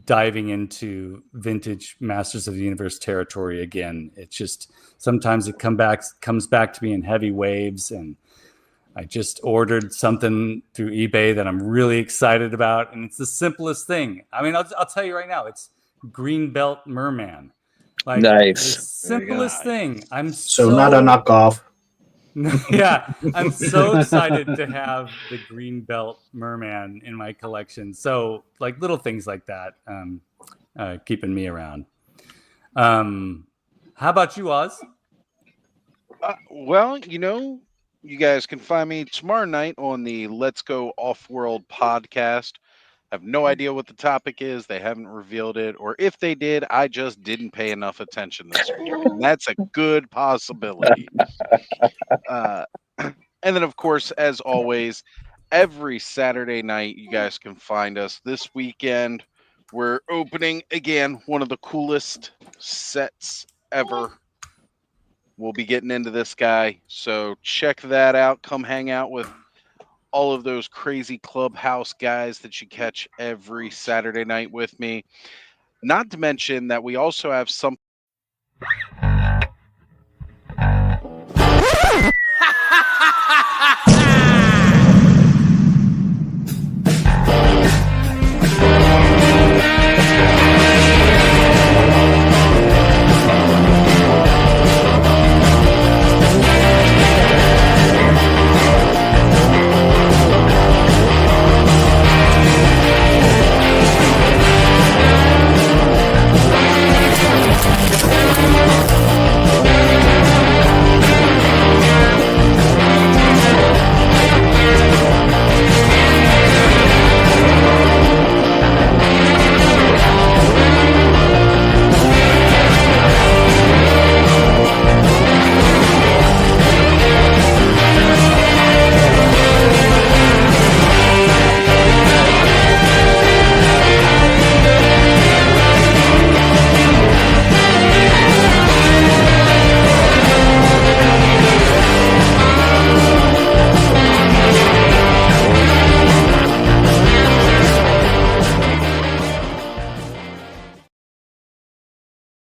diving into vintage Masters of the Universe territory again. It's just sometimes it comes back to me in heavy waves, and I just ordered something through eBay that I'm really excited about, and it's the simplest thing. I mean, I'll tell you right now, it's Greenbelt Merman. Like, nice. The simplest thing. I'm so not a knockoff. Yeah, I'm so excited to have the Greenbelt Merman in my collection. So, like, little things like that, keeping me around. How about you, Oz? Well, you guys can find me tomorrow night on the Let's Go Off-World podcast. I have no idea what the topic is. They haven't revealed it. Or if they did, I just didn't pay enough attention this week. And that's a good possibility. And then, of course, as always, every Saturday night, you guys can find us. This weekend, we're opening, again, one of the coolest sets ever. We'll be getting into this guy. So check that out. Come hang out with all of those crazy clubhouse guys that you catch every Saturday night with me. Not to mention that we also have something